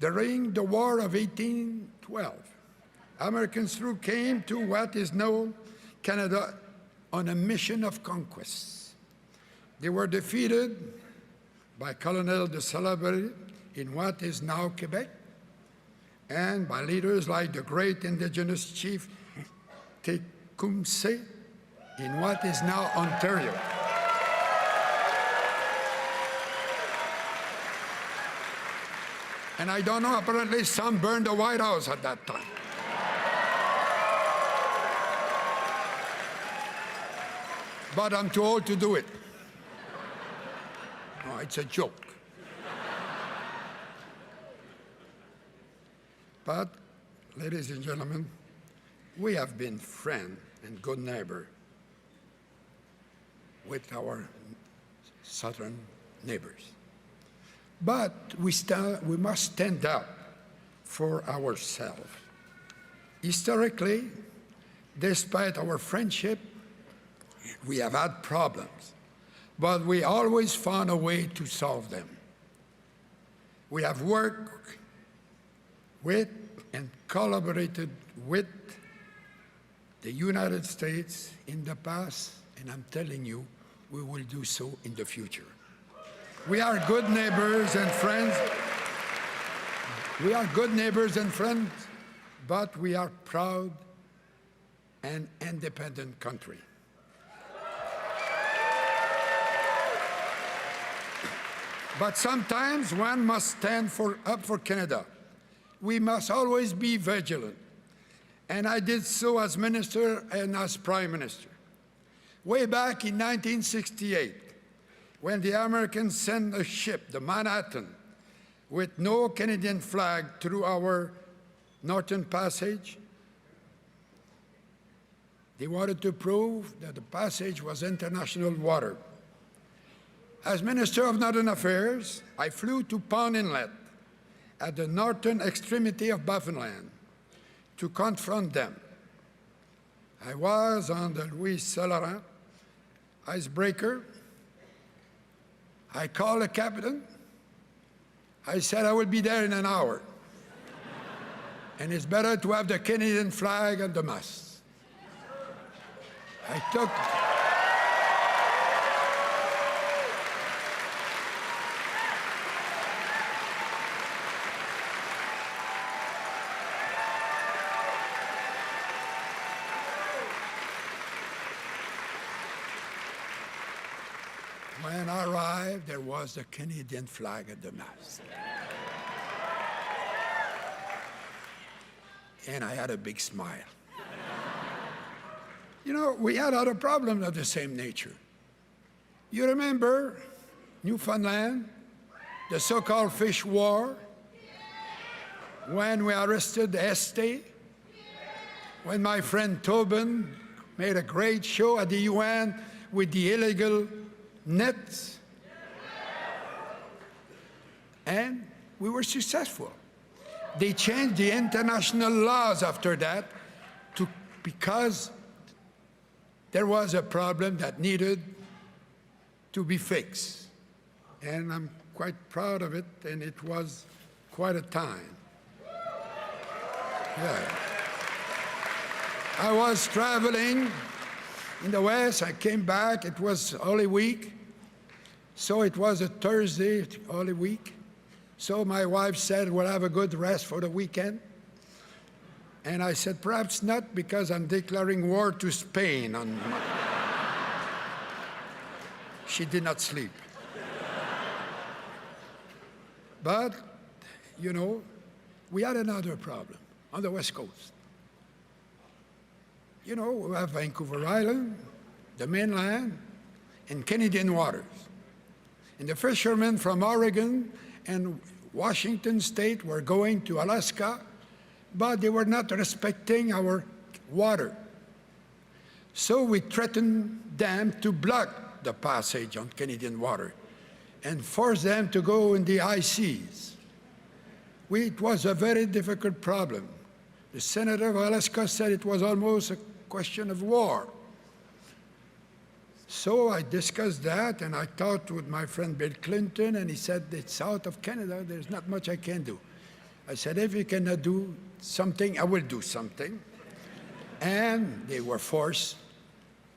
During the War of 1812, Americans came to what is known Canada on a mission of conquest. They were defeated by Colonel de Salaberry in what is now Quebec, and by leaders like the great indigenous chief Tecumseh in what is now Ontario. And I don't know, apparently some burned the White House at that time. But I'm too old to do it. No, it's a joke. But, ladies and gentlemen, we have been friend and good neighbor with our southern neighbors. But we must stand up for ourselves. Historically, despite our friendship, we have had problems, but we always found a way to solve them. We have worked with and collaborated with the United States in the past, and I'm telling you, we will do so in the future. We are good neighbors and friends. We are good neighbors and friends, but we are proud and independent country. But sometimes one must stand up for Canada. We must always be vigilant. And I did so as minister and as prime minister. Way back in 1968, when the Americans sent a ship, the Manhattan, with no Canadian flag through our Northern Passage, they wanted to prove that the passage was international water. As Minister of Northern Affairs, I flew to Pond Inlet at the northern extremity of Baffinland to confront them. I was on the Louis Saint Laurent icebreaker. I called the captain. I said I will be there in an hour. And it's better to have the Canadian flag at the mast. I took... When I arrived, there was the Canadian flag at the mast. And I had a big smile. You know, we had other problems of the same nature. You remember Newfoundland, the so-called fish war, when we arrested the Este, when my friend Tobin made a great show at the UN with the illegal nets, and we were successful. They changed the international laws after that because there was a problem that needed to be fixed. And I'm quite proud of it, and it was quite a time. Yeah. I was traveling in the West. I came back. It was Holy Week. So it was a Thursday, Holy Week. So my wife said, we'll have a good rest for the weekend. And I said, perhaps not, because I'm declaring war to Spain. She did not sleep. But, you know, we had another problem on the West Coast. You know, we have Vancouver Island, the mainland, and Canadian waters. And the fishermen from Oregon and Washington State were going to Alaska, but they were not respecting our water. So we threatened them to block the passage on Canadian water and force them to go in the high seas. It was a very difficult problem. The senator of Alaska said it was almost a question of war. So I discussed that, and I talked with my friend Bill Clinton, and he said, it's south of Canada, there's not much I can do. I said, if you cannot do something, I will do something. And they were forced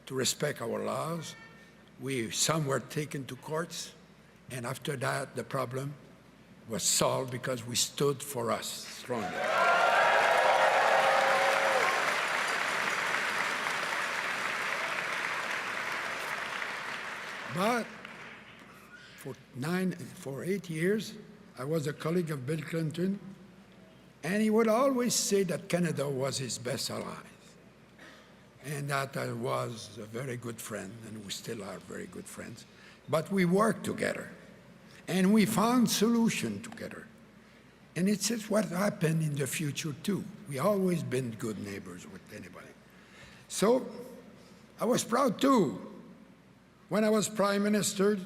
to respect our laws. Some were taken to courts, and after that, the problem was solved because we stood for us strongly. But for 8 years, I was a colleague of Bill Clinton, and he would always say that Canada was his best ally, and that I was a very good friend, and we still are very good friends. But we worked together, and we found solutions together. And it's what happened in the future, too. We always been good neighbors with anybody. So I was proud, too, when I was Prime Minister,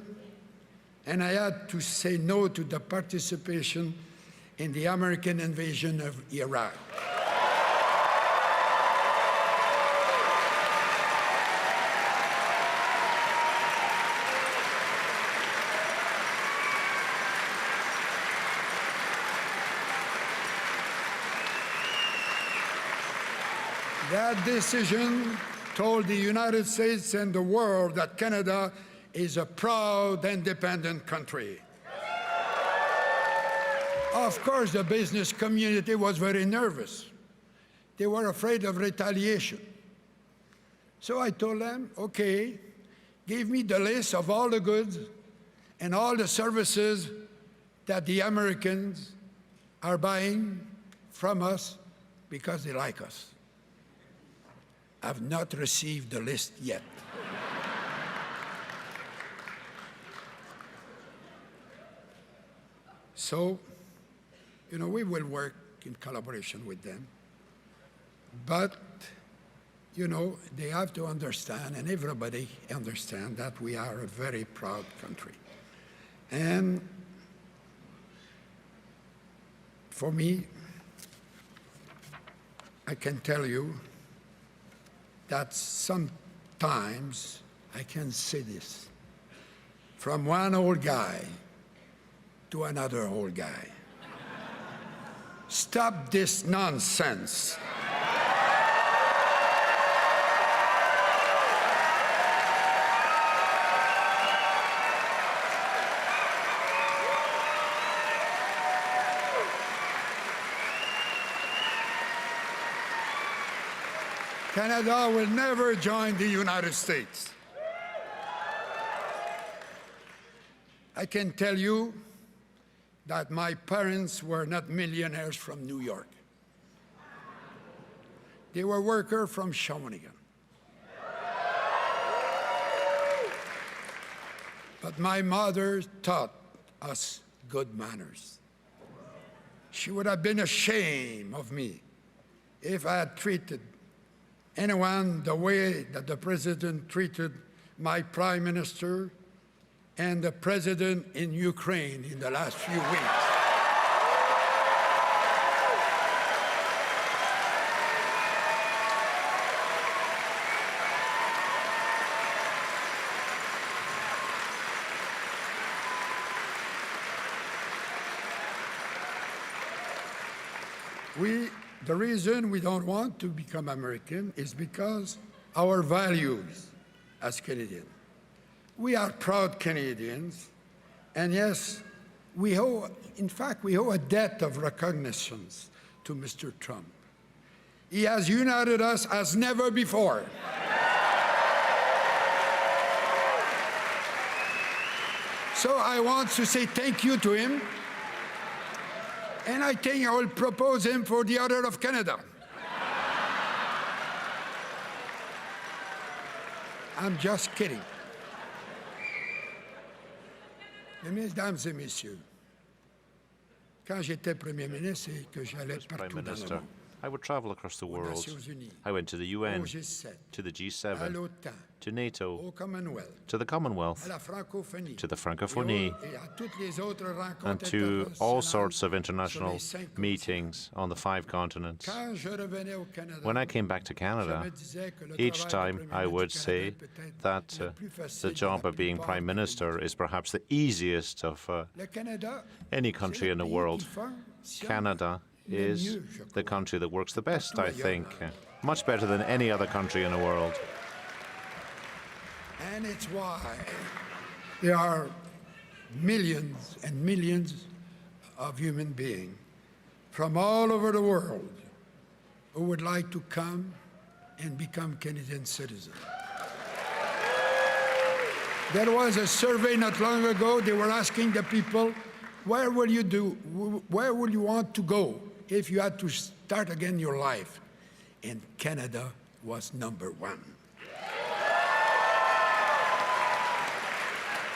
and I had to say no to the participation in the American invasion of Iraq. That decision told the United States and the world that Canada is a proud, independent country. Of course, the business community was very nervous. They were afraid of retaliation. So I told them, okay, give me the list of all the goods and all the services that the Americans are buying from us because they like us. I've not received the list yet. So, you know, we will work in collaboration with them. But, you know, they have to understand, and everybody understand, that we are a very proud country. And for me, I can tell you that sometimes I can say this. from one old guy to another old guy. Stop this nonsense. Canada will never join the United States. I can tell you that my parents were not millionaires from New York. They were workers from Shawinigan. But my mother taught us good manners. She would have been ashamed of me if I had treated anyone the way that the president treated my prime minister and the president in Ukraine in the last few weeks. The reason we don't want to become American is because our values as Canadians. We are proud Canadians, and yes, we owe a debt of recognition to Mr. Trump. He has united us as never before. So I want to say thank you to him. And I think I will propose him for the Order of Canada. I'm just kidding. Mesdames et messieurs, quand j'étais Premier ministre et que j'allais partout dans le monde, I would travel across the world. I went to the UN, to the G7, to NATO, to the Commonwealth, to the Francophonie, and to all sorts of international meetings on the 5 continents. When I came back to Canada, each time I would say that the job of being Prime Minister is perhaps the easiest of any country in the world. Canada is the country that works the best, I think. Much better than any other country in the world. And it's why there are millions and millions of human beings from all over the world who would like to come and become Canadian citizens. There was a survey not long ago. They were asking the people, where would you want to go if you had to start again your life? And Canada was number 1.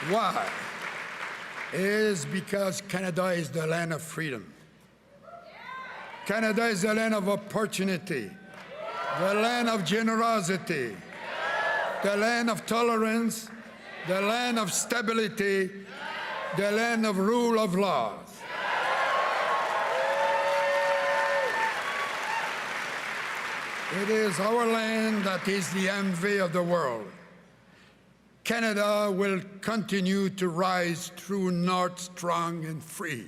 Why? It is because Canada is the land of freedom. Canada is the land of opportunity, the land of generosity, the land of tolerance, the land of stability, the land of rule of law. It is our land that is the envy of the world. Canada will continue to rise through north strong and free.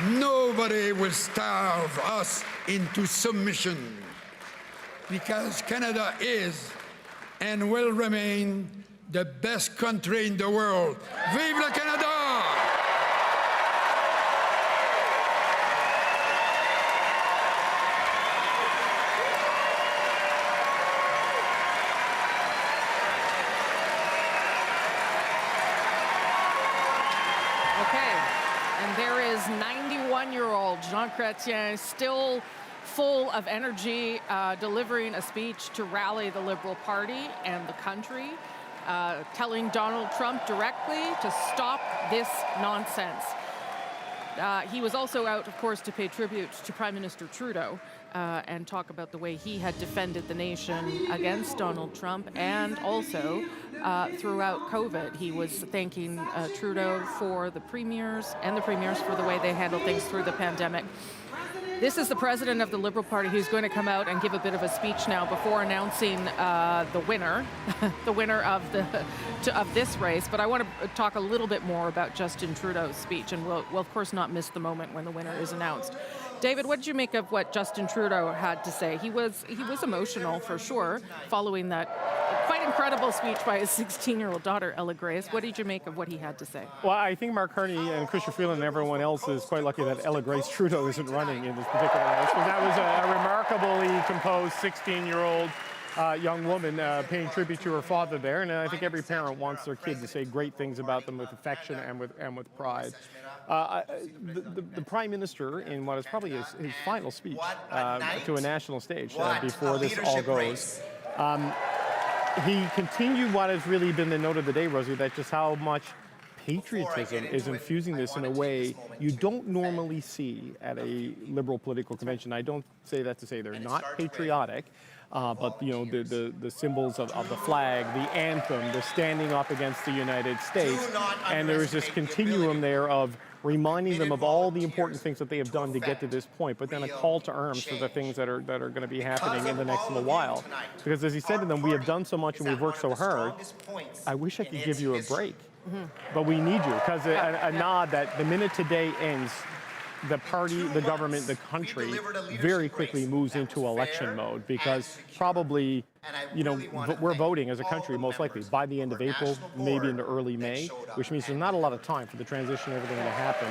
Nobody will starve us into submission because Canada is and will remain the best country in the world. Vive le Canada! Okay, and there is 91-year-old Jean Chrétien still full of energy, delivering a speech to rally the Liberal Party and the country, telling Donald Trump directly to stop this nonsense. He was also out, of course, to pay tribute to Prime Minister Trudeau and talk about the way he had defended the nation against Donald Trump, and also throughout COVID. He was thanking Trudeau for the premiers and the premiers for the way they handled things through the pandemic. This is the president of the Liberal Party who's going to come out and give a bit of a speech now before announcing the winner, the winner of this race. But I want to talk a little bit more about Justin Trudeau's speech, and we'll of course not miss the moment when the winner is announced. David, what did you make of what Justin Trudeau had to say? He was emotional for sure, following that quite incredible speech by his 16-year-old daughter, Ella Grace. What did you make of what he had to say? Well, I think Mark Carney and Christopher Freeland and everyone else is quite lucky that Ella Grace Trudeau isn't running in this particular race, because that was a remarkably composed 16-year-old young woman paying tribute to her father there, and I think every parent wants their kid to say great things about them with affection and with pride. The Prime Minister, in what is probably his final speech to a national stage before this all goes, he continued what has really been the note of the day, Rosie, that just how much patriotism is infusing this in a way you don't normally see at a Liberal political convention. I don't say that to say they're not patriotic, but the symbols of the flag, the anthem, the standing up against the United States, and there is this continuum there of reminding them of all the important things that they have done to get to this point, but then a call to arms for the things that are going to be happening in the next little while. Because as he said to them, we have done so much and we've worked so hard, I wish I could give you a break. But we need you, because a nod that the minute today ends, the party, the government, the country very quickly moves into election mode, because probably, we're voting as a country most likely by the end of April, maybe into early May, which means there's not a lot of time for the transition and everything to happen.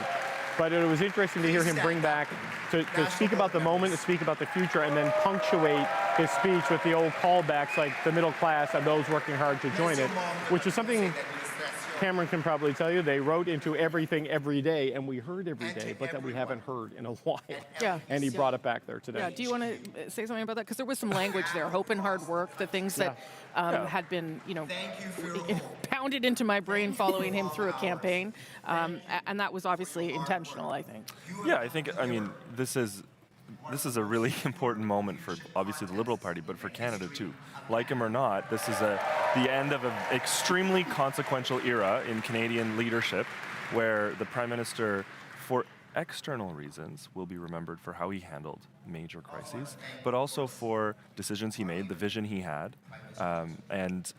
But it was interesting to hear him bring back, to speak about the moment, to speak about the future, and then punctuate his speech with the old callbacks like the middle class and those working hard to join it, which is something Cameron can probably tell you they wrote into everything every day, and we heard every day, but that we haven't heard in a while. Yeah. And he brought it back there today. Yeah. Do you want to say something about that? Because there was some language there, hope and hard work, the things that had been, pounded into my brain following him through a campaign, and that was obviously intentional, I think. Yeah, I think, this is a really important moment for, obviously, the Liberal Party, but for Canada, too. Like him or not, this is the end of an extremely consequential era in Canadian leadership, where the Prime Minister, for external reasons, will be remembered for how he handled major crises, but also for decisions he made, the vision he had, and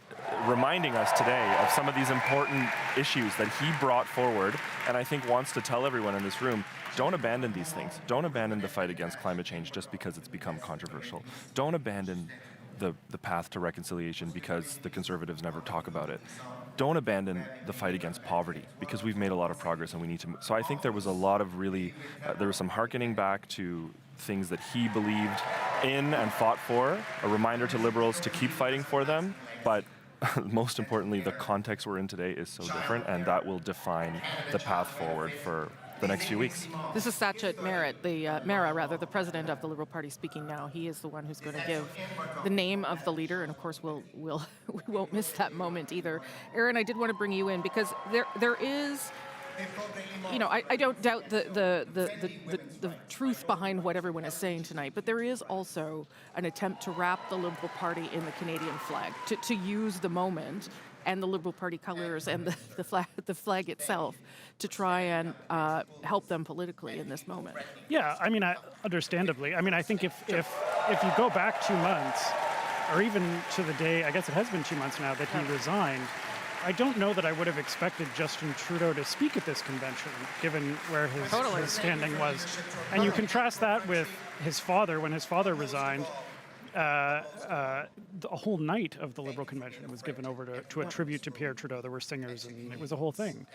reminding us today of some of these important issues that he brought forward, and I think wants to tell everyone in this room, don't abandon these things. Don't abandon the fight against climate change just because it's become controversial. Don't abandon the path to reconciliation because the Conservatives never talk about it. Don't abandon the fight against poverty, because we've made a lot of progress and we need to. So I think there was a lot of really, there was some hearkening back to things that he believed in and fought for, a reminder to Liberals to keep fighting for them, but most importantly, the context we're in today is so different, and that will define the path forward for the next few weeks. This is Sachit Mehra, the president of the Liberal Party, speaking now. He is the one who's going to give the name of the leader, and of course we won't miss that moment either. Aaron, I did want to bring you in because there is, I don't doubt the truth behind what everyone is saying tonight, but there is also an attempt to wrap the Liberal Party in the Canadian flag, to use the moment and the Liberal Party colours and the flag itself to try and help them politically in this moment. Yeah, understandably. I think if you go back 2 months, or even to the day, I guess it has been 2 months now that he resigned, I don't know that I would have expected Justin Trudeau to speak at this convention, given where his standing was. And you contrast that with his father, when his father resigned. The whole night of the Liberal convention was given over to a tribute to Pierre Trudeau. There were singers, and it was a whole thing.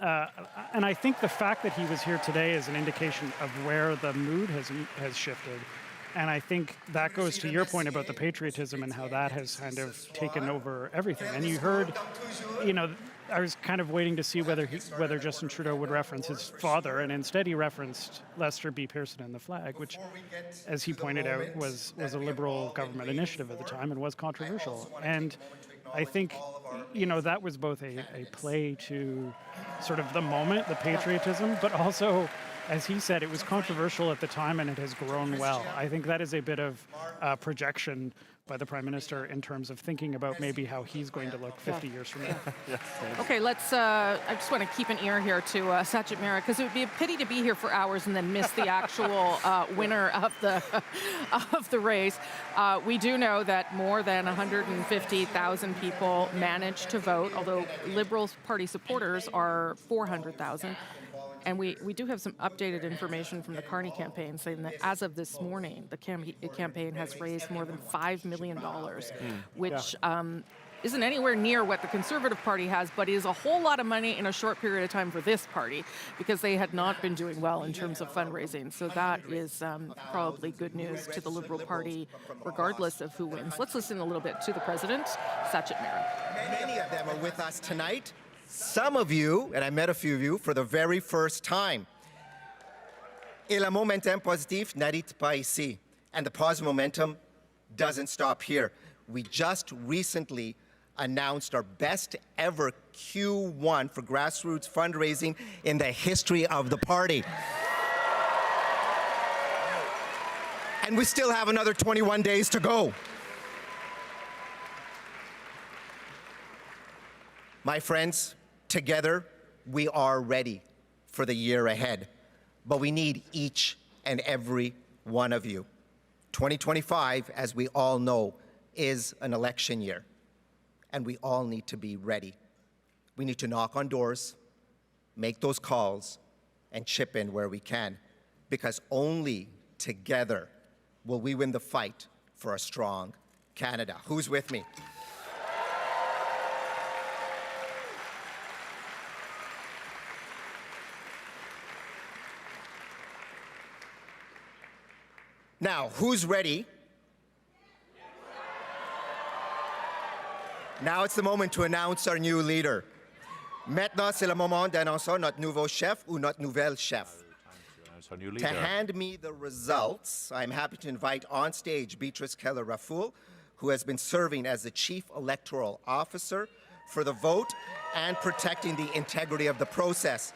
And I think the fact that he was here today is an indication of where the mood has shifted. And I think that goes to your point about the patriotism and how that has kind of taken over everything. And you heard, I was kind of waiting to see whether Justin Trudeau would reference his father, and instead he referenced Lester B. Pearson and the flag, which, as he pointed out, was a Liberal government initiative at the time and was controversial. And I think, that was both a play to sort of the moment, the patriotism, but also, as he said, it was controversial at the time and it has grown well. I think that is a bit of projection by the Prime Minister in terms of thinking about maybe how he's going to look 50 years from now. Okay, let's, I just want to keep an ear here to Sachit Mehra, because it would be a pity to be here for hours and then miss the actual winner of the race. We do know that more than 150,000 people managed to vote, although Liberal Party supporters are 400,000. And we do have some updated information from the Carney campaign saying that as of this morning, the campaign has raised more than $5 million, which isn't anywhere near what the Conservative Party has, but is a whole lot of money in a short period of time for this party, because they had not been doing well in terms of fundraising. So that is probably good news to the Liberal Party, regardless of who wins. Let's listen a little bit to the President, Sachit Mehra. Many of them are with us tonight. Some of you, and I met a few of you, for the very first time. Et le momentum positif n'arrête pas ici. And the positive momentum doesn't stop here. We just recently announced our best ever Q1 for grassroots fundraising in the history of the party. And we still have another 21 days to go. My friends, together, we are ready for the year ahead, but we need each and every one of you. 2025, as we all know, is an election year, and we all need to be ready. We need to knock on doors, make those calls, and chip in where we can, because only together will we win the fight for a strong Canada. Who's with me? Now, who's ready? Now it's the moment to announce our new leader. Maintenant, c'est le moment d'annoncer notre nouveau chef ou notre nouvelle chef. To hand me the results, I'm happy to invite on stage Beatrice Keller-Raffoul, who has been serving as the Chief Electoral Officer for the vote and protecting the integrity of the process.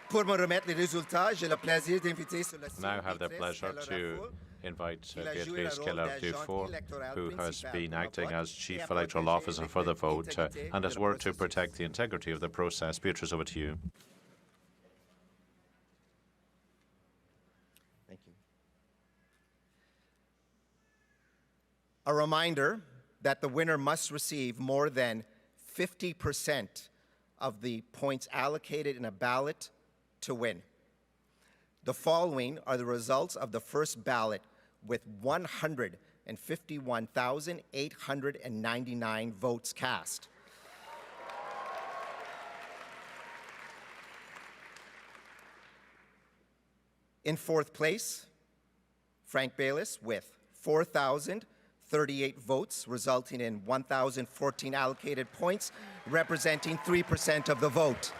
Pour me remettre les résultats, j'ai le plaisir d'inviter sur le Now have the pleasure to invite Beatrice Keller-Raffoul, who has been acting as Chief Electoral Officer for the vote and has worked to protect the integrity of the process. Beatrice, over to you. Thank you. A reminder that the winner must receive more than 50% of the points allocated in a ballot to win. The following are the results of the first ballot with 151,899 votes cast. In fourth place, Frank Baylis with 4,038 votes, resulting in 1,014 allocated points, representing 3% of the vote.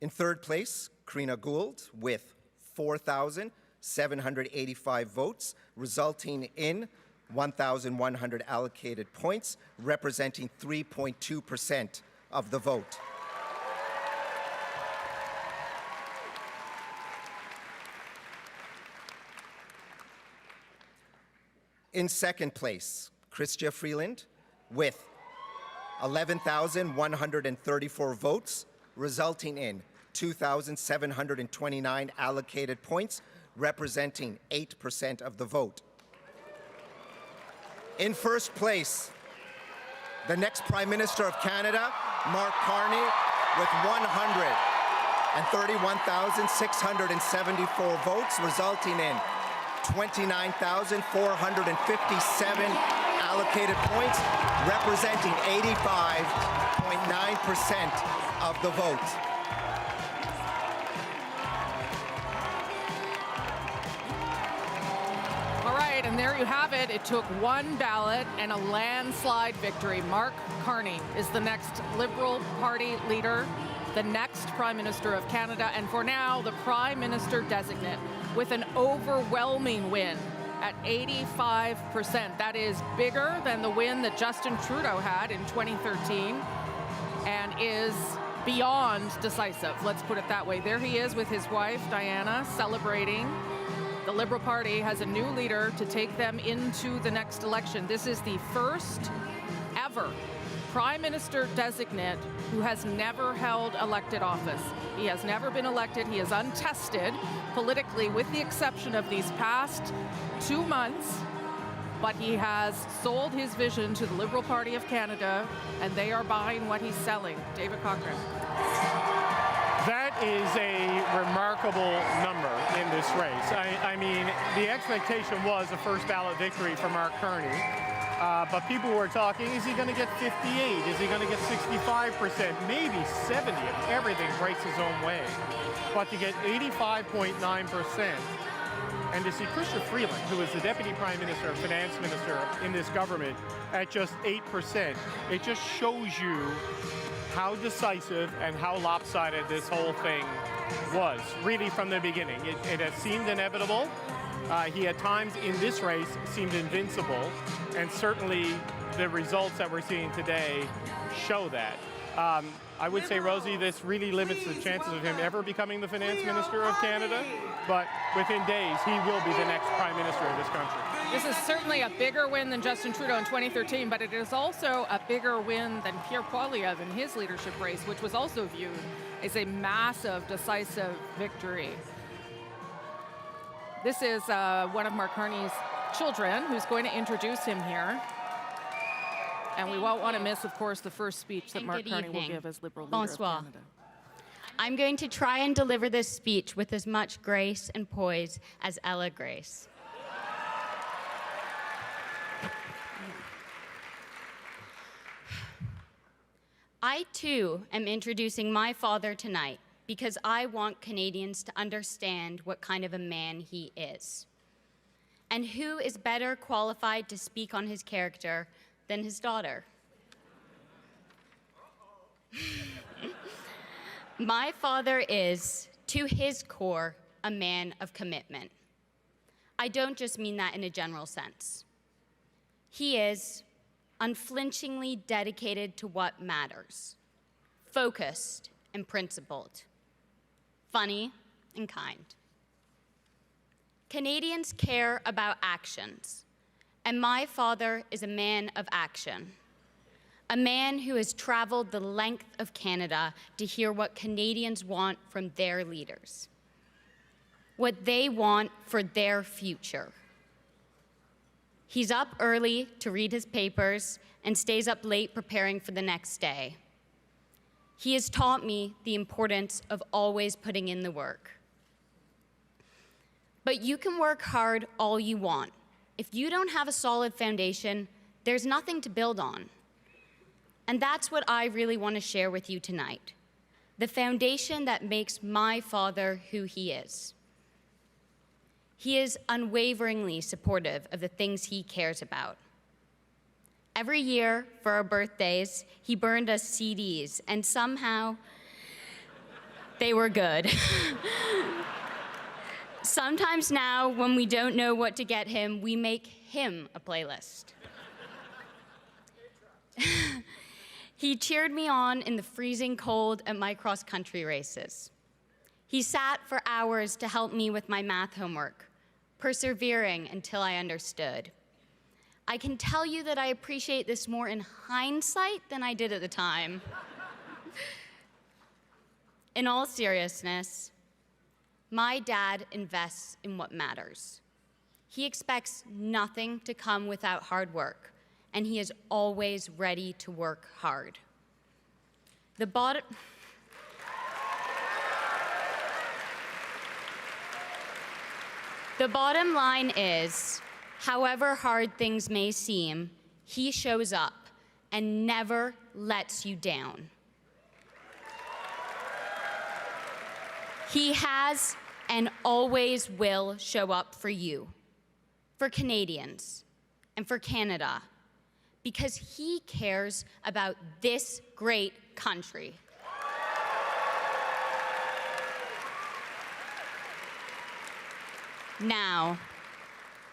In third place, Karina Gould with 4,785 votes, resulting in 1,100 allocated points, representing 3.2% of the vote. In second place, Chrystia Freeland with 11,134 votes, resulting in 2,729 allocated points, representing 8% of the vote. In first place, the next Prime Minister of Canada, Mark Carney, with 131,674 votes, resulting in 29,457 allocated points, representing 85.9% of the vote. All right, and there you have it. It took one ballot and a landslide victory. Mark Carney is the next Liberal Party leader, the next Prime Minister of Canada, and for now, the Prime Minister designate with an overwhelming win at 85%. That is bigger than the win that Justin Trudeau had in 2013. and is beyond decisive. Let's put it that way. There he is with his wife, Diana, celebrating. The Liberal Party has a new leader to take them into the next election. This is the first ever Prime Minister designate who has never held elected office. He has never been elected. He is untested politically, with the exception of these past 2 months. But he has sold his vision to the Liberal Party of Canada, and they are buying what he's selling. David Cochran. That is a remarkable number in this race. I mean, the expectation was a first ballot victory for Mark Carney. But people were talking, is he going to get 58? Is he going to get 65%? Maybe 70 if everything breaks his own way. But to get 85.9%, and to see Chrystia Freeland, who is the Deputy Prime Minister and Finance Minister in this government, at just 8%, it just shows you how decisive and how lopsided this whole thing was, really from the beginning. It has seemed inevitable. He at times in this race seemed invincible, and certainly the results that we're seeing today show that. I would say, Rosie, this really limits the chances of him ever becoming the Finance Minister of Canada, but within days, he will be the next Prime Minister of this country. This is certainly a bigger win than Justin Trudeau in 2013, but it is also a bigger win than Pierre Poilievre in his leadership race, which was also viewed as a massive, decisive victory. This is one of Mark Carney's children who's going to introduce him here. And we won't want to miss, of course, the first speech that Mark Carney will give as Liberal leader of Canada. I'm going to try and deliver this speech with as much grace and poise as Ella Grace. I, too, am introducing my father tonight because I want Canadians to understand what kind of a man he is. And who is better qualified to speak on his character than his daughter? My father is, to his core, a man of commitment. I don't just mean that in a general sense. He is unflinchingly dedicated to what matters, focused and principled, funny and kind. Canadians care about actions, and my father is a man of action, a man who has traveled the length of Canada to hear what Canadians want from their leaders, what they want for their future. He's up early to read his papers and stays up late preparing for the next day. He has taught me the importance of always putting in the work. But you can work hard all you want. If you don't have a solid foundation, there's nothing to build on. And that's what I really want to share with you tonight, the foundation that makes my father who he is. He is unwaveringly supportive of the things he cares about. Every year for our birthdays, he burned us CDs, and somehow they were good. Sometimes now, when we don't know what to get him, we make him a playlist. He cheered me on in the freezing cold at my cross-country races. He sat for hours to help me with my math homework, persevering until I understood. I can tell you that I appreciate this more in hindsight than I did at the time. In all seriousness, my dad invests in what matters. He expects nothing to come without hard work, and he is always ready to work hard. The bottom line is, however hard things may seem, he shows up and never lets you down. He has and always will show up for you, for Canadians, and for Canada, because he cares about this great country. Now,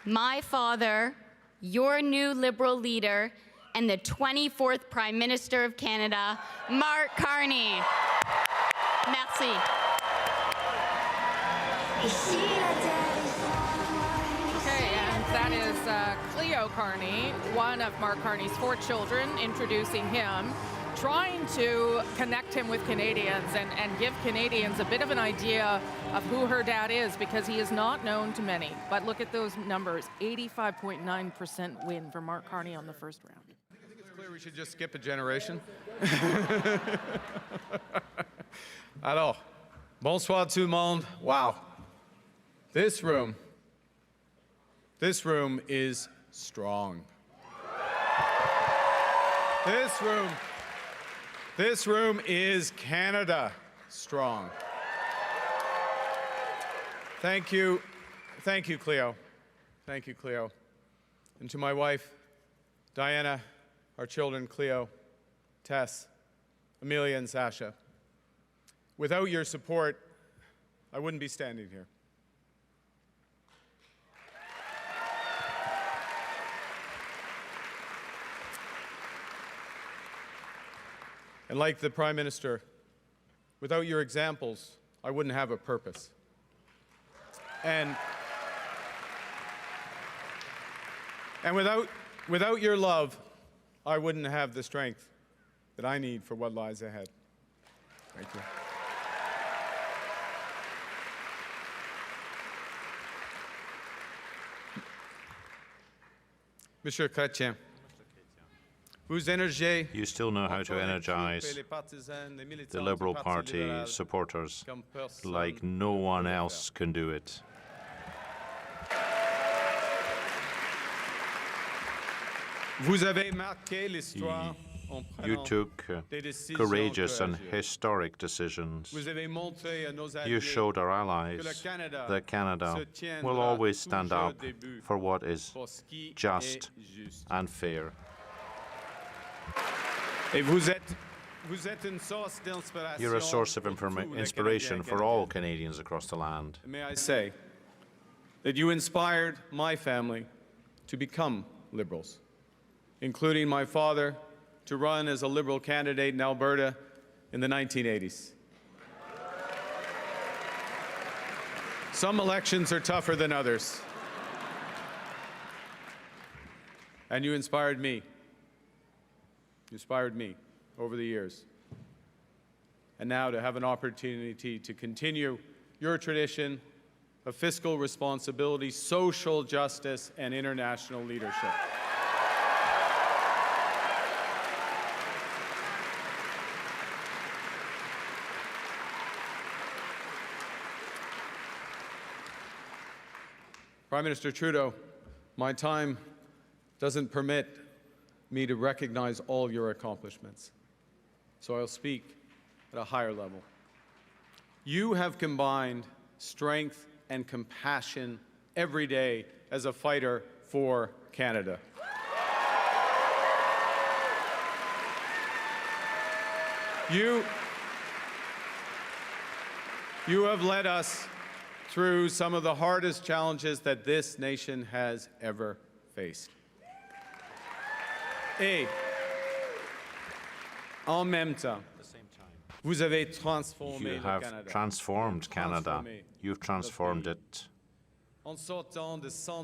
my father, your new Liberal leader, and the 24th Prime Minister of Canada, Mark Carney. Merci. Okay, and that is Cleo Carney, one of Mark Carney's 4 children, introducing him, trying to connect him with Canadians and give Canadians a bit of an idea of who her dad is, because he is not known to many. But look at those numbers, 85.9% win for Mark Carney on the first round. I think it's clear we should just skip a generation. Alors, bonsoir tout le monde. Wow. This room is strong. This room is Canada strong. Thank you, Cleo. Thank you, Cleo. And to my wife, Diana, our children, Cleo, Tess, Amelia, and Sasha. Without your support, I wouldn't be standing here. And like the Prime Minister, without your examples, I wouldn't have a purpose. And without your love, I wouldn't have the strength that I need for what lies ahead. Thank you. Monsieur Chrétien, you still know how to energize the Liberal Party supporters like no one else can do it. You took courageous and historic decisions. You showed our allies that Canada will always stand up for what is just and fair. You're a source of inspiration for all Canadians across the land. May I say that you inspired my family to become Liberals, including my father to run as a Liberal candidate in Alberta in the 1980s. Some elections are tougher than others. And you inspired me. You inspired me over the years. And now to have an opportunity to continue your tradition of fiscal responsibility, social justice, and international leadership. Prime Minister Trudeau, my time doesn't permit me to recognize all your accomplishments, so I'll speak at a higher level. You have combined strength and compassion every day as a fighter for Canada. You have led us through some of the hardest challenges that this nation has ever faced. Et en même temps, vous avez transformé You have transformed Canada. You've transformed it.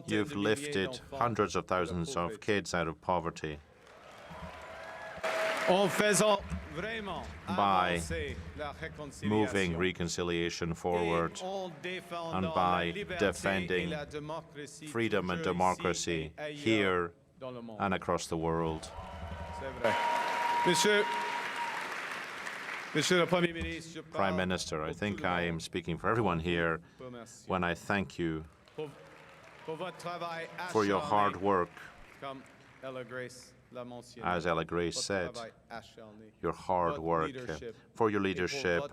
You've lifted hundreds of thousands of kids out of poverty by moving reconciliation forward and by defending freedom and democracy here and across the world. Prime Minister, I think I am speaking for everyone here when I thank you for your hard work. As Ella Grace said, your hard work, for your leadership,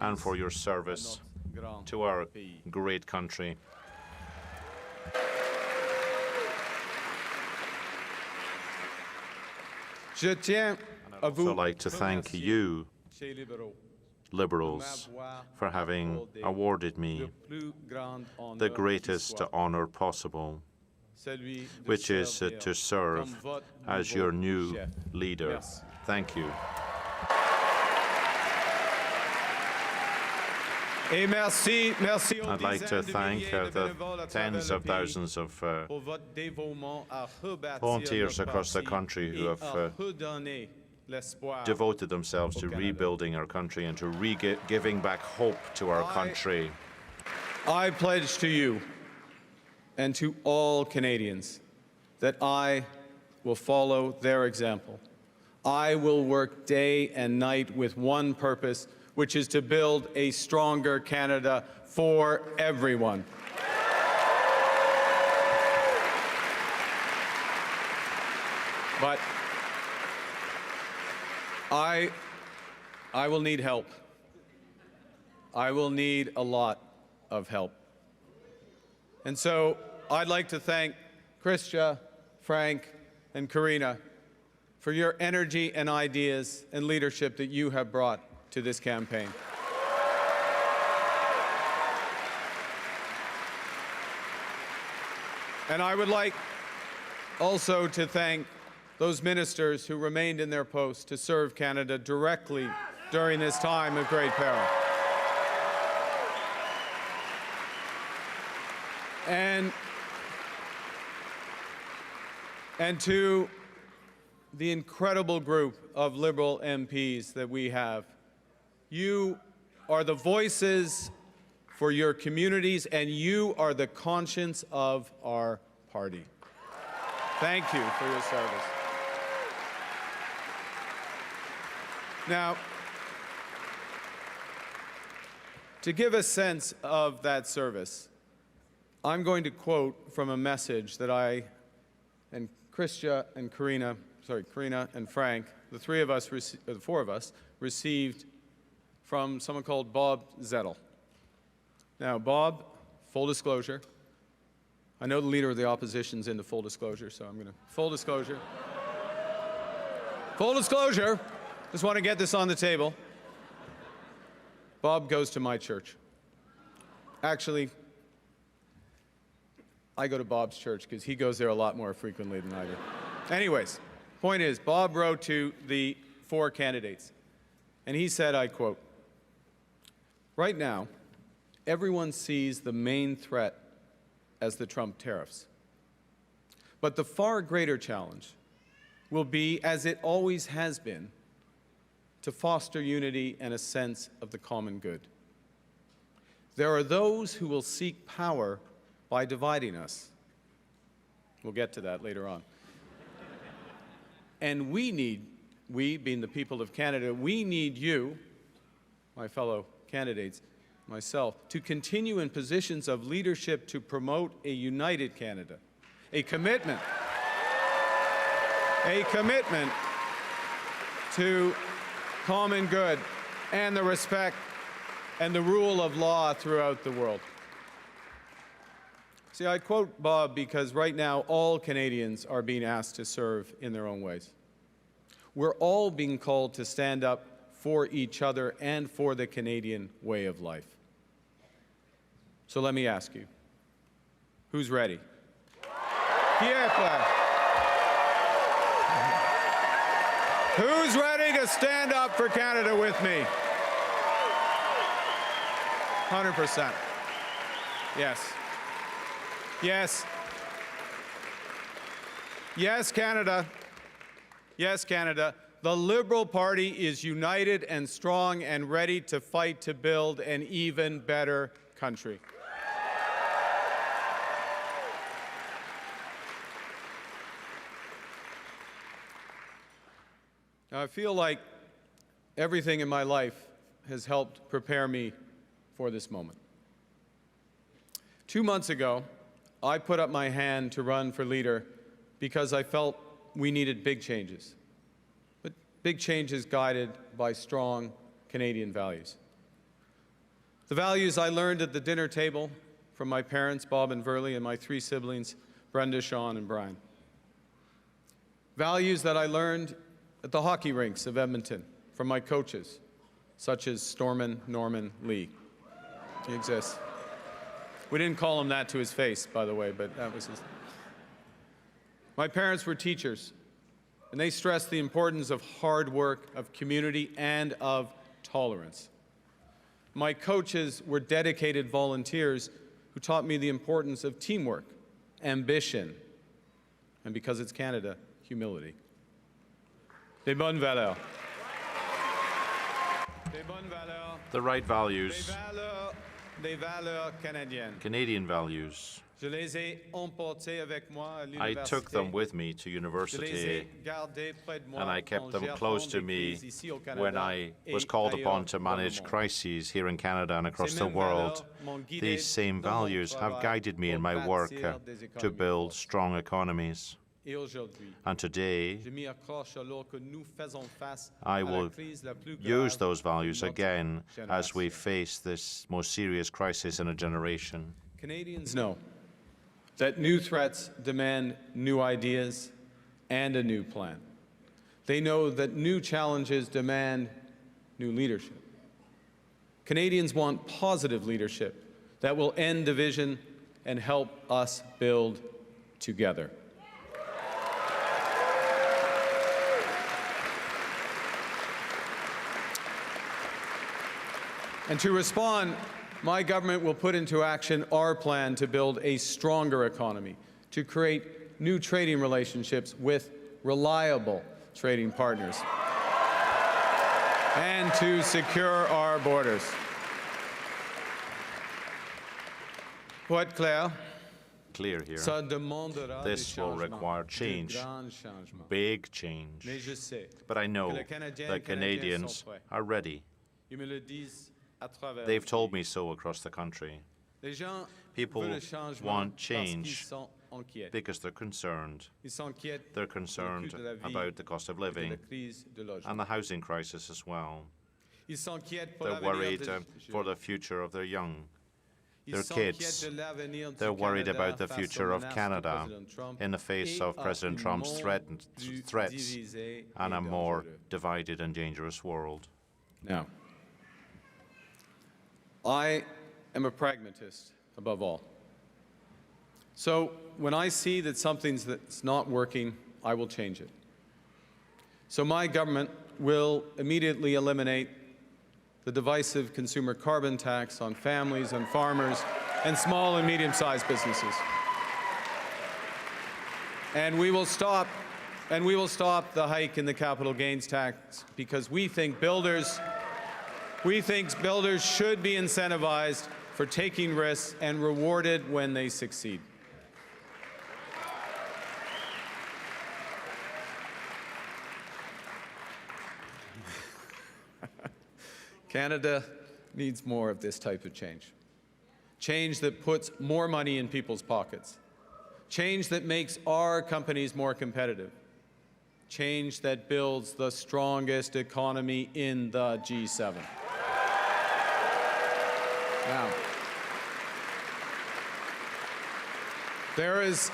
and for your service to our great country. I'd also like to thank you, Liberals, for having awarded me the greatest honor possible, which is to serve as your new leader. Thank you. I'd like to thank the tens of thousands of volunteers across the country who have devoted themselves to rebuilding our country and to giving back hope to our country. I pledge to you and to all Canadians that I will follow their example. I will work day and night with one purpose, which is to build a stronger Canada for everyone. But I will need help. I will need a lot of help. And so I'd like to thank Christia, Frank, and Karina for your energy and ideas and leadership that you have brought to this campaign. And I would like also to thank those ministers who remained in their posts to serve Canada directly during this time of great peril. And to the incredible group of Liberal MPs that we have, you are the voices for your communities, and you are the conscience of our party. Thank you for your service. Now, to give a sense of that service, I'm going to quote from a message that I and Christia and Karina and Frank, the four of us, received from someone called Bob Zettel. Now, Bob, full disclosure, I know the leader of the opposition's into full disclosure, so I'm going to, full disclosure. Full disclosure, just want to get this on the table. Bob goes to my church. Actually, I go to Bob's church because he goes there a lot more frequently than I do. Anyways, point is, Bob wrote to the four candidates, and he said, I quote, "Right now, everyone sees the main threat as the Trump tariffs. But the far greater challenge will be, as it always has been, to foster unity and a sense of the common good. There are those who will seek power by dividing us." We'll get to that later on. "And we being the people of Canada, we need you, my fellow candidates, myself, to continue in positions of leadership to promote a united Canada, a commitment to common good and the respect and the rule of law throughout the world." See, I quote Bob because right now all Canadians are being asked to serve in their own ways. We're all being called to stand up for each other and for the Canadian way of life. So let me ask you, who's ready? Pierre Claire. Who's ready to stand up for Canada with me? 100%. Yes. Yes. Yes, Canada. Yes, Canada. The Liberal Party is united and strong and ready to fight to build an even better country. Now, I feel like everything in my life has helped prepare me for this moment. 2 months ago, I put up my hand to run for leader because I felt we needed big changes, but big changes guided by strong Canadian values. The values I learned at the dinner table from my parents, Bob and Verly, and my 3 siblings, Brenda, Sean, and Brian. Values that I learned at the hockey rinks of Edmonton from my coaches, such as Stormin Norman Lee. He exists. We didn't call him that to his face, by the way, but that was his. My parents were teachers, and they stressed the importance of hard work, of community, and of tolerance. My coaches were dedicated volunteers who taught me the importance of teamwork, ambition, and because it's Canada, humility. Des bonnes valeurs. Des bonnes valeurs. The right values. Des valeurs canadiennes. Canadian values. Je les ai emportés avec moi à I l'université. took them with me to university, and I kept them close to me when I was called upon to manage crises here in Canada and across the world. These same values have guided me in my work to build strong economies. And today, I will use those values again as we face this most serious crisis in a generation. Canadians know that new threats demand new ideas and a new plan. They know that new challenges demand new leadership. Canadians want positive leadership that will end division and help us build together. And to respond, my government will put into action our plan to build a stronger economy, to create new trading relationships with reliable trading partners, and to secure our borders. Pour être clair, Clear here. This will require change, big change. But I know that Canadians are ready. They've told me so across the country. People want change because they're concerned. They're concerned about the cost of living and the housing crisis as well. They're worried for the future of their young, their kids. They're worried about the future of Canada in the face of President Trump's threats and a more divided and dangerous world. Now, I am a pragmatist above all. So when I see that something's that's not working, I will change it. So my government will immediately eliminate the divisive consumer carbon tax on families and farmers and small and medium-sized businesses. And we will stop the hike in the capital gains tax because we think builders should be incentivized for taking risks and rewarded when they succeed. Canada needs more of this type of change. Change that puts more money in people's pockets. Change that makes our companies more competitive. Change that builds the strongest economy in the G7. Now, there's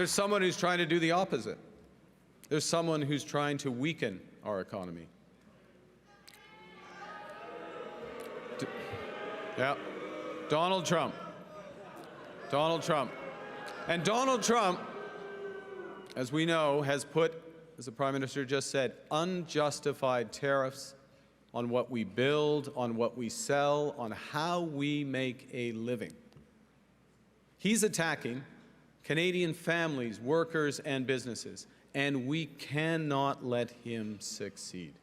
someone who's trying to do the opposite. There's someone who's trying to weaken our economy. Yeah, Donald Trump. And Donald Trump, as we know, has put, as the Prime Minister just said, unjustified tariffs on what we build, on what we sell, on how we make a living. He's attacking Canadian families, workers, and businesses, and we cannot let him succeed.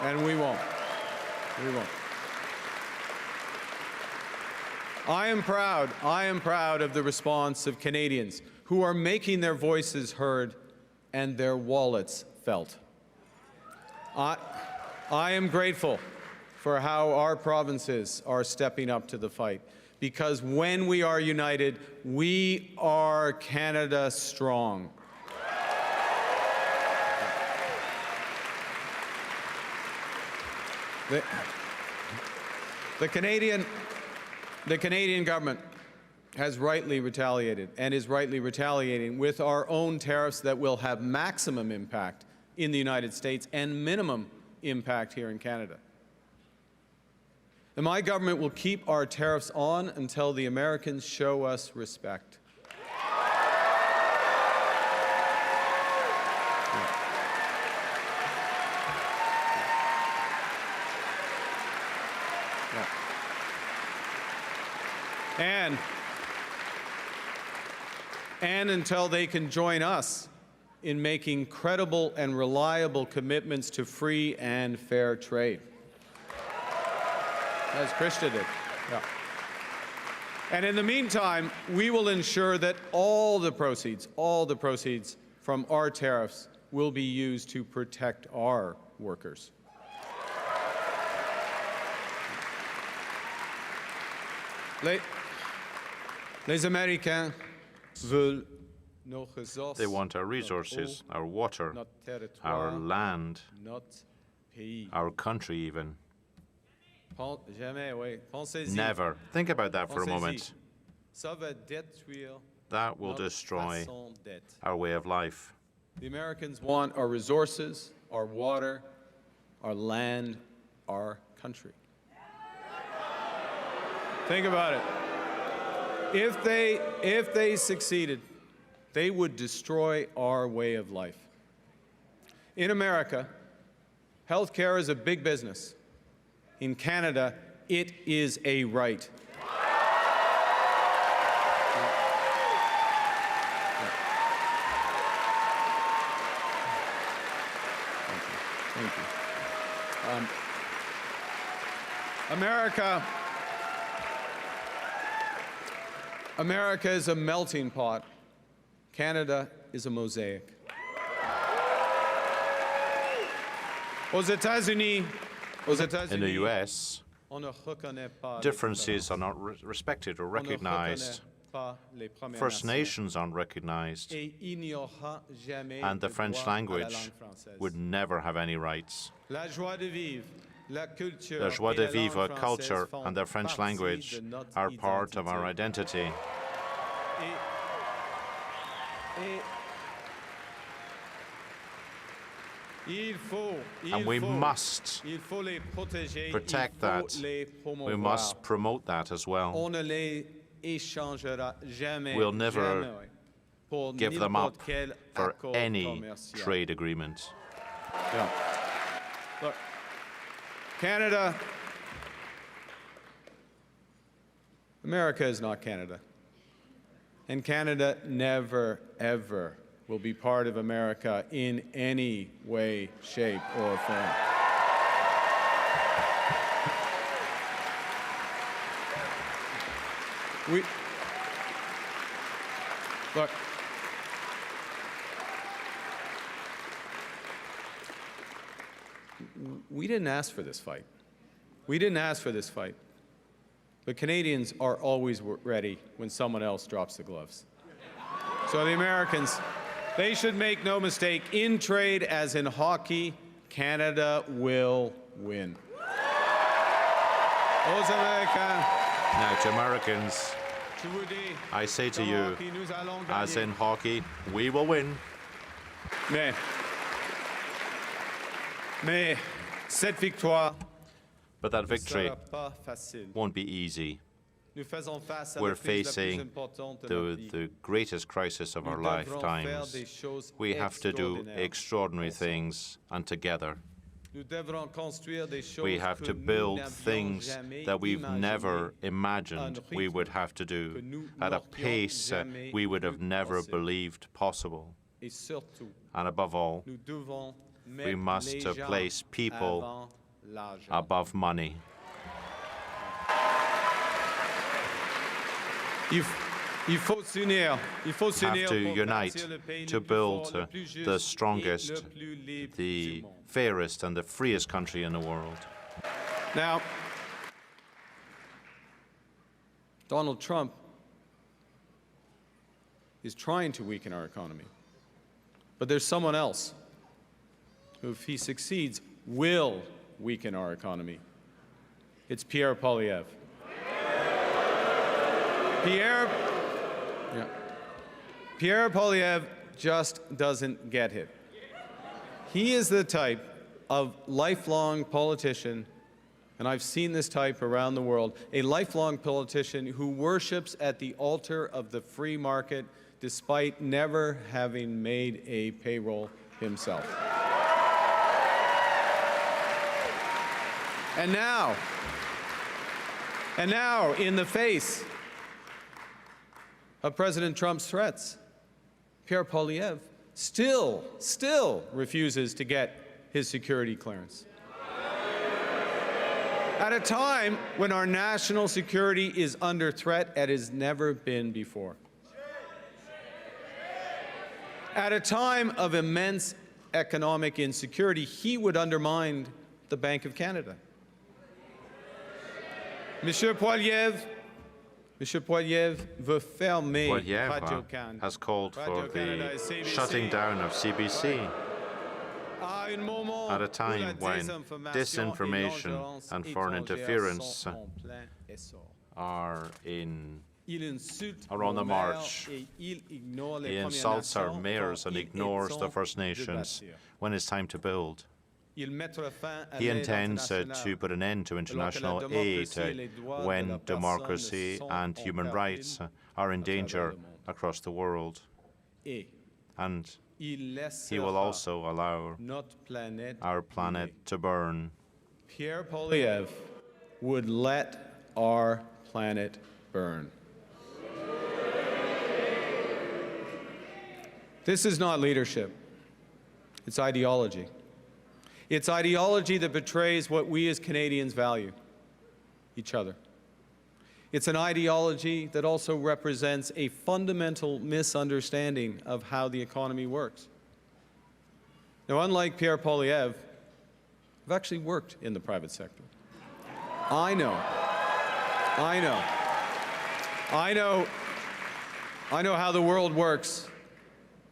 And we won't. We won't. I am proud of the response of Canadians who are making their voices heard and their wallets felt. I am grateful for how our provinces are stepping up to the fight, because when we are united, we are Canada strong. The Canadian government has rightly retaliated and is rightly retaliating with our own tariffs that will have maximum impact in the United States and minimum impact here in Canada. And my government will keep our tariffs on until the Americans show us respect. Yeah. And until they can join us in making credible and reliable commitments to free and fair trade. As Krista did. Yeah. And in the meantime, we will ensure that all the proceeds from our tariffs will be used to protect our workers. Les Américains veulent nos ressources. They want our resources, our water, our land, our country even. Never. Think about that for a moment. That will destroy our way of life. The Americans want our resources, our water, our land, our country. Think about it. If they succeeded, they would destroy our way of life. In America, healthcare is a big business. In Canada, it is a right. Thank you. America is a melting pot. Canada is a mosaic. In the US, differences are not respected or recognized. First Nations aren't recognized, and the French language would never have any rights. La joie de vivre culture and the French language are part of our identity. And we must protect that. We must promote that as well. We'll never give them up for any trade agreement. Yeah. Look, Canada, America is not Canada. And Canada never, ever will be part of America in any way, shape, or form. Look, we didn't ask for this fight. We didn't ask for this fight. But Canadians are always ready when someone else drops the gloves. So the Americans, they should make no mistake, in trade as in hockey, Canada will win. Aux Américains. Now, to Americans, I say to you, as in hockey, we will win. Mais cette victoire, but that victory won't be easy. We're facing the greatest crisis of our lifetimes. We have to do extraordinary things, and together. We have to build things that we've never imagined we would have to do at a pace we would have never believed possible. And above all, we must place people above money. We have to unite to build the strongest, the fairest, and the freest country in the world. Now, Donald Trump is trying to weaken our economy. But there's someone else who, if he succeeds, will weaken our economy. It's Pierre Poilievre. Pierre Poilievre just doesn't get it. He is the type of lifelong politician, and I've seen this type around the world, a lifelong politician who worships at the altar of the free market despite never having made a payroll himself. And And now, in the face of President Trump's threats, Pierre Poilievre still refuses to get his security clearance. At a time when our national security is under threat as it has never been before. At a time of immense economic insecurity, he would undermine the Bank of Canada. Monsieur Poilievre veut fermer Radio Canada. Has called for the shutting down of CBC at a time when disinformation and foreign interference are on the march. He insults our mayors and ignores the First Nations when it's time to build. He intends to put an end to international aid when democracy and human rights are in danger across the world. And he will also allow our planet to burn. Pierre Poilievre would let our planet burn. This is not leadership. It's ideology. It's ideology that betrays what we as Canadians value, each other. It's an ideology that also represents a fundamental misunderstanding of how the economy works. Now, unlike Pierre Poilievre, I've actually worked in the private sector. I know how the world works,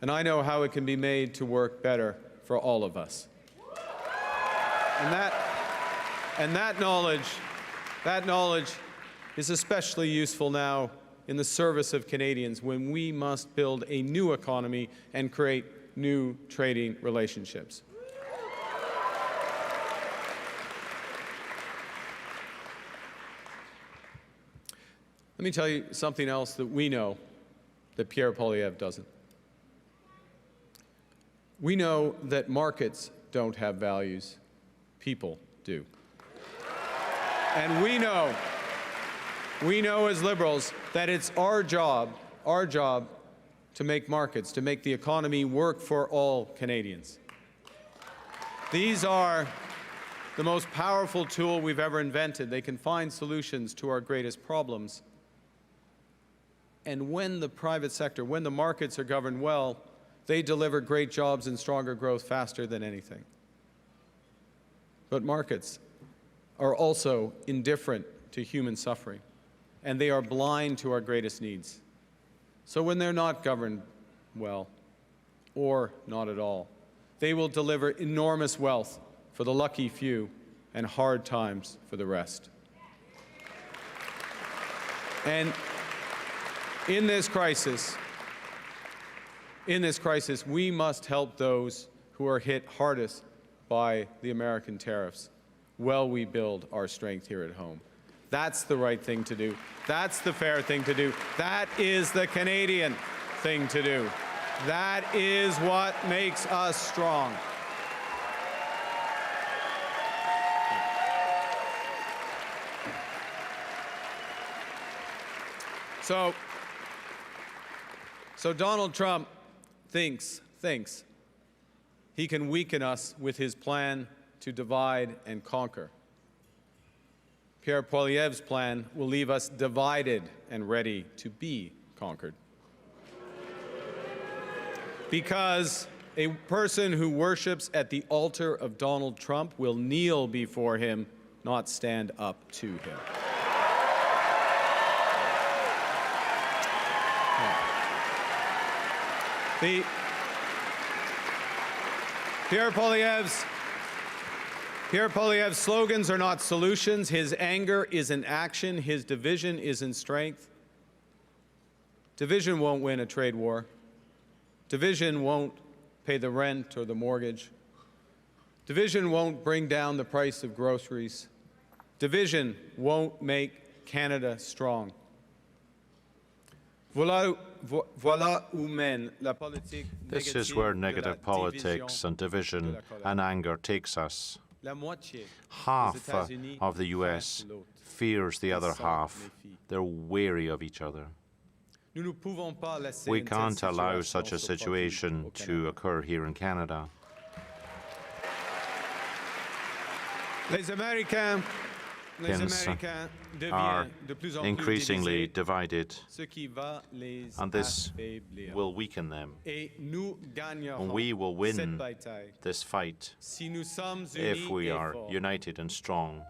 and I know how it can be made to work better for all of us. And that knowledge is especially useful now in the service of Canadians when we must build a new economy and create new trading relationships. Let me tell you something else that we know that Pierre Poilievre doesn't. We know that markets don't have values. People do. And we know as Liberals that it's our job to make markets, to make the economy work for all Canadians. These are the most powerful tool we've ever invented. They can find solutions to our greatest problems. And when the private sector, when the markets are governed well, they deliver great jobs and stronger growth faster than anything. But markets are also indifferent to human suffering, and they are blind to our greatest needs. So when they're not governed well, or not at all, they will deliver enormous wealth for the lucky few and hard times for the rest. And in this crisis, we must help those who are hit hardest by the American tariffs while we build our strength here at home. That's the right thing to do. That's the fair thing to do. That is the Canadian thing to do. That is what makes us strong. So Donald Trump thinks he can weaken us with his plan to divide and conquer. Pierre Poilievre's plan will leave us divided and ready to be conquered. Because a person who worships at the altar of Donald Trump will kneel before him, not stand up to him. Pierre Poilievre's slogans are not solutions. His anger is in action. His division is in strength. Division won't win a trade war. Division won't pay the rent or the mortgage. Division won't bring down the price of groceries. Division won't make Canada strong. This is where negative politics and division and anger takes us. Half of the US fears the other half. They're wary of each other. We can't allow such a situation to occur here in Canada. Les Américains are increasingly divided, and this will weaken them. And we will win this fight if we are united and strong.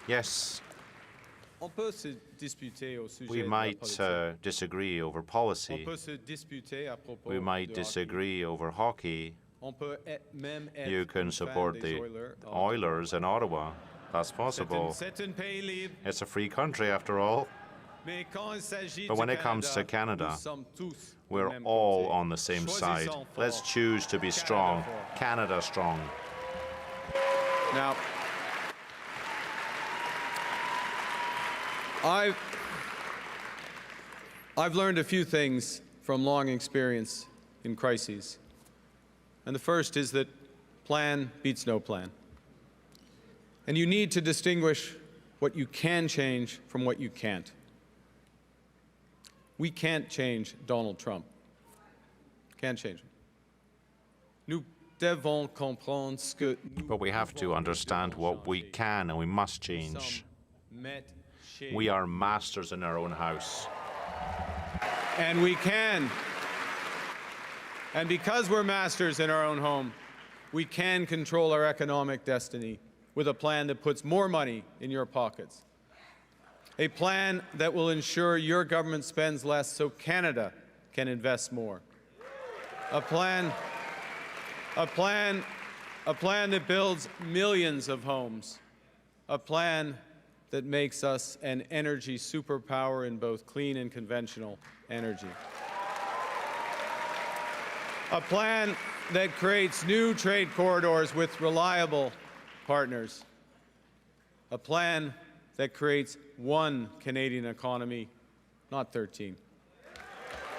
Yes, we might disagree over policy. We might disagree over hockey. You can support the Oilers in Ottawa. That's possible. It's a free country, after all. But when it comes to Canada, we're all on the same side. Let's choose to be strong. Canada strong. Now, I've learned a few things from long experience in crises. And the first is that plan beats no plan. And you need to distinguish what you can change from what you can't. We can't change Donald Trump. Can't change him. But we have to understand what we can and we must change. We are masters in our own house. And we can. And because we're masters in our own home, we can control our economic destiny with a plan that puts more money in your pockets. A plan that will ensure your government spends less so Canada can invest more. A plan that builds millions of homes. A plan that makes us an energy superpower in both clean and conventional energy. A plan that creates new trade corridors with reliable partners. A plan that creates one Canadian economy, not 13.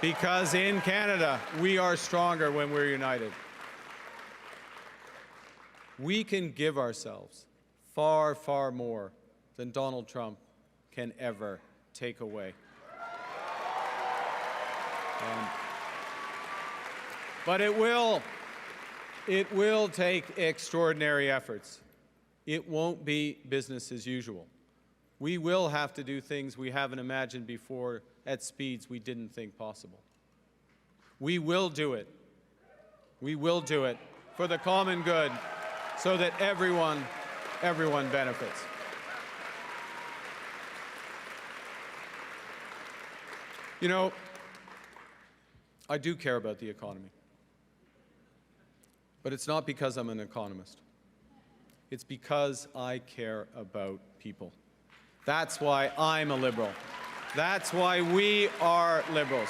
Because in Canada, we are stronger when we're united. We can give ourselves far, far more than Donald Trump can ever take away. But it will take extraordinary efforts. It won't be business as usual. We will have to do things we haven't imagined before at speeds we didn't think possible. We will do it. We will do it for the common good so that everyone benefits. You know, I do care about the economy. But it's not because I'm an economist. It's because I care about people. That's why I'm a Liberal. That's why we are Liberals.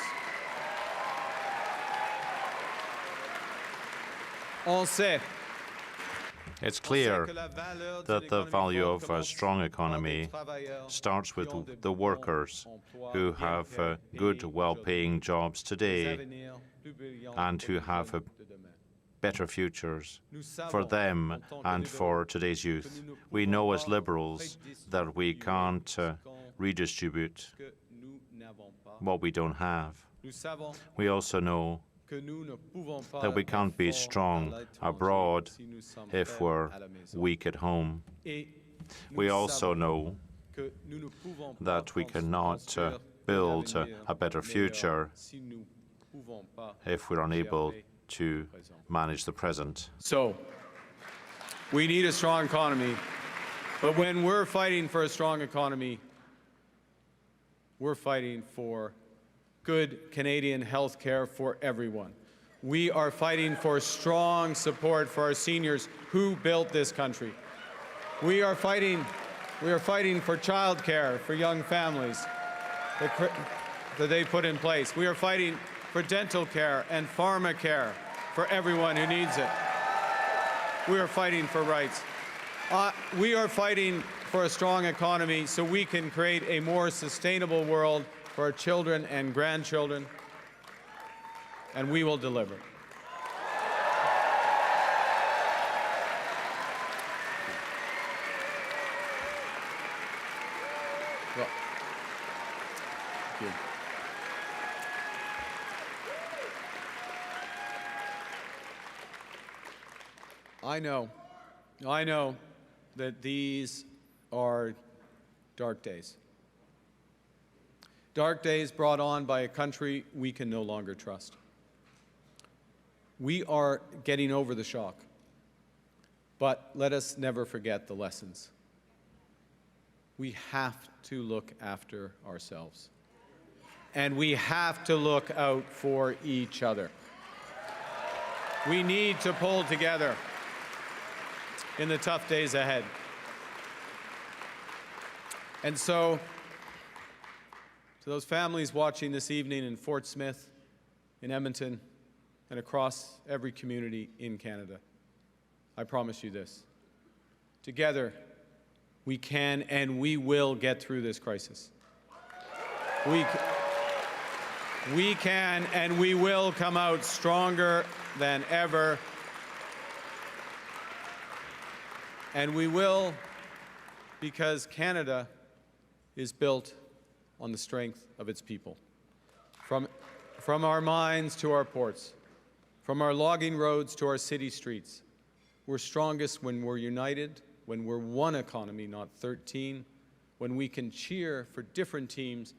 On sait. It's clear that the value of a strong economy starts with the workers who have good, well-paying jobs today and who have better futures for them and for today's youth. We know as Liberals that we can't redistribute what we don't have. We also know that we can't be strong abroad if we're weak at home. We also know that we cannot build a better future if we're unable to manage the present. So, we need a strong economy, but when we're fighting for a strong economy, we're fighting for good Canadian health care for everyone. We are fighting for strong support for our seniors who built this country. We are fighting for child care for young families that they put in place. We are fighting for dental care and pharma care for everyone who needs it. We are fighting for rights. We are fighting for a strong economy so we can create a more sustainable world for our children and grandchildren, and we will deliver. Well, thank you. I know that these are dark days. Dark days brought on by a country we can no longer trust. We are getting over the shock, but let us never forget the lessons. We have to look after ourselves, and we have to look out for each other. We need to pull together in the tough days ahead. And so, to those families watching this evening in Fort Smith, in Edmonton, and across every community in Canada, I promise you this. Together, we can and we will get through this crisis. We can and we will come out stronger than ever. And we will, because Canada is built on the strength of its people. From our mines to our ports, from our logging roads to our city streets, we're strongest when we're united, when we're one economy, not 13, when we can cheer for different teams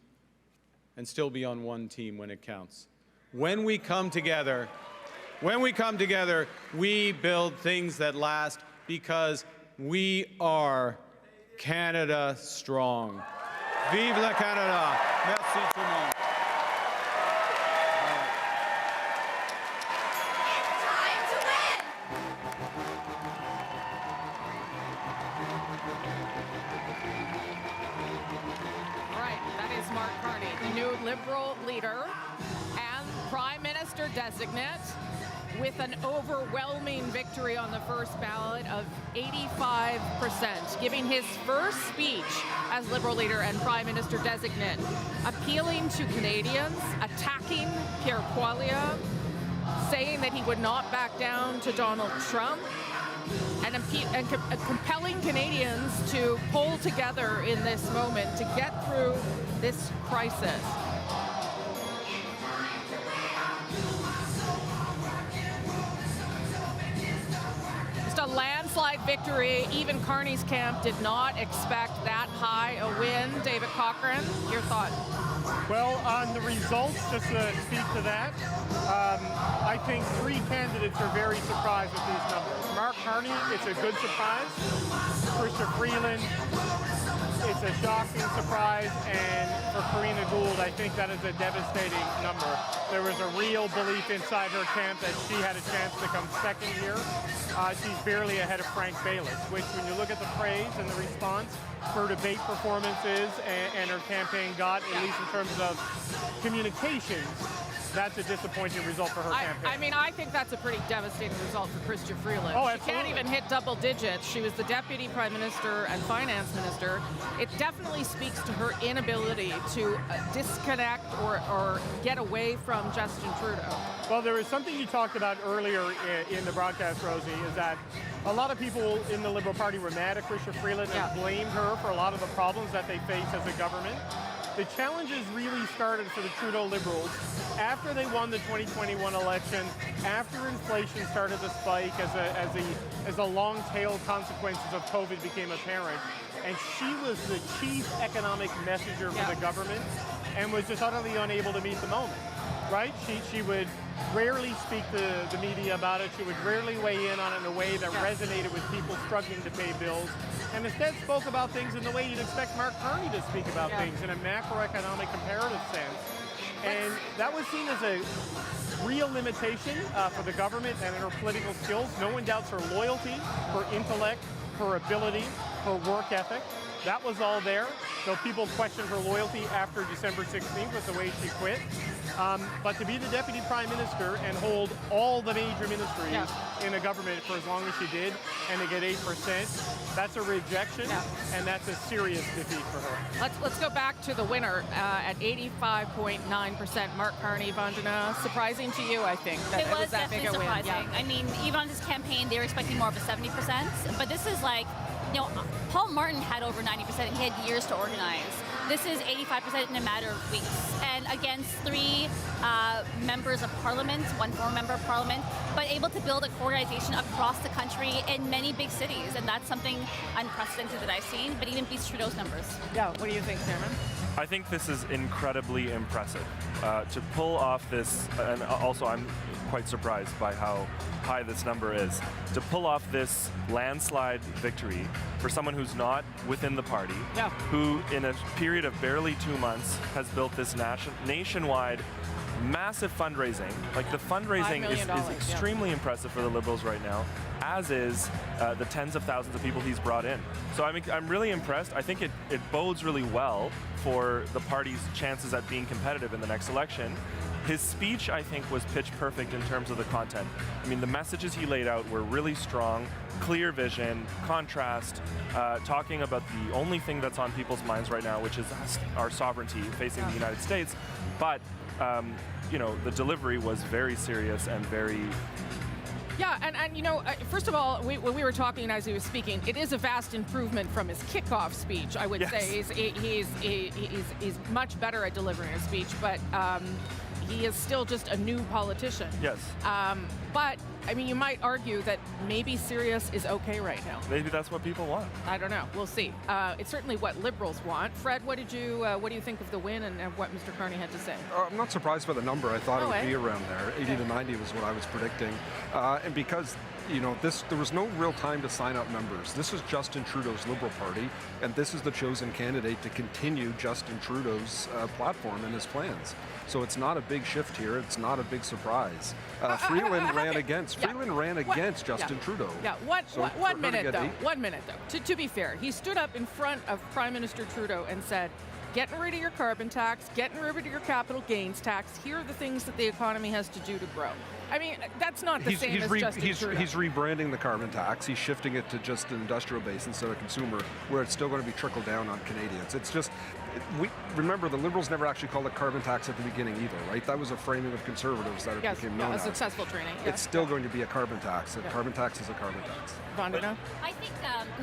and still be on one team when it counts. When we come together, we build things that last because we are Canada strong. Vive la Canada! Merci tout le monde. All right, that is Mark Carney, the new Liberal leader and Prime Minister designate, with an overwhelming victory on the first ballot of 85%, giving his first speech as Liberal leader and Prime Minister designate, appealing to Canadians, attacking Pierre Poilievre, saying that he would not back down to Donald Trump, and compelling Canadians to pull together in this moment to get through this crisis. A landslide victory. Even Carney's camp did not expect that high a win. David Cochrane, your thought? Well, on the results, just to speak to that, I think three candidates are very surprised with these numbers. Mark Carney, it's a good surprise. Chrystia Freeland, it's a shocking surprise. And for Karina Gould, I think that is a devastating number. There was a real belief inside her camp that she had a chance to come second here. She's barely ahead of Frank Baylis, which when you look at the praise and the response, her debate performances and her campaign got, at least in terms of communications, that's a disappointing result for her campaign. I mean, I think that's a pretty devastating result for Chrystia Freeland. Oh, she can't even hit double digits. She was the Deputy Prime Minister and Finance Minister. It definitely speaks to her inability to disconnect or get away from Justin Trudeau. Well, there was something you talked about earlier in the broadcast, Rosie, is that a lot of people in the Liberal Party were mad at Chrystia Freeland and blamed her for a lot of the problems that they face as a government. The challenges really started for the Trudeau Liberals after they won the 2021 election, after inflation started to spike as the long-tail consequences of COVID became apparent. And she was the chief economic messenger for the government and was just utterly unable to meet the moment, right? She would rarely speak to the media about it. She would rarely weigh in on it in a way that resonated with people struggling to pay bills, and instead spoke about things in the way you'd expect Mark Carney to speak about things, in a macroeconomic comparative sense. And that was seen as a real limitation for the government and in her political skills. No one doubts her loyalty, her intellect, her ability, her work ethic. That was all there. So people questioned her loyalty after December 16th with the way she quit. But to be the Deputy Prime Minister and hold all the major ministries in a government for as long as she did, and to get 8%, that's a rejection, and that's a serious defeat for her. Let's go back to the winner at 85.9%, Mark Carney. Vandana, surprising to you, I think, that it was that big a win. Surprising. I mean, even on his campaign, they were expecting more of a 70%, but this is like Paul Martin had over 90%, and he had years to organize. This is 85% in a matter of weeks. And against 3 members of parliament, 1 former member of parliament, but able to build a organization across the country in many big cities. And that's something unprecedented that I've seen, but even beats Trudeau's numbers. Yeah, what do you think, Chairman? I think this is incredibly impressive. To pull off this, and also I'm quite surprised by how high this number is, to pull off this landslide victory for someone who's not within the party, who in a period of barely 2 months has built this nationwide massive fundraising. Like, the fundraising is extremely impressive for the Liberals right now, as is the tens of thousands of people he's brought in. So I'm really impressed. I think it bodes really well for the party's chances at being competitive in the next election. His speech, I think, was pitch perfect in terms of the content. I mean, the messages he laid out were really strong, clear vision, contrast, talking about the only thing that's on people's minds right now, which is our sovereignty facing the United States. But, the delivery was very serious and very... Yeah, and first of all, when we were talking as he was speaking, it is a vast improvement from his kickoff speech, I would say. He's much better at delivering a speech, but he is still just a new politician. Yes. But, you might argue that maybe serious is okay right now. Maybe that's what people want. I don't know. We'll see. It's certainly what Liberals want. Fred, what do you think of the win and what Mr. Carney had to say? I'm not surprised by the number. I thought it would be around there. 80 to 90 was what I was predicting. And because there was no real time to sign up members. This is Justin Trudeau's Liberal Party, and this is the chosen candidate to continue Justin Trudeau's platform and his plans. So it's not a big shift here. It's not a big surprise. Freeland ran against Justin Trudeau. Yeah. One minute though. To be fair, he stood up in front of Prime Minister Trudeau and said, getting rid of your carbon tax, getting rid of your capital gains tax, here are the things that the economy has to do to grow. That's not the same as Justin Trudeau. He's rebranding the carbon tax. He's shifting it to just an industrial base instead of consumer, where it's still going to be trickled down on Canadians. It's just, remember, the Liberals never actually called it carbon tax at the beginning either, right? That was a framing of Conservatives that it became known as. A successful training. It's still going to be a carbon tax. A carbon tax is a carbon tax. Vandana? I think,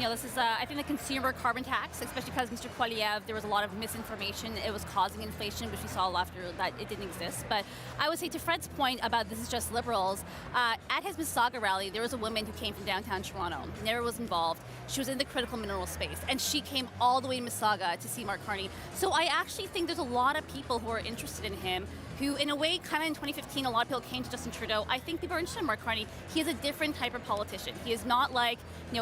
this is, I think the consumer carbon tax, especially because Mr. Poilievre, there was a lot of misinformation. It was causing inflation, which we saw after that it didn't exist. But I would say to Fred's point about this is just Liberals, at his Mississauga rally, there was a woman who came from downtown Toronto, never was involved. She was in the critical mineral space, and she came all the way to Mississauga to see Mark Carney. So I actually think there's a lot of people who are interested in him, who in a way, kind of in 2015, a lot of people came to Justin Trudeau. I think people are interested in Mark Carney. He is a different type of politician. He is not like,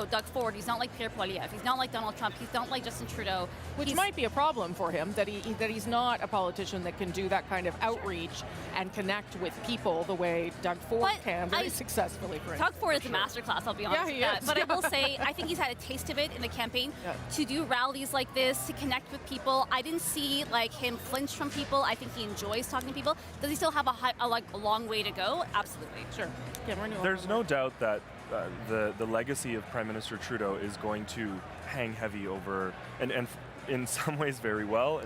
Doug Ford. He's not like Pierre Poilievre. He's not like Donald Trump. He's not like Justin Trudeau. Which might be a problem for him, that he's not a politician that can do that kind of outreach and connect with people the way Doug Ford can very successfully. Doug Ford is a masterclass, I'll be honest with that. But I will say, I think he's had a taste of it in the campaign to do rallies like this, to connect with people. I didn't see him flinch from people. I think he enjoys talking to people. Does he still have a long way to go? Absolutely. Sure. There's no doubt that the legacy of Prime Minister Trudeau is going to hang heavy over, and in some ways very well,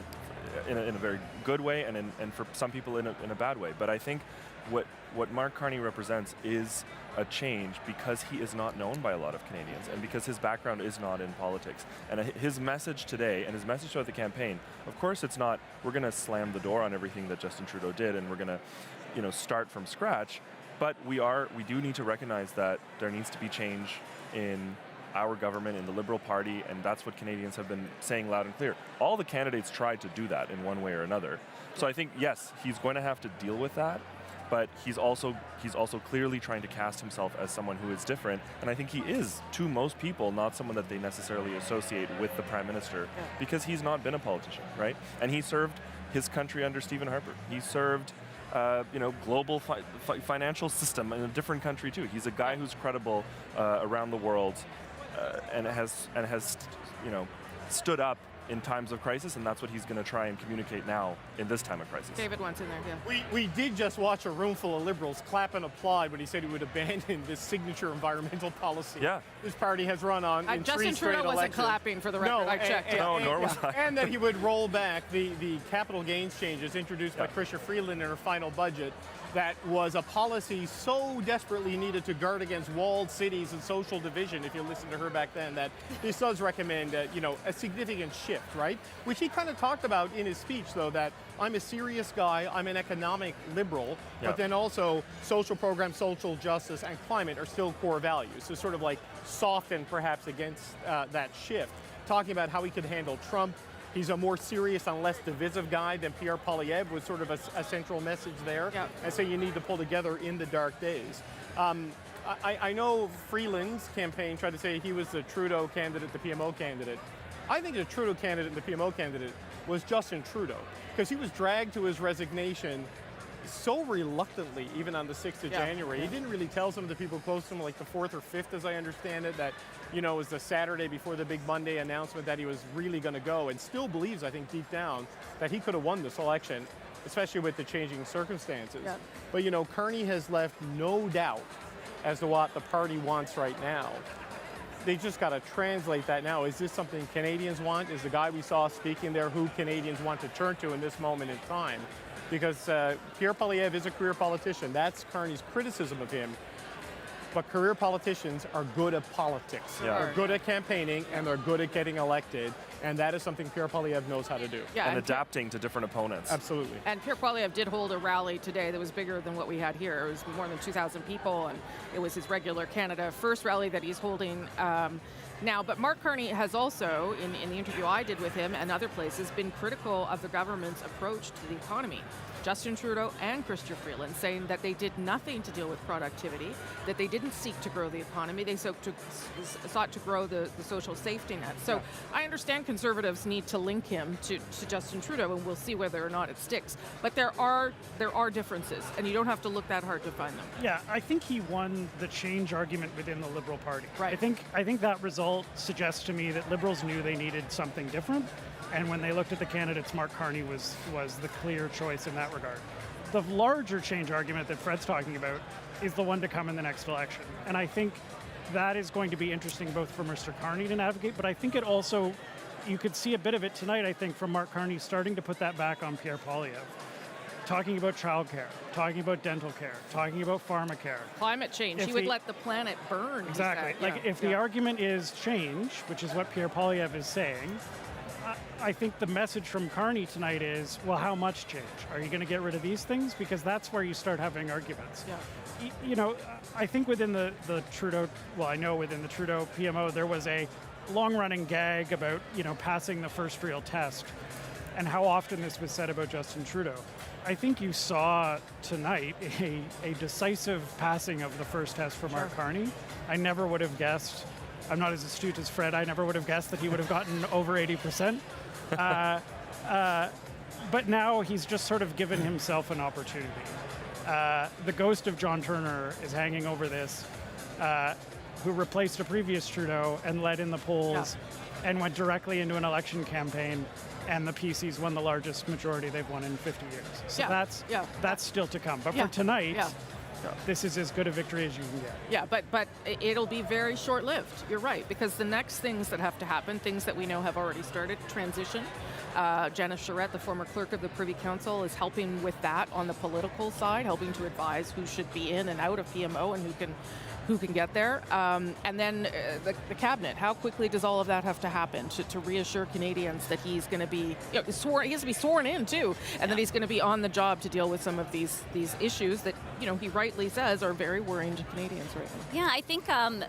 in a very good way, and for some people in a bad way. But I think what Mark Carney represents is a change because he is not known by a lot of Canadians and because his background is not in politics. And his message today and his message throughout the campaign, of course it's not, we're going to slam the door on everything that Justin Trudeau did and we're going to start from scratch, but we do need to recognize that there needs to be change in our government, in the Liberal Party, and that's what Canadians have been saying loud and clear. All the candidates tried to do that in one way or another. So I think, yes, he's going to have to deal with that, but he's also clearly trying to cast himself as someone who is different, and I think he is, to most people, not someone that they necessarily associate with the Prime Minister, because he's not been a politician, right? And he served his country under Stephen Harper. He served global financial system in a different country too. He's a guy who's credible around the world, and has stood up in times of crisis, and that's what he's going to try and communicate now in this time of crisis. David wants in there, yeah. We did just watch a room full of Liberals clap and applaud when he said he would abandon this signature environmental policy his party has run on in Justin 3 straight Trudeau wasn't clapping, for the record. I checked. Nor was I. And that he would roll back the capital gains changes introduced by Chrystia Freeland in her final budget that was a policy so desperately needed to guard against walled cities and social division, if you listen to her back then, that this does recommend, a significant shift, right? Which he kind of talked about in his speech, though, that I'm a serious guy, I'm an economic liberal, but then also social programs, social justice, and climate are still core values. So sort of like soften perhaps against that shift. Talking about how he could handle Trump. He's a more serious and less divisive guy than Pierre Poilievre was sort of a central message there. Yep. And so you need to pull together in the dark days. I know Freeland's campaign tried to say he was the Trudeau candidate, the PMO candidate. I think the Trudeau candidate and the PMO candidate was Justin Trudeau, because he was dragged to his resignation so reluctantly, even on the 6th of January. He didn't really tell some of the people close to him, like the 4th or 5th, as I understand it, that, it was the Saturday before the big Monday announcement that he was really going to go, and still believes, I think, deep down, that he could have won this election, especially with the changing circumstances. Yep. But, Carney has left no doubt as to what the party wants right now. They just got to translate that now. Is this something Canadians want? Is the guy we saw speaking there who Canadians want to turn to in this moment in time? Because Pierre Poilievre is a career politician. That's Carney's criticism of him. But career politicians are good at politics. Yeah. They're good at campaigning, and they're good at getting elected. And that is something Pierre Poilievre knows how to do. Yeah, and adapting to different opponents. Absolutely. And Pierre Poilievre did hold a rally today that was bigger than what we had here. It was more than 2,000 people, and it was his regular Canada First rally that he's holding now. But Mark Carney has also, in the interview I did with him and other places, been critical of the government's approach to the economy. Justin Trudeau and Chrystia Freeland saying that they did nothing to deal with productivity, that they didn't seek to grow the economy, they sought to grow the social safety net. So I understand Conservatives need to link him to Justin Trudeau, and we'll see whether or not it sticks. But there are differences, and you don't have to look that hard to find them. Yeah, I think he won the change argument within the Liberal Party. Right. I think that result suggests to me that Liberals knew they needed something different. And when they looked at the candidates, Mark Carney was the clear choice in that regard. The larger change argument that Fred's talking about is the one to come in the next election. And I think that is going to be interesting both for Mr. Carney to navigate, but I think it also, you could see a bit of it tonight, I think, from Mark Carney starting to put that back on Pierre Poilievre. Talking about childcare, talking about dental care, talking about pharmacare. Climate change. He would let the planet burn. Exactly. If the argument is change, which is what Pierre Poilievre is saying, I think the message from Carney tonight is, well, how much change? Are you going to get rid of these things? Because that's where you start having arguments. Yeah. I think within the Trudeau, within the Trudeau PMO, there was a long-running gag about, passing the first real test and how often this was said about Justin Trudeau. I think you saw tonight a decisive passing of the first test for Mark Carney. I never would have guessed. I'm not as astute as Fred. I never would have guessed that he would have gotten over 80%. But now he's just sort of given himself an opportunity. The ghost of John Turner is hanging over this, who replaced a previous Trudeau and led in the polls and went directly into an election campaign, and the PCs won the largest majority they've won in 50 years. So that's still to come. But for tonight, this is as good a victory as you can get. Yeah, but it'll be very short-lived. You're right, because the next things that have to happen, things that we know have already started, transition. Janice Charette, the former clerk of the Privy Council, is helping with that on the political side, helping to advise who should be in and out of PMO and who can get there. And then the cabinet, how quickly does all of that have to happen to reassure Canadians that he's going to be sworn? He has to be sworn in too, and that he's going to be on the job to deal with some of these issues that he rightly says are very worrying to Canadians right now. Yeah, I think I'm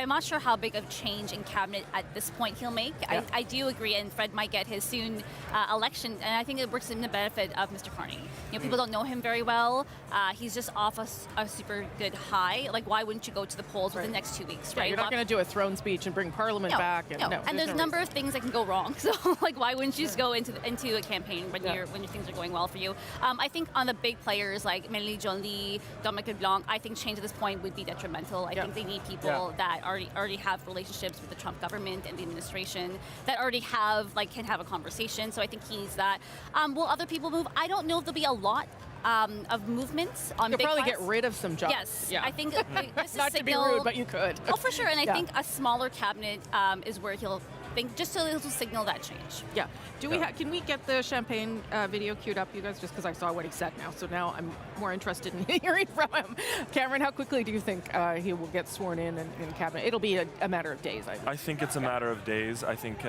not sure how big of change in cabinet at this point he'll make. Yeah. I do agree, and Fred might get his soon election, and I think it works in the benefit of Mr. Carney. People don't know him very well. He's just off a super good high. Like, why wouldn't you go to the polls within the next 2 weeks, right? You're not going to do a throne speech and bring Parliament back. And there's a number of things that can go wrong. So, why wouldn't you just go into a campaign when your things are going well for you? I think on the big players like Melanie Joly, Dominic LeBlanc, I think change at this point would be detrimental. I think they need people that already have relationships with the Trump government and the administration, that already can have a conversation. So I think he needs that. Will other people move? I don't know if there'll be a lot of movements on You'll big probably files. get rid of some jobs. Yes, I think this is not to be rude, but you could. Oh, for sure, and I think a smaller cabinet is where he'll hoping just a little signal that change. Yeah. Can we get the champagne video queued up, you guys? Just because I saw what he said now, so now I'm more interested in hearing from him. Cameron, how quickly do you think he will get sworn in cabinet? It'll be a matter of days, I think it's a matter of days. I think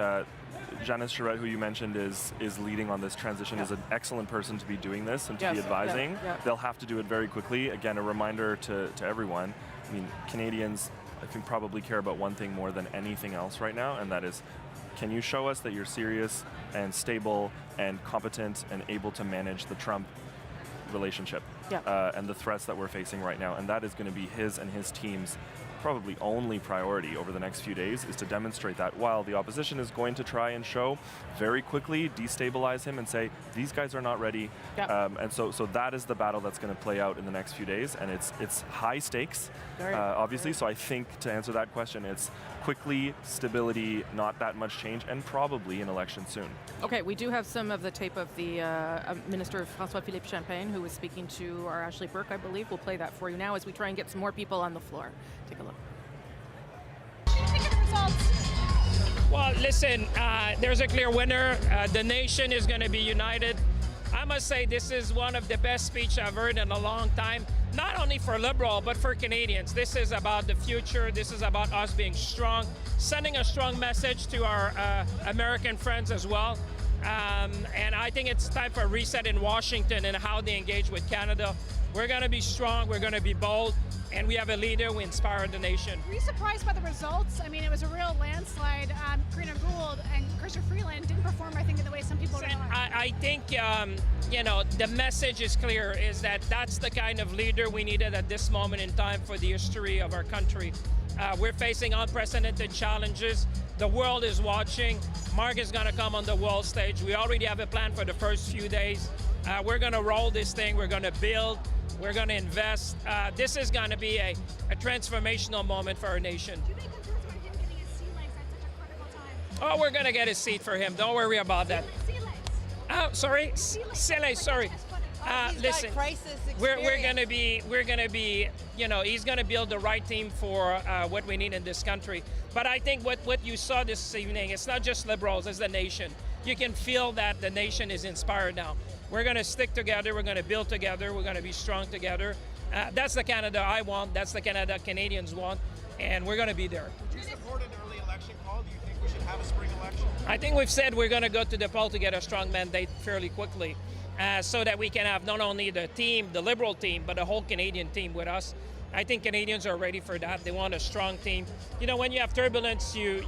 Janice Charette, who you mentioned, is leading on this transition, is an excellent person to be doing this and to be advising. They'll have to do it very quickly. Again, a reminder to everyone. I mean, Canadians, I think, probably care about one thing more than anything else right now, and that is, can you show us that you're serious and stable and competent and able to manage the Trump relationship and the threats that we're facing right now? And that is going to be his and his team's probably only priority over the next few days, is to demonstrate that, while the opposition is going to try and show very quickly, destabilize him and say, these guys are not ready. And so that is the battle that's going to play out in the next few days, and it's high stakes, obviously. So I think, to answer that question, it's quickly, stability, not that much change, and probably an election soon. Okay, we do have some of the tape of the Minister François-Philippe Champagne, who was speaking to our Ashley Burke, I believe. We'll play that for you now as we try and get some more people on the floor. Take a look. Well, listen, there's a clear winner. The nation is going to be united. I must say this is one of the best speeches I've heard in a long time, not only for Liberal, but for Canadians. This is about the future. This is about us being strong, sending a strong message to our American friends as well. And I think it's time for a reset in Washington and how they engage with Canada. We're going to be strong, we're going to be bold, and we have a leader who inspired the nation. Were you surprised by the results? I mean, it was a real landslide. Karina Gould and Chrystia Freeland didn't perform, I think, in the way some people realize. I think, the message is clear, is that that's the kind of leader we needed at this moment in time for the history of our country. We're facing unprecedented challenges. The world is watching. Mark is going to come on the world stage. We already have a plan for the first few days. We're going to roll this thing. We're going to build. We're going to invest. This is going to be a transformational moment for our nation. Do you think concerns about him getting his sea legs at such a critical time? Oh, we're going to get a seat for him. Don't worry about that. Sea legs. Oh, sorry? Sea legs, sorry. Listen, we're going to be, he's going to build the right team for what we need in this country. But I think what you saw this evening, it's not just Liberals, it's the nation. You can feel that the nation is inspired now. We're going to stick together, we're going to build together, we're going to be strong together. That's the Canada I want, that's the Canada Canadians want, and we're going to be there. Would you support an early election call? Do you think we should have a spring election? I think we've said we're going to go to the poll to get a strong mandate fairly quickly, so that we can have not only the team, the Liberal team, but the whole Canadian team with us. I think Canadians are ready for that. They want a strong team. When you have turbulence, you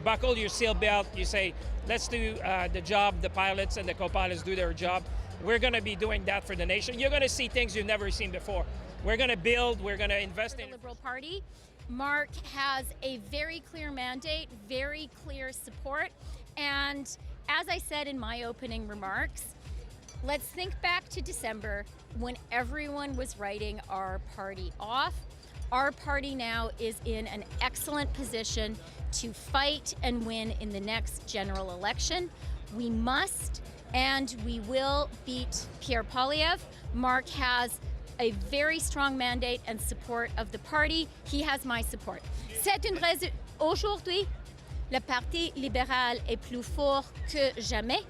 buckle your seatbelt, you say, let's do the job, the pilots and the co-pilots do their job. We're going to be doing that for the nation. You're going to see things you've never seen before. We're going to build, we're going to invest in the Liberal Party. Mark has a very clear mandate, very clear support. And as I said in my opening remarks, let's think back to December when everyone was writing our party off. Our party now is in an excellent position to fight and win in the next general election. We must and we will beat Pierre Poilievre. Mark has a very strong mandate and support of the party. He has my support. C'est une raison. Aujourd'hui, le Parti libéral est plus fort que jamais.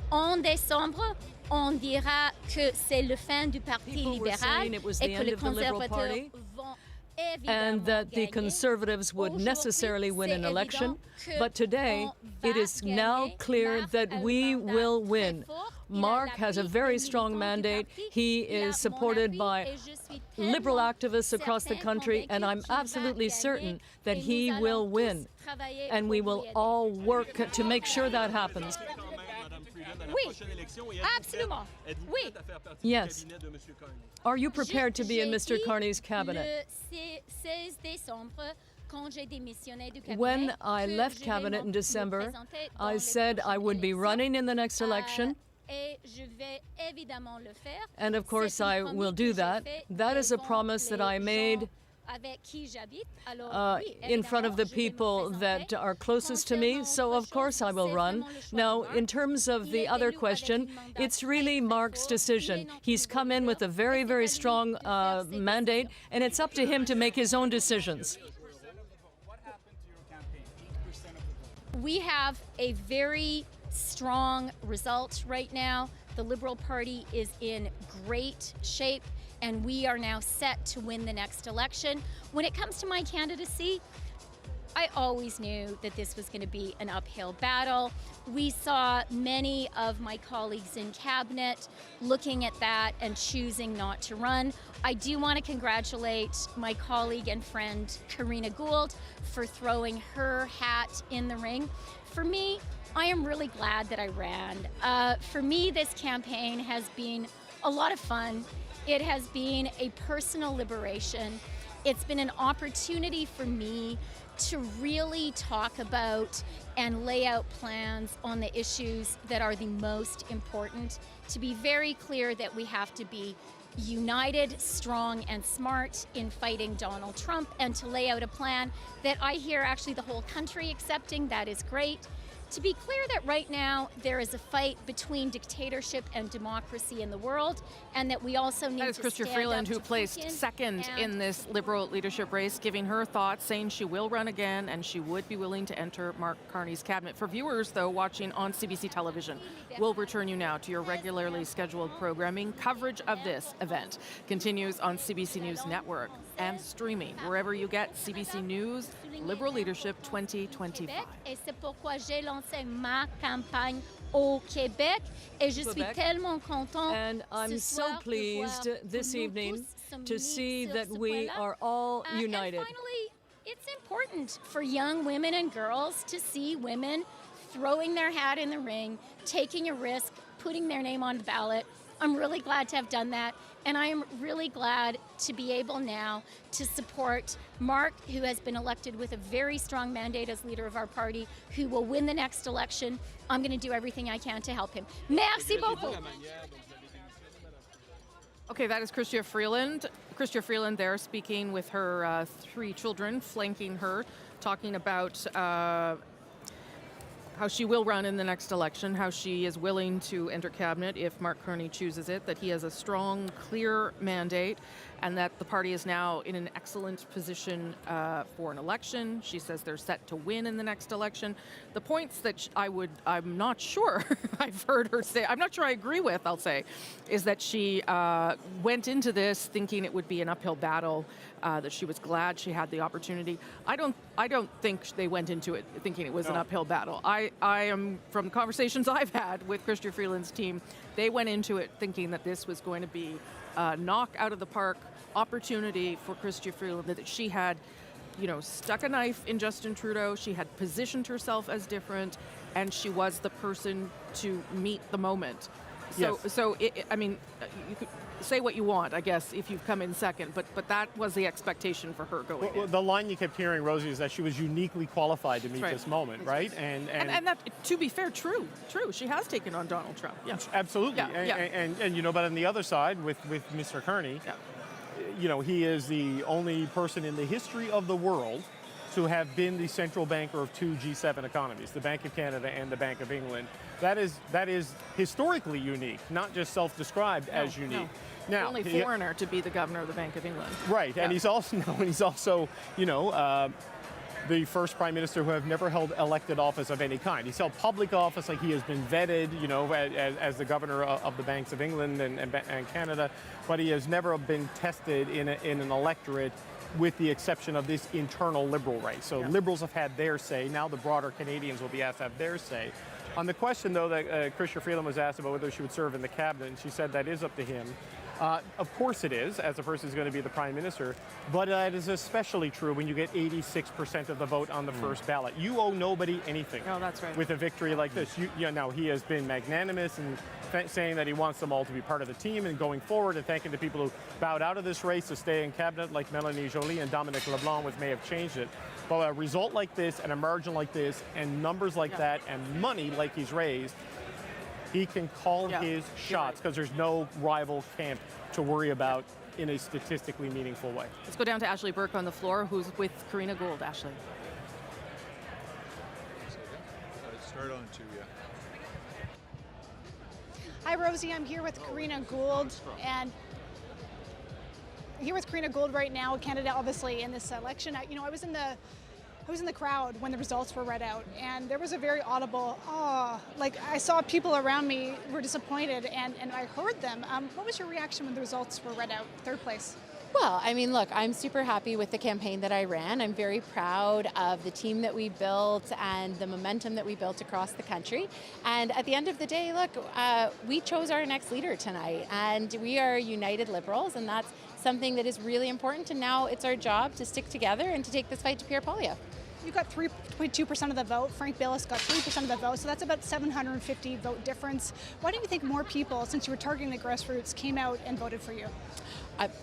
En décembre, on dira que c'est le fin du Parti libéral et que les conservateurs vont and that the Conservatives would necessarily win an election. But today, it is now clear that we will win. Mark has a very strong mandate. He is supported by Liberal activists across the country, and I'm absolutely certain that he will win. And we will all work to make sure that happens. Oui, absolument. Oui. Yes. Are you prepared to be in Mr. Carney's cabinet? When I left cabinet in December, I said I would be running in the next election. And of course I will do that. That is a promise that I made in front of the people that are closest to me, so of course I will run. Now, in terms of the other question, it's really Mark's decision. He's come in with a very, very strong mandate, and it's up to him to make his own decisions. We have a very strong result right now. The Liberal Party is in great shape, and we are now set to win the next election. When it comes to my candidacy, I always knew that this was going to be an uphill battle. We saw many of my colleagues in cabinet looking at that and choosing not to run. I do want to congratulate my colleague and friend Karina Gould for throwing her hat in the ring. For me, I am really glad that I ran. For me, this campaign has been a lot of fun. It has been a personal liberation. It's been an opportunity for me to really talk about and lay out plans on the issues that are the most important, to be very clear that we have to be united, strong, and smart in fighting Donald Trump, and to lay out a plan that I hear actually the whole country accepting. That is great. To be clear that right now there is a fight between dictatorship and democracy in the world, and that we also need to stand up to That is Chrystia Freeland, who placed second in this Liberal leadership race, giving her thoughts, saying she will run again and she would be willing to enter Mark Carney's cabinet. For viewers, though, watching on CBC Television, we'll return you now to your regularly scheduled programming. Coverage of this event continues on CBC News Network and streaming wherever you get CBC News Liberal Leadership 2025. Et c'est pourquoi j'ai lancé ma campagne au Québec, et je suis tellement contente. And I'm so pleased this evening to see that we are all united. And finally, it's important for young women and girls to see women throwing their hat in the ring, taking a risk, putting their name on the ballot. I'm really glad to have done that, and I am really glad to be able now to support Mark, who has been elected with a very strong mandate as leader of our party, who will win the next election. I'm going to do everything I can to help him. Merci beaucoup. Okay, that is Chrystia Freeland. Chrystia Freeland there speaking with her 3 children, flanking her, talking about how she will run in the next election, how she is willing to enter cabinet if Mark Carney chooses it, that he has a strong, clear mandate, and that the party is now in an excellent position for an election. She says they're set to win in the next election. The points that I'm not sure I've heard her say, I'm not sure I agree with, I'll say, is that she went into this thinking it would be an uphill battle, that she was glad she had the opportunity. I don't think they went into it thinking it was an uphill battle. I am, from conversations I've had with Chrystia Freeland's team, they went into it thinking that this was going to be a knock out of the park opportunity for Chrystia Freeland, that she had, stuck a knife in Justin Trudeau. She had positioned herself as different, and she was the person to meet the moment. So, Yes. You could say what you want, I guess, if you've come in second, but that was the expectation for her going in. The line you kept hearing, Rosie, is that she was uniquely qualified to meet this moment, right? And that, to be fair, true. She has taken on Donald Trump. Yeah. Absolutely. Yeah. And but on the other side, with Mr. Carney, he is the only person in the history of the world to have been the central banker of 2 G7 economies, the Bank of Canada and the Bank of England. That is historically unique, not just self-described as unique. No. Now, only foreigner to be the governor of the Bank of England. Right, and he's also the first prime minister who have never held elected office of any kind. He's held public office, like he has been vetted, as the governor of the Banks of England and Canada, but he has never been tested in an electorate, with the exception of this internal Liberal race. So Liberals have had their say. Now the broader Canadians will be asked to have their say. On the question, though, that Chrystia Freeland was asked about whether she would serve in the cabinet, and she said that is up to him. Of course it is, as a person who's going to be the prime minister, but it is especially true when you get 86% of the vote on the first ballot. You owe nobody anything. Oh, that's right. With a victory like this. Now, he has been magnanimous and saying that he wants them all to be part of the team and going forward, and thanking the people who bowed out of this race to stay in cabinet, like Mélanie Joly and Dominic LeBlanc, which may have changed it. But a result like this, and a margin like this, and numbers like that, and money like he's raised, he can call his shots, because there's no rival camp to worry about in a statistically meaningful way. Let's go down to Ashley Burke on the floor, who's with Karina Gould. Ashley. Start on to you. Hi, Rosie. I'm here with Karina Gould, and here with Karina Gould right now, Canada, obviously, in this election. I was in the I was in the crowd when the results were read out, and there was a very audible, like I saw people around me were disappointed, and I heard them. What was your reaction when the results were read out, third place? Well, I mean, look, I'm super happy with the campaign that I ran. I'm very proud of the team that we built and the momentum that we built across the country. And at the end of the day, look, we chose our next leader tonight, and we are united Liberals, and that's something that is really important. And now it's our job to stick together and to take this fight to Pierre Poilievre. You got 3.2% of the vote. Frank Billis got 3% of the vote, so that's about 750 vote difference. Why do you think more people, since you were targeting the grassroots, came out and voted for you?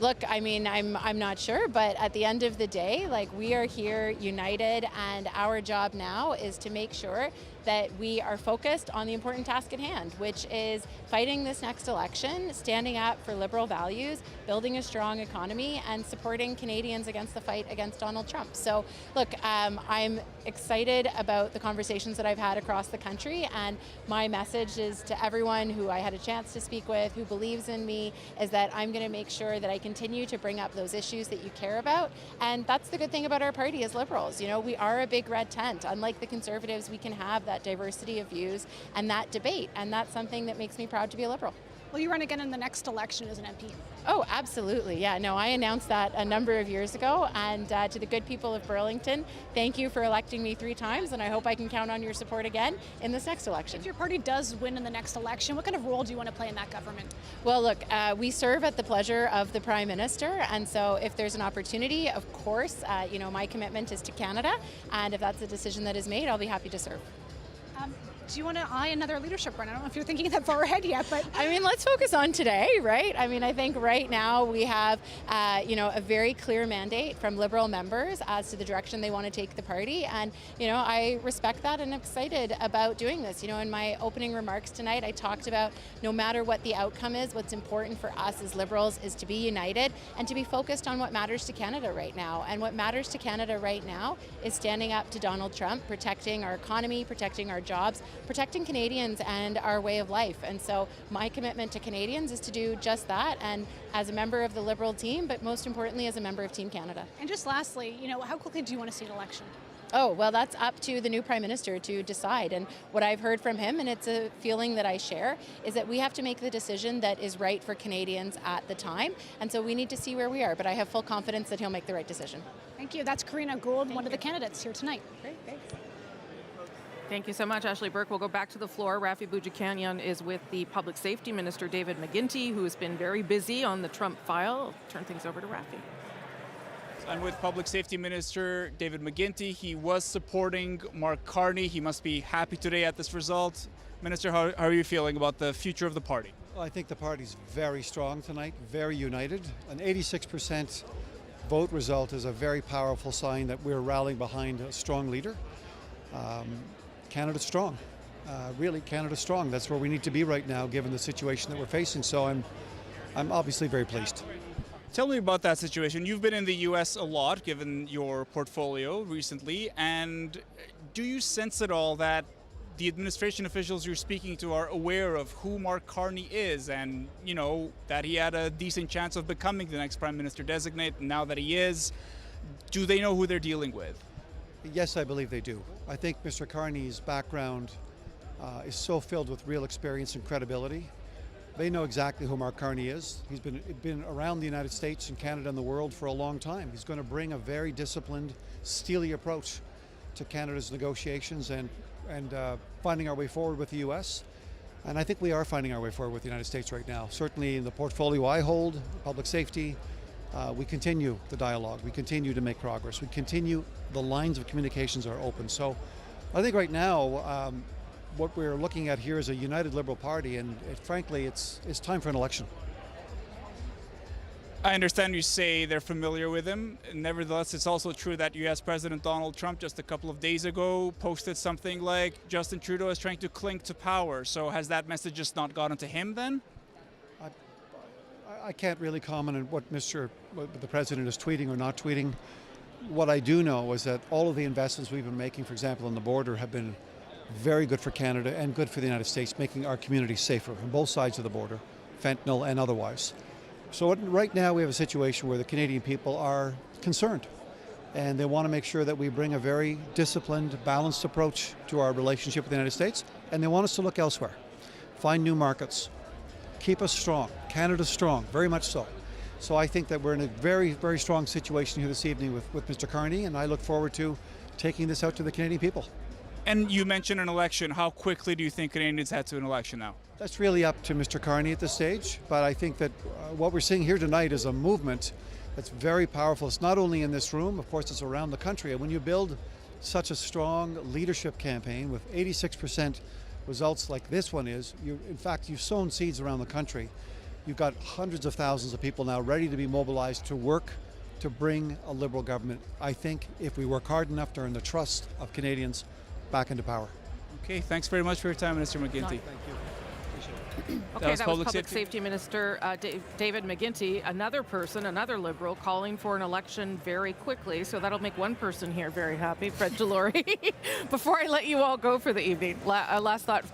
Look, I mean, I'm not sure, but at the end of the day, like, we are here united, and our job now is to make sure that we are focused on the important task at hand, which is fighting this next election, standing up for Liberal values, building a strong economy, and supporting Canadians against the fight against Donald Trump. So, look, I'm excited about the conversations that I've had across the country, and my message is to everyone who I had a chance to speak with, who believes in me, is that I'm going to make sure that I continue to bring up those issues that you care about. And that's the good thing about our party as Liberals. You know, we are a big red tent. Unlike the Conservatives, we can have that diversity of views and that debate, and that's something that makes me proud to be a Liberal. Will you run again in the next election as an MP? Oh, absolutely. Yeah, no, I announced that a number of years ago, and to the good people of Burlington, thank you for electing me 3 times, and I hope I can count on your support again in this next election. If your party does win in the next election, what kind of role do you want to play in that government? Well, look, we serve at the pleasure of the Prime Minister, and so if there's an opportunity, of course, you know, my commitment is to Canada, and if that's a decision that is made, I'll be happy to serve. Do you want to eye another leadership run? I don't know if you're thinking that far ahead yet, but... I mean, let's focus on today, right? I mean, I think right now we have, you know, a very clear mandate from Liberal members as to the direction they want to take the party. And, you know, I respect that and I'm excited about doing this. You know, in my opening remarks tonight, I talked about no matter what the outcome is, what's important for us as Liberals is to be united and to be focused on what matters to Canada right now. And what matters to Canada right now is standing up to Donald Trump, protecting our economy, protecting our jobs, protecting Canadians and our way of life. And so my commitment to Canadians is to do just that, and as a member of the Liberal team, but most importantly as a member of Team Canada. And just lastly, you know, how quickly do you want to see an election? Oh, well, that's up to the new Prime Minister to decide. And what I've heard from him, and it's a feeling that I share, is that we have to make the decision that is right for Canadians at the time. And so we need to see where we are. But I have full confidence that he'll make the right decision. Thank you. That's Karina Gould, one of the candidates here tonight. Great, thanks. Thank you so much, Ashley Burke. We'll go back to the floor. Rafi Boudjikanian is with the Public Safety Minister, David McGuinty, who has been very busy on the Trump file. I'll turn things over to Rafi. I'm with Public Safety Minister David McGuinty. He was supporting Mark Carney. He must be happy today at this result. Minister, how are you feeling about the future of the party? Well, I think the party's very strong tonight, very united. An 86% vote result is a very powerful sign that we're rallying behind a strong leader. Canada's strong. Really, Canada's strong. That's where we need to be right now, given the situation that we're facing. So I'm obviously very pleased. Tell me about that situation. You've been in the U.S. a lot, given your portfolio recently, and do you sense at all that the administration officials you're speaking to are aware of who Mark Carney is, and, you know, that he had a decent chance of becoming the next Prime Minister designate, and now that he is, do they know who they're dealing with? Yes, I believe they do. I think Mr. Carney's background is so filled with real experience and credibility. They know exactly who Mark Carney is. He's been around the United States and Canada and the world for a long time. He's going to bring a very disciplined, steely approach to Canada's negotiations and finding our way forward with the U.S. And I think we are finding our way forward with the United States right now. Certainly in the portfolio I hold, public safety, we continue the dialogue. We continue to make progress. We continue, the lines of communications are open. So I think right now, what we're looking at here is a united Liberal Party, and frankly, it's time for an election. I understand you say they're familiar with him. Nevertheless, it's also true that U.S. President Donald Trump just a couple of days ago posted something like Justin Trudeau is trying to cling to power. So has that message just not gotten to him then? I can't really comment on what the President is tweeting or not tweeting. What I do know is that all of the investments we've been making, for example, on the border, have been very good for Canada and good for the United States, making our communities safer on both sides of the border, fentanyl and otherwise. So right now we have a situation where the Canadian people are concerned. and they want to make sure that we bring a very disciplined, balanced approach to our relationship with the United States, and they want us to look elsewhere, find new markets, keep us strong. Canada's strong, very much so. So I think that we're in a very, very strong situation here this evening with Mr. Carney, and I look forward to taking this out to the Canadian people. And you mentioned an election. How quickly do you think Canadians head to an election now? That's really up to Mr. Carney at this stage, but I think that what we're seeing here tonight is a movement that's very powerful. It's not only in this room, of course, it's around the country. And when you build such a strong leadership campaign with 86% results like this one is, in fact, you've sown seeds around the country. You've got hundreds of thousands of people now ready to be mobilized to work to bring a Liberal government. I think if we work hard enough to earn the trust of Canadians back into power. Okay, thanks very much for your time, Minister McGuinty. Thank you. Okay, that was Public Safety Minister David McGuinty, another person, another Liberal, calling for an election very quickly. So that'll make one person here very happy, Fred Delory. Before I let you all go for the evening, last thought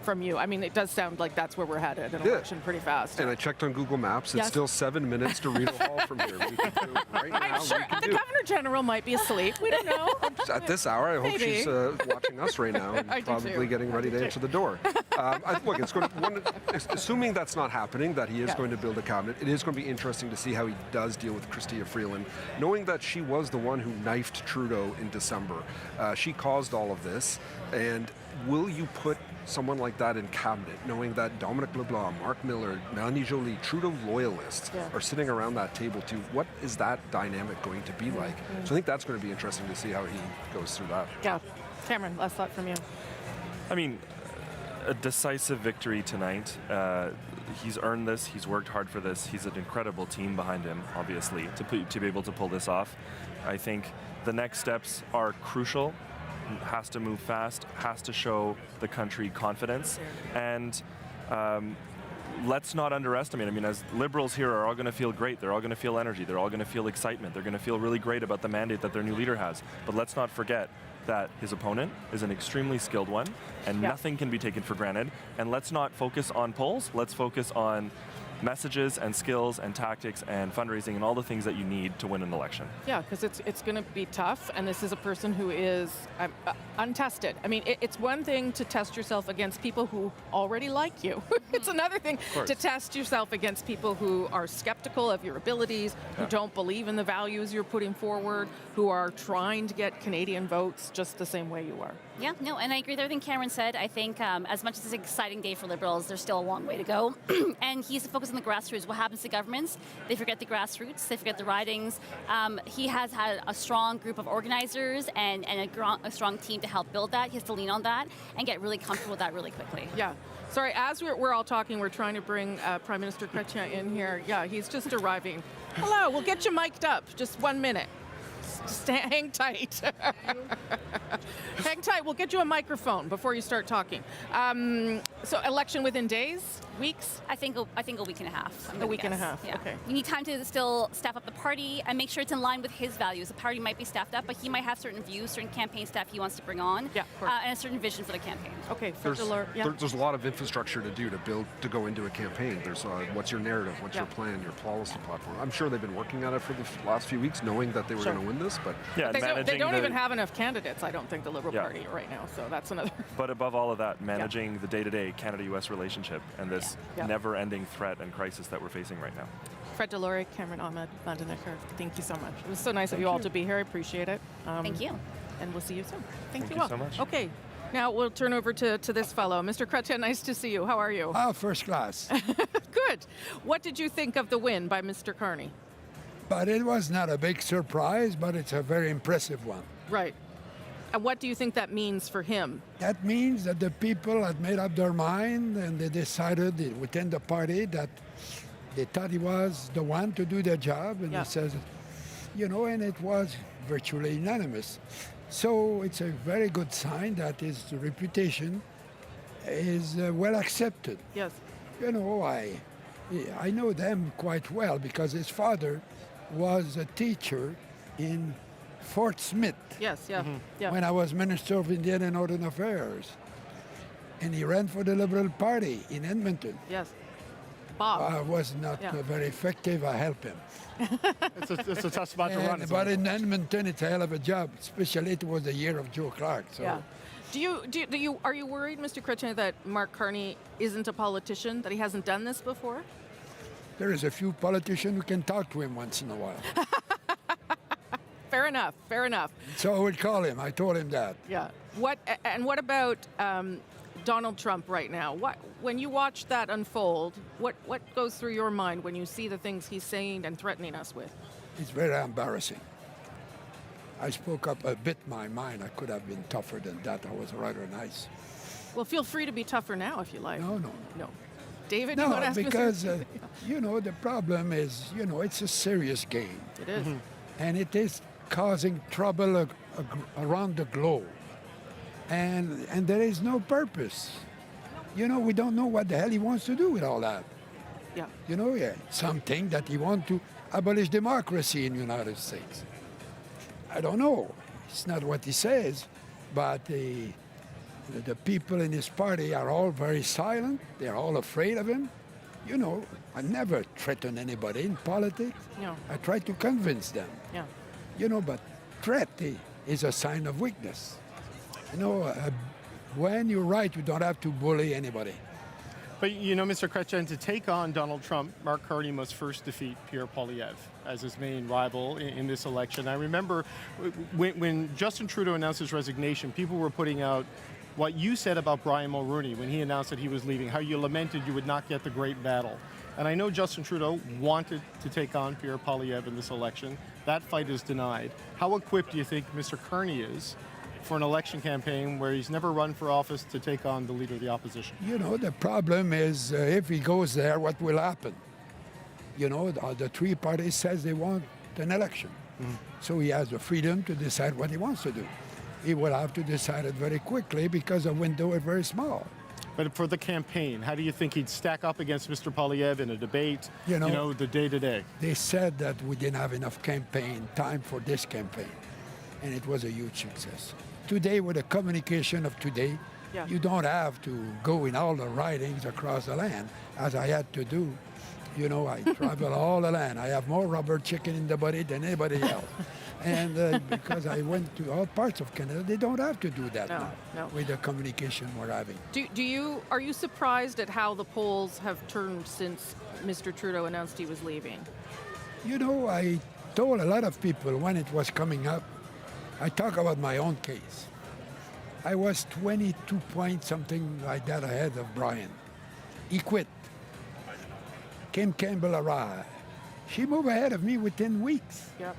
from you. I mean, it does sound like that's where we're headed, an election pretty fast. And I checked on Google Maps. It's still 7 minutes to Rideau Hall from here. We can do it right now. I'm sure the Governor General might be asleep. We don't know. At this hour, I hope she's watching us right now and probably getting ready to answer the door. Look, it's going to, assuming that's not happening, that he is going to build a cabinet, it is going to be interesting to see how he does deal with Chrystia Freeland, knowing that she was the one who knifed Trudeau in December. She caused all of this, and will you put someone like that in cabinet, knowing that Dominic LeBlanc, Mark Miller, Melanie Joly, Trudeau loyalists are sitting around that table too? What is that dynamic going to be like? So I think that's going to be interesting to see how he goes through that. Yeah. Cameron, last thought from you. I mean, a decisive victory tonight. He's earned this. He's worked hard for this. He's an incredible team behind him, obviously, to be able to pull this off. I think the next steps are crucial. Has to move fast, has to show the country confidence, and let's not underestimate. I mean, as Liberals here are all going to feel great. They're all going to feel energy. They're all going to feel excitement. They're going to feel really great about the mandate that their new leader has. But let's not forget that his opponent is an extremely skilled one, and nothing can be taken for granted. And let's not focus on polls. Let's focus on messages and skills and tactics and fundraising and all the things that you need to win an election. Yeah, because it's going to be tough, and this is a person who is untested. I mean, it's one thing to test yourself against people who already like you. It's another thing to test yourself against people who are skeptical of your abilities, who don't believe in the values you're putting forward, who are trying to get Canadian votes just the same way you are. Yeah, no, and I agree with everything Cameron said. I think as much as it's an exciting day for Liberals, there's still a long way to go. And he's focused on the grassroots. What happens to governments? They forget the grassroots. They forget the ridings. He has had a strong group of organizers and a strong team to help build that. He has to lean on that and get really comfortable with that really quickly. Yeah. Sorry, as we're all talking, we're trying to bring Prime Minister Chrétien in here. Yeah, he's just arriving. Hello, we'll get you mic'd up. Just 1 minute. Just hang tight. Hang tight. We'll get you a microphone before you start talking. So election within days, weeks? I think a week and a half. A week and a half. Yeah. Okay. You need time to still staff up the party and make sure it's in line with his values. The party might be staffed up, but he might have certain views, certain campaign staff he wants to bring on, and a certain vision for the campaign. Okay. There's a lot of infrastructure to do to go into a campaign. There's what's your narrative, what's your plan, your policy platform. I'm sure they've been working on it for the last few weeks, knowing that they were going to win this. But they don't even have enough candidates, I don't think, the Liberal Party right now. So that's another. But above all of that, managing the day-to-day Canada-U.S. relationship and this never-ending threat and crisis that we're facing right now. Fred Delory, Cameron Ahmed, Vandenecker, thank you so much. It was so nice of you all to be here. I appreciate it. Thank you. And we'll see you soon. Thank you all. So much. Okay. Now we'll turn over to this fellow. Mr. Chrétien, nice to see you. How are you? First class. Good. What did you think of the win by Mr. Carney? But it was not a big surprise, but it's a very impressive one. Right. And what do you think that means for him? That means that the people had made up their mind and they decided within the party that they thought he was the one to do the job. And he says, and it was virtually unanimous. So it's a very good sign that his reputation is well accepted. Yes. I know them quite well because his father was a teacher in Fort Smith. Yes, yeah. When I was Minister of Indian and Northern Affairs. And he ran for the Liberal Party in Edmonton. Yes. Bob. I was not very effective. I helped him. It's a tough spot to run. But in Edmonton, it's a hell of a job. Especially it was the year of Joe Clark. So. Yeah. Are you worried, Mr. Chrétien, that Mark Carney isn't a politician, that he hasn't done this before? There is a few politicians who can talk to him once in a while. Fair enough. Fair enough. So I would call him. I told him that. Yeah. What about Donald Trump right now? When you watch that unfold, what goes through your mind when you see the things he's saying and threatening us with? It's very embarrassing. I spoke up a bit my mind. I could have been tougher than that. I was rather nice. Well, feel free to be tougher now if you like. No. David, no, you want to ask because the problem is, it's a serious game. It is. Mm-hmm. And it is causing trouble around the globe. And there is no purpose. We don't know what the hell he wants to do with all that. Yeah. Something that he wants to abolish democracy in the United States. I don't know. It's not what he says, but the people in his party are all very silent. They're all afraid of him. I never threaten anybody in politics. No. I try to convince them. Yeah. But threat is a sign of weakness. When you're right, you don't have to bully anybody. But, Mr. Chrétien, to take on Donald Trump, Mark Carney must first defeat Pierre Poilievre as his main rival in this election. I remember when Justin Trudeau announced his resignation, people were putting out what you said about Brian Mulroney when he announced that he was leaving, how you lamented you would not get the great battle. And I know Justin Trudeau wanted to take on Pierre Poilievre in this election. That fight is denied. How equipped do you think Mr. Carney is for an election campaign where he's never run for office to take on the leader of the opposition? The problem is if he goes there, what will happen? The three parties says they want an election. Mm-hmm. So he has the freedom to decide what he wants to do. He will have to decide it very quickly because the window is very small. But for the campaign, how do you think he'd stack up against Mr. Poilievre in a debate, the day-to-day? They said that we didn't have enough campaign time for this campaign, and it was a huge success. Today, with the communication of today, you don't have to go in all the ridings across the land, as I had to do. I travel all the land. I have more rubber chicken in the body than anybody else. And because I went to all parts of Canada, they don't have to do that now with the communication we're having. Are you surprised at how the polls have turned since Mr. Trudeau announced he was leaving? I told a lot of people when it was coming up, I talk about my own case. I was 22 points, something like that, ahead of Brian. He quit. Kim Campbell arrived. She moved ahead of me within weeks. Yep.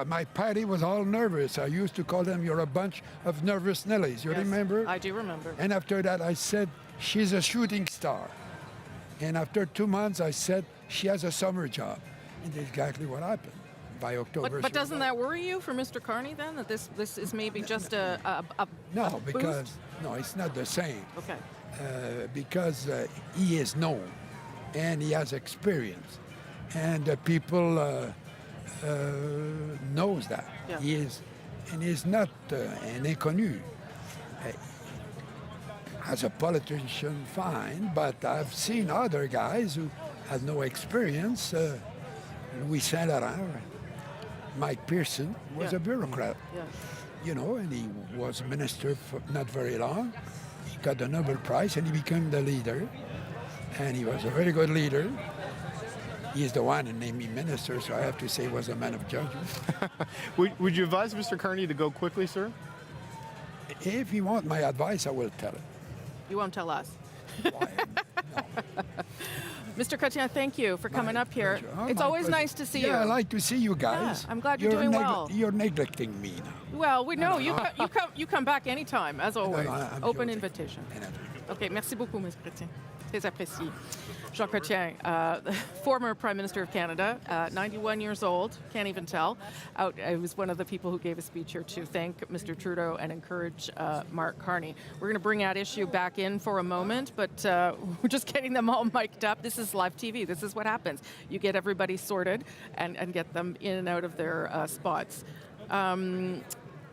My party was all nervous. I used to call them, you're a bunch of nervous Nellies. You remember? I do remember. And after that, I said, she's a shooting star. And after 2 months, I said, she has a summer job. And that's exactly what happened. By October. But doesn't that worry you for Mr. Carney then, that this is maybe just a No, because boost? No, it's not the same. Okay. Because he is known and he has experience, and the people knows that he is, and he's not an inconnu. As a politician, fine, but I've seen other guys who have no experience. Louis Saint-Laurent, Mike Pearson was a bureaucrat, and he was minister for not very long. He got the Nobel Prize and he became the leader, and he was a very good leader. He's the one who named me minister, so I have to say he was a man of judgment. Would you advise Mr. Carney to go quickly, sir? If you want my advice, I will tell it. You won't tell us. Why? No. Mr. Chrétien, thank you for coming up here. It's always nice to see you. Yeah, I like to see you guys. Yeah, I'm glad you're doing well. You're neglecting me now. Well, we know you come back anytime, as always. I'm Open joking. invitation. Okay, merci beaucoup, Mr. Chrétien. Très apprécié. Jean Chrétien, the former Prime Minister of Canada, 91 years old, can't even tell. I was one of the people who gave a speech here to thank Mr. Trudeau and encourage Mark Carney. We're going to bring that issue back in for a moment, but we're just getting them all mic'd up. This is live TV. This is what happens. You get everybody sorted and get them in and out of their spots.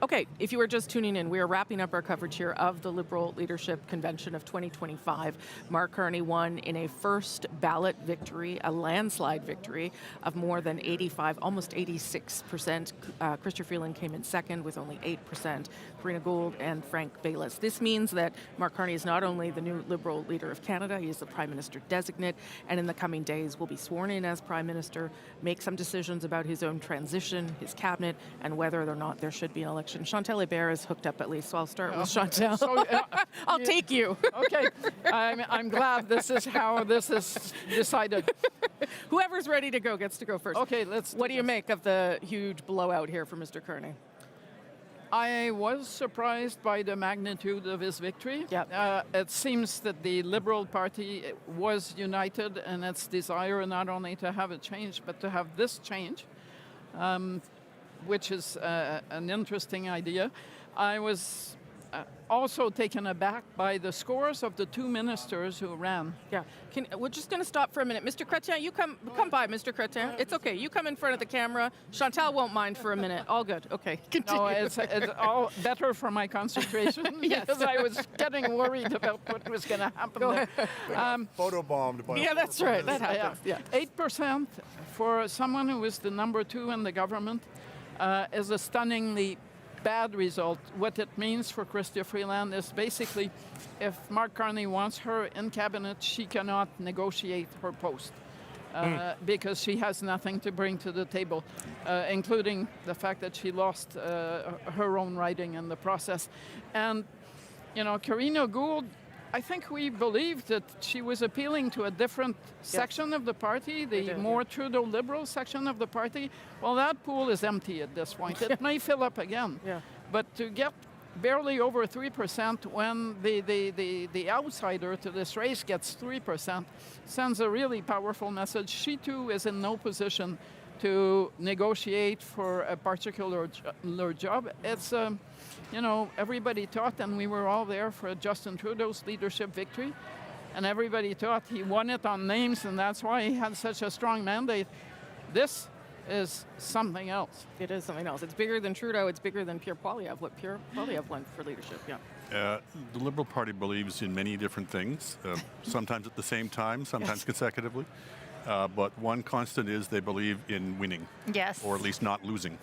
Okay, if you are just tuning in, we are wrapping up our coverage here of the Liberal Leadership Convention of 2025. Mark Carney won in a first ballot victory, a landslide victory of more than 85, almost 86%. Chrystia Freeland came in second with only 8%. Karina Gould and Frank Baylis. This means that Mark Carney is not only the new Liberal leader of Canada, he is the Prime Minister designate, and in the coming days will be sworn in as Prime Minister, make some decisions about his own transition, his cabinet, and whether or not there should be an election. Chantal Hébert is hooked up at least, so I'll start with Chantal. I'll take you. Okay, I'm glad this is how this is decided. Whoever's ready to go gets to go first. Okay, What do you make of the huge blowout here for Mr. Carney? I was surprised by the magnitude of his victory. It seems that the Liberal Party was united in its desire not only to have a change, but to have this change, which is an interesting idea. I was also taken aback by the scores of the two ministers who ran. Yeah, we're just going to stop for a minute. Mr. Chrétien, you come by, Mr. Chrétien. It's okay. You come in front of the camera. Chantal won't mind for a minute. All good. Okay, continue. No, it's all better for my concentration because I was getting worried about what was going to happen. Go ahead. Photobombed by Yeah, that's right. That happens. Yeah. 8% for someone who is the number 2 in the government is a stunningly bad result. What it means for Chrystia Freeland is basically if Mark Carney wants her in cabinet, she cannot negotiate her post because she has nothing to bring to the table, including the fact that she lost her own riding in the process. And, you know, Karina Gould, I think we believed that she was appealing to a different section of the party, the more Trudeau Liberal section of the party. Well, that pool is empty at this point. It may fill up again. But to get barely over 3% when the outsider to this race gets 3% sends a really powerful message. She too is in no position to negotiate for a particular job. It's you know, everybody thought, and we were all there for Justin Trudeau's leadership victory, and everybody thought he won it on names, and that's why he had such a strong mandate. This is something else. It is something else. It's bigger than Trudeau. It's bigger than Pierre Poilievre, what Pierre Poilievre won for leadership. The Liberal Party believes in many different things, sometimes at the same time, sometimes consecutively. But one constant is they believe in winning. Yes. Or at least not losing.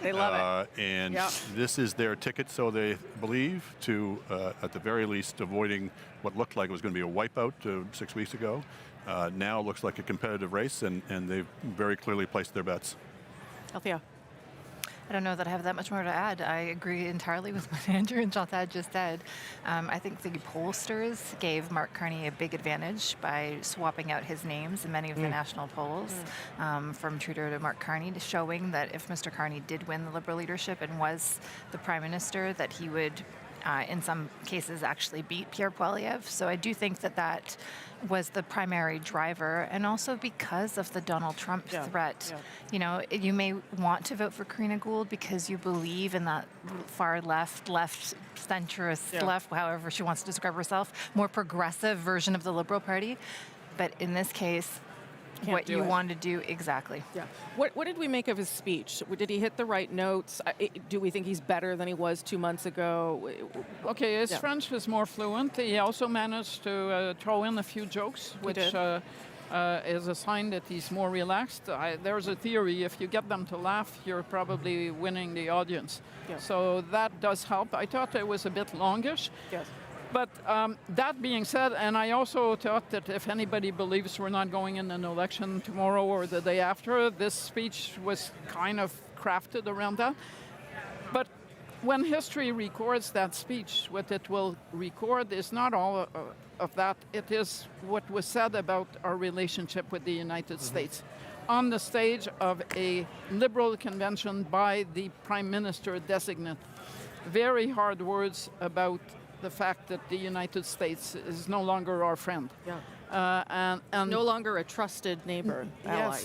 They love it. And this is their ticket, so they believe, to, at the very least, avoiding what looked like it was going to be a wipeout 6 weeks ago. Now looks like a competitive race, and they've very clearly placed their bets. Althea. I don't know that I have that much more to add. I agree entirely with what Andrew and Chantal just said. I think the pollsters gave Mark Carney a big advantage by swapping out his names in many of the national polls from Trudeau to Mark Carney, showing that if Mr. Carney did win the Liberal leadership and was the Prime Minister, that he would, in some cases, actually beat Pierre Poilievre. So I do think that that was the primary driver, and also because of the Donald Trump threat. You know, you may want to vote for Karina Gould because you believe in that far left, centrist, left, however she wants to describe herself, more progressive version of the Liberal Party. But in this case, what you want to do exactly. What did we make of his speech? Did he hit the right notes? Do we think he's better than he was 2 months ago? Okay, his French was more fluent. He also managed to throw in a few jokes, which is a sign that he's more relaxed. There's a theory, if you get them to laugh, you're probably winning the audience. So that does help. I thought it was a bit longish. But that being said, and I also thought that if anybody believes we're not going in an election tomorrow or the day after, this speech was kind of crafted around that. But when history records that speech, what it will record is not all of that. It is what was said about our relationship with the United States on the stage of a Liberal convention by the Prime Minister designate. Very hard words about the fact that the United States is no longer our friend. And no longer a trusted neighbor, ally.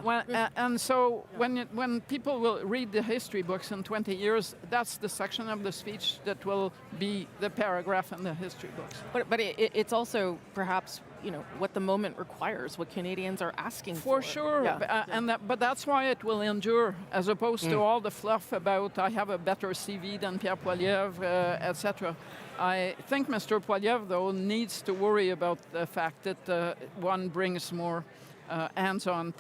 Well, and so when people will read the history books in 20 years, that's the section of the speech that will be the paragraph in the history books. But it's also perhaps what the moment requires, what Canadians are asking For for. sure, Yeah. but that's why it will endure, as opposed to all the fluff about I have a better CV than Pierre Poilievre, etc. I think Mr. Poilievre, though, needs to worry about the fact that one brings more hands-on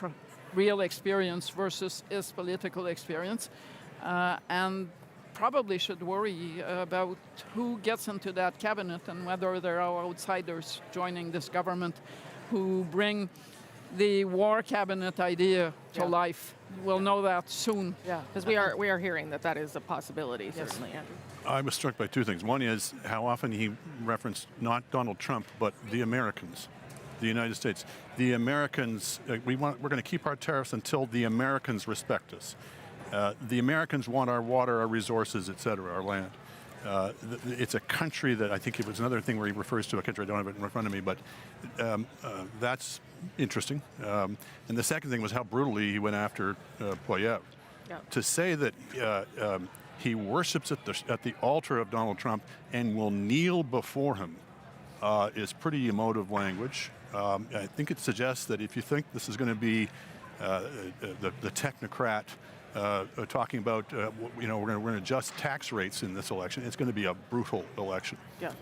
real experience versus his political experience, and probably should worry about who gets into that cabinet and whether there are outsiders joining this government who bring the war cabinet idea to life. We'll know that soon. Yeah, because we are hearing that is a possibility, certainly, Andrew. I was struck by two things. One is how often he referenced not Donald Trump, but the Americans, the United States. The Americans, we're going to keep our tariffs until the Americans respect us. The Americans want our water, our resources, et cetera, our land. It's a country that I think it was another thing where he refers to a country, I don't have it in front of me, but that's interesting. And the second thing was how brutally he went after Poilievre. Yeah. To say that he worships at the altar of Donald Trump and will kneel before him is pretty emotive language. I think it suggests that if you think this is going to be the technocrat talking about, we're going to adjust tax rates in this election, it's going to be a brutal election. Yeah.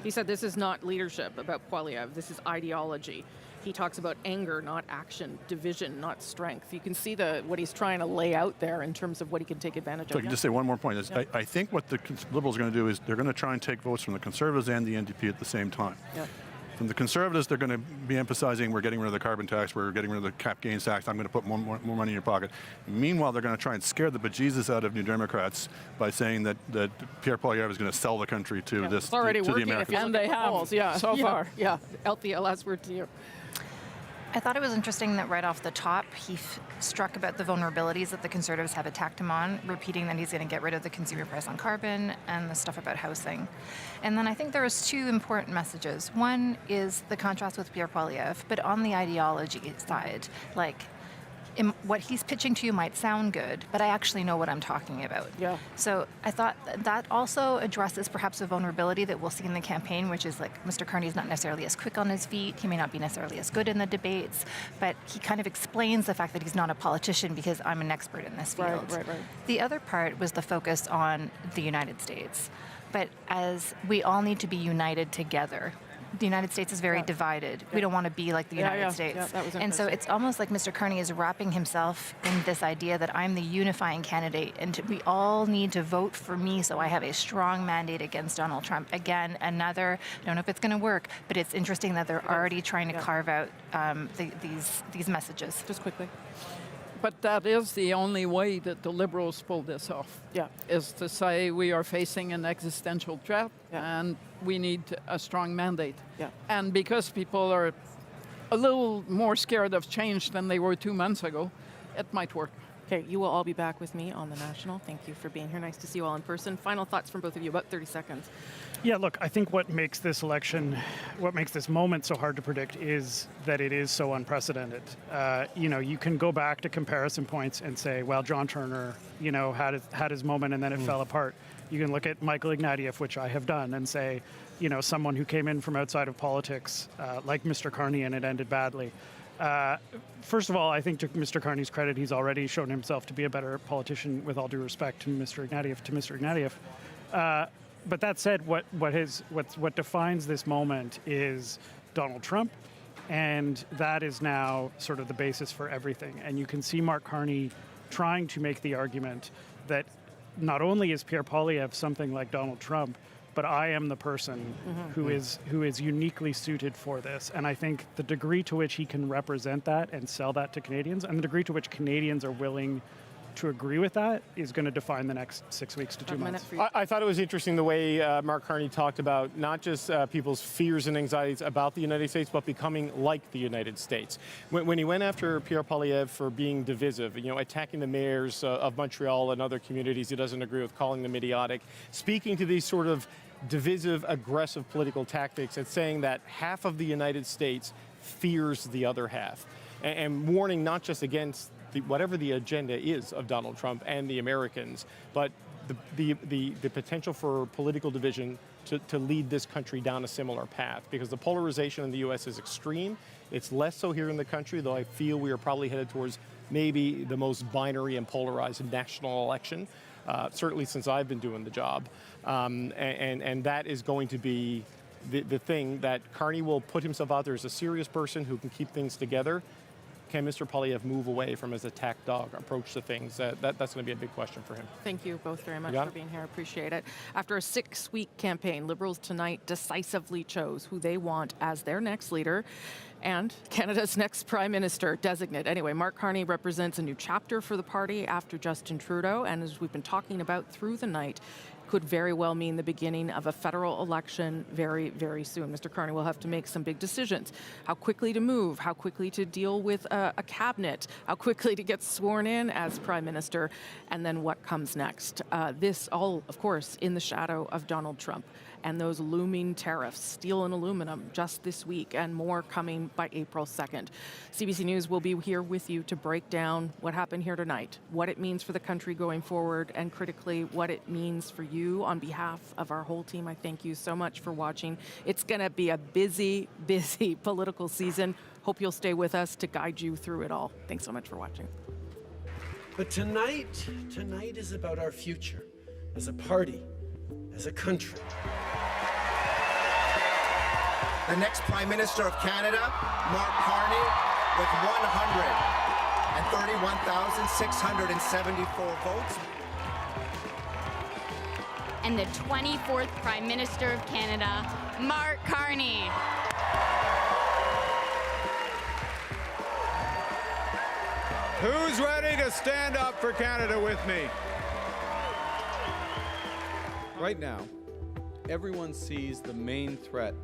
He said this is not leadership about Poilievre, this is ideology. He talks about anger, not action, division, not strength. You can see what he's trying to lay out there in terms of what he can take advantage of. So I can just say one more point. I think what the Liberals are going to do is they're going to try and take votes from the Conservatives and the NDP at the same time. Yeah. From the Conservatives, they're going to be emphasizing we're getting rid of the carbon tax, we're getting rid of the cap gains tax, I'm going to put more money in your pocket. Meanwhile, they're going to try and scare the bejesus out of New Democrats by saying that Pierre Poilievre is going to sell the country to to the Americans. And they have, so far. Yeah, Althea, last word to you. I thought it was interesting that right off the top, he struck about the vulnerabilities that the Conservatives have attacked him on, repeating that he's going to get rid of the consumer price on carbon and the stuff about housing. And then I think there was two important messages. One is the contrast with Pierre Poilievre, but on the ideology side, what he's pitching to you might sound good, but I actually know what I'm talking about. Yeah. So I thought that also addresses perhaps a vulnerability that we'll see in the campaign, which is Mr. Carney's not necessarily as quick on his feet. He may not be necessarily as good in the debates, but he kind of explains the fact that he's not a politician because I'm an expert in this field. Right. The other part was the focus on the United States. But as we all need to be united together, the United States is very divided. We don't want to be like the United States. Yeah, that was and so it's almost like Mr. Carney is wrapping himself in this idea that I'm the unifying candidate and we all need to vote for me so I have a strong mandate against Donald Trump. Again, I don't know if it's going to work, but it's interesting that they're already trying to carve out these messages. Just quickly. But that is the only way that the Liberals pull this off. Yeah. Is to say we are facing an existential threat and we need a strong mandate. Yeah. And because people are a little more scared of change than they were 2 months ago, it might work. Okay, you will all be back with me on the National. Thank you for being here. Nice to see you all in person. Final thoughts from both of you, about 30 seconds. Yeah, look, I think what makes this election, what makes this moment so hard to predict is that it is so unprecedented. You can go back to comparison points and say, well, John Turner, had his moment and then it fell apart. You can look at Michael Ignatieff, which I have done, and say, someone who came in from outside of politics, like Mr. Carney, and it ended badly. First of all, I think to Mr. Carney's credit, he's already shown himself to be a better politician, with all due respect to Mr. Ignatieff. But that said, what defines this moment is Donald Trump, and that is now sort of the basis for everything. And you can see Mark Carney trying to make the argument that not only is Pierre Poilievre something like Donald Trump, but I am the person who is uniquely suited for this. And I think the degree to which he can represent that and sell that to Canadians, and the degree to which Canadians are willing to agree with that, is going to define the next 6 weeks to 2 months. I thought it was interesting the way Mark Carney talked about not just people's fears and anxieties about the United States, but becoming like the United States. When he went after Pierre Poilievre for being divisive, attacking the mayors of Montreal and other communities he doesn't agree with, calling them idiotic, speaking to these sort of divisive, aggressive political tactics and saying that half of the United States fears the other half, and warning not just against whatever the agenda is of Donald Trump and the Americans, but the potential for political division to lead this country down a similar path, because the polarization in the U.S. is extreme. It's less so here in the country, though I feel we are probably headed towards maybe the most binary and polarized national election, certainly since I've been doing the job. And that is going to be the thing that Carney will put himself out there as a serious person who can keep things together. Can Mr. Poilievre move away from his attack dog approach to things? That's going to be a big question for him. Thank you both very much for being here. Appreciate it. After a 6-week campaign, Liberals tonight decisively chose who they want as their next leader and Canada's next Prime Minister designate. Anyway, Mark Carney represents a new chapter for the party after Justin Trudeau, and as we've been talking about through the night, could very well mean the beginning of a federal election very, very soon. Mr. Carney will have to make some big decisions. How quickly to move, how quickly to deal with a cabinet, how quickly to get sworn in as Prime Minister, and then what comes next. This all, of course, in the shadow of Donald Trump and those looming tariffs, steel and aluminum, just this week, and more coming by April 2nd. CBC News will be here with you to break down what happened here tonight, what it means for the country going forward, and critically, what it means for you. On behalf of our whole team, I thank you so much for watching. It's going to be a busy, busy political season. Hope you'll stay with us to guide you through it all. Thanks so much for watching. But tonight is about our future as a party, as a country. The next Prime Minister of Canada, Mark Carney, with 131,674 votes. And the 24th Prime Minister of Canada, Mark Carney. Who's ready to stand up for Canada with me? Right now, everyone sees the main threat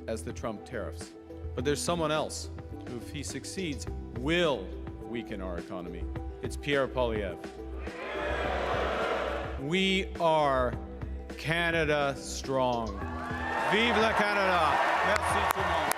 as the Trump tariffs. But there's someone else who, if he succeeds, will weaken our economy. It's Pierre Poilievre. We are Canada strong. Vive la Canada. Merci tout le monde.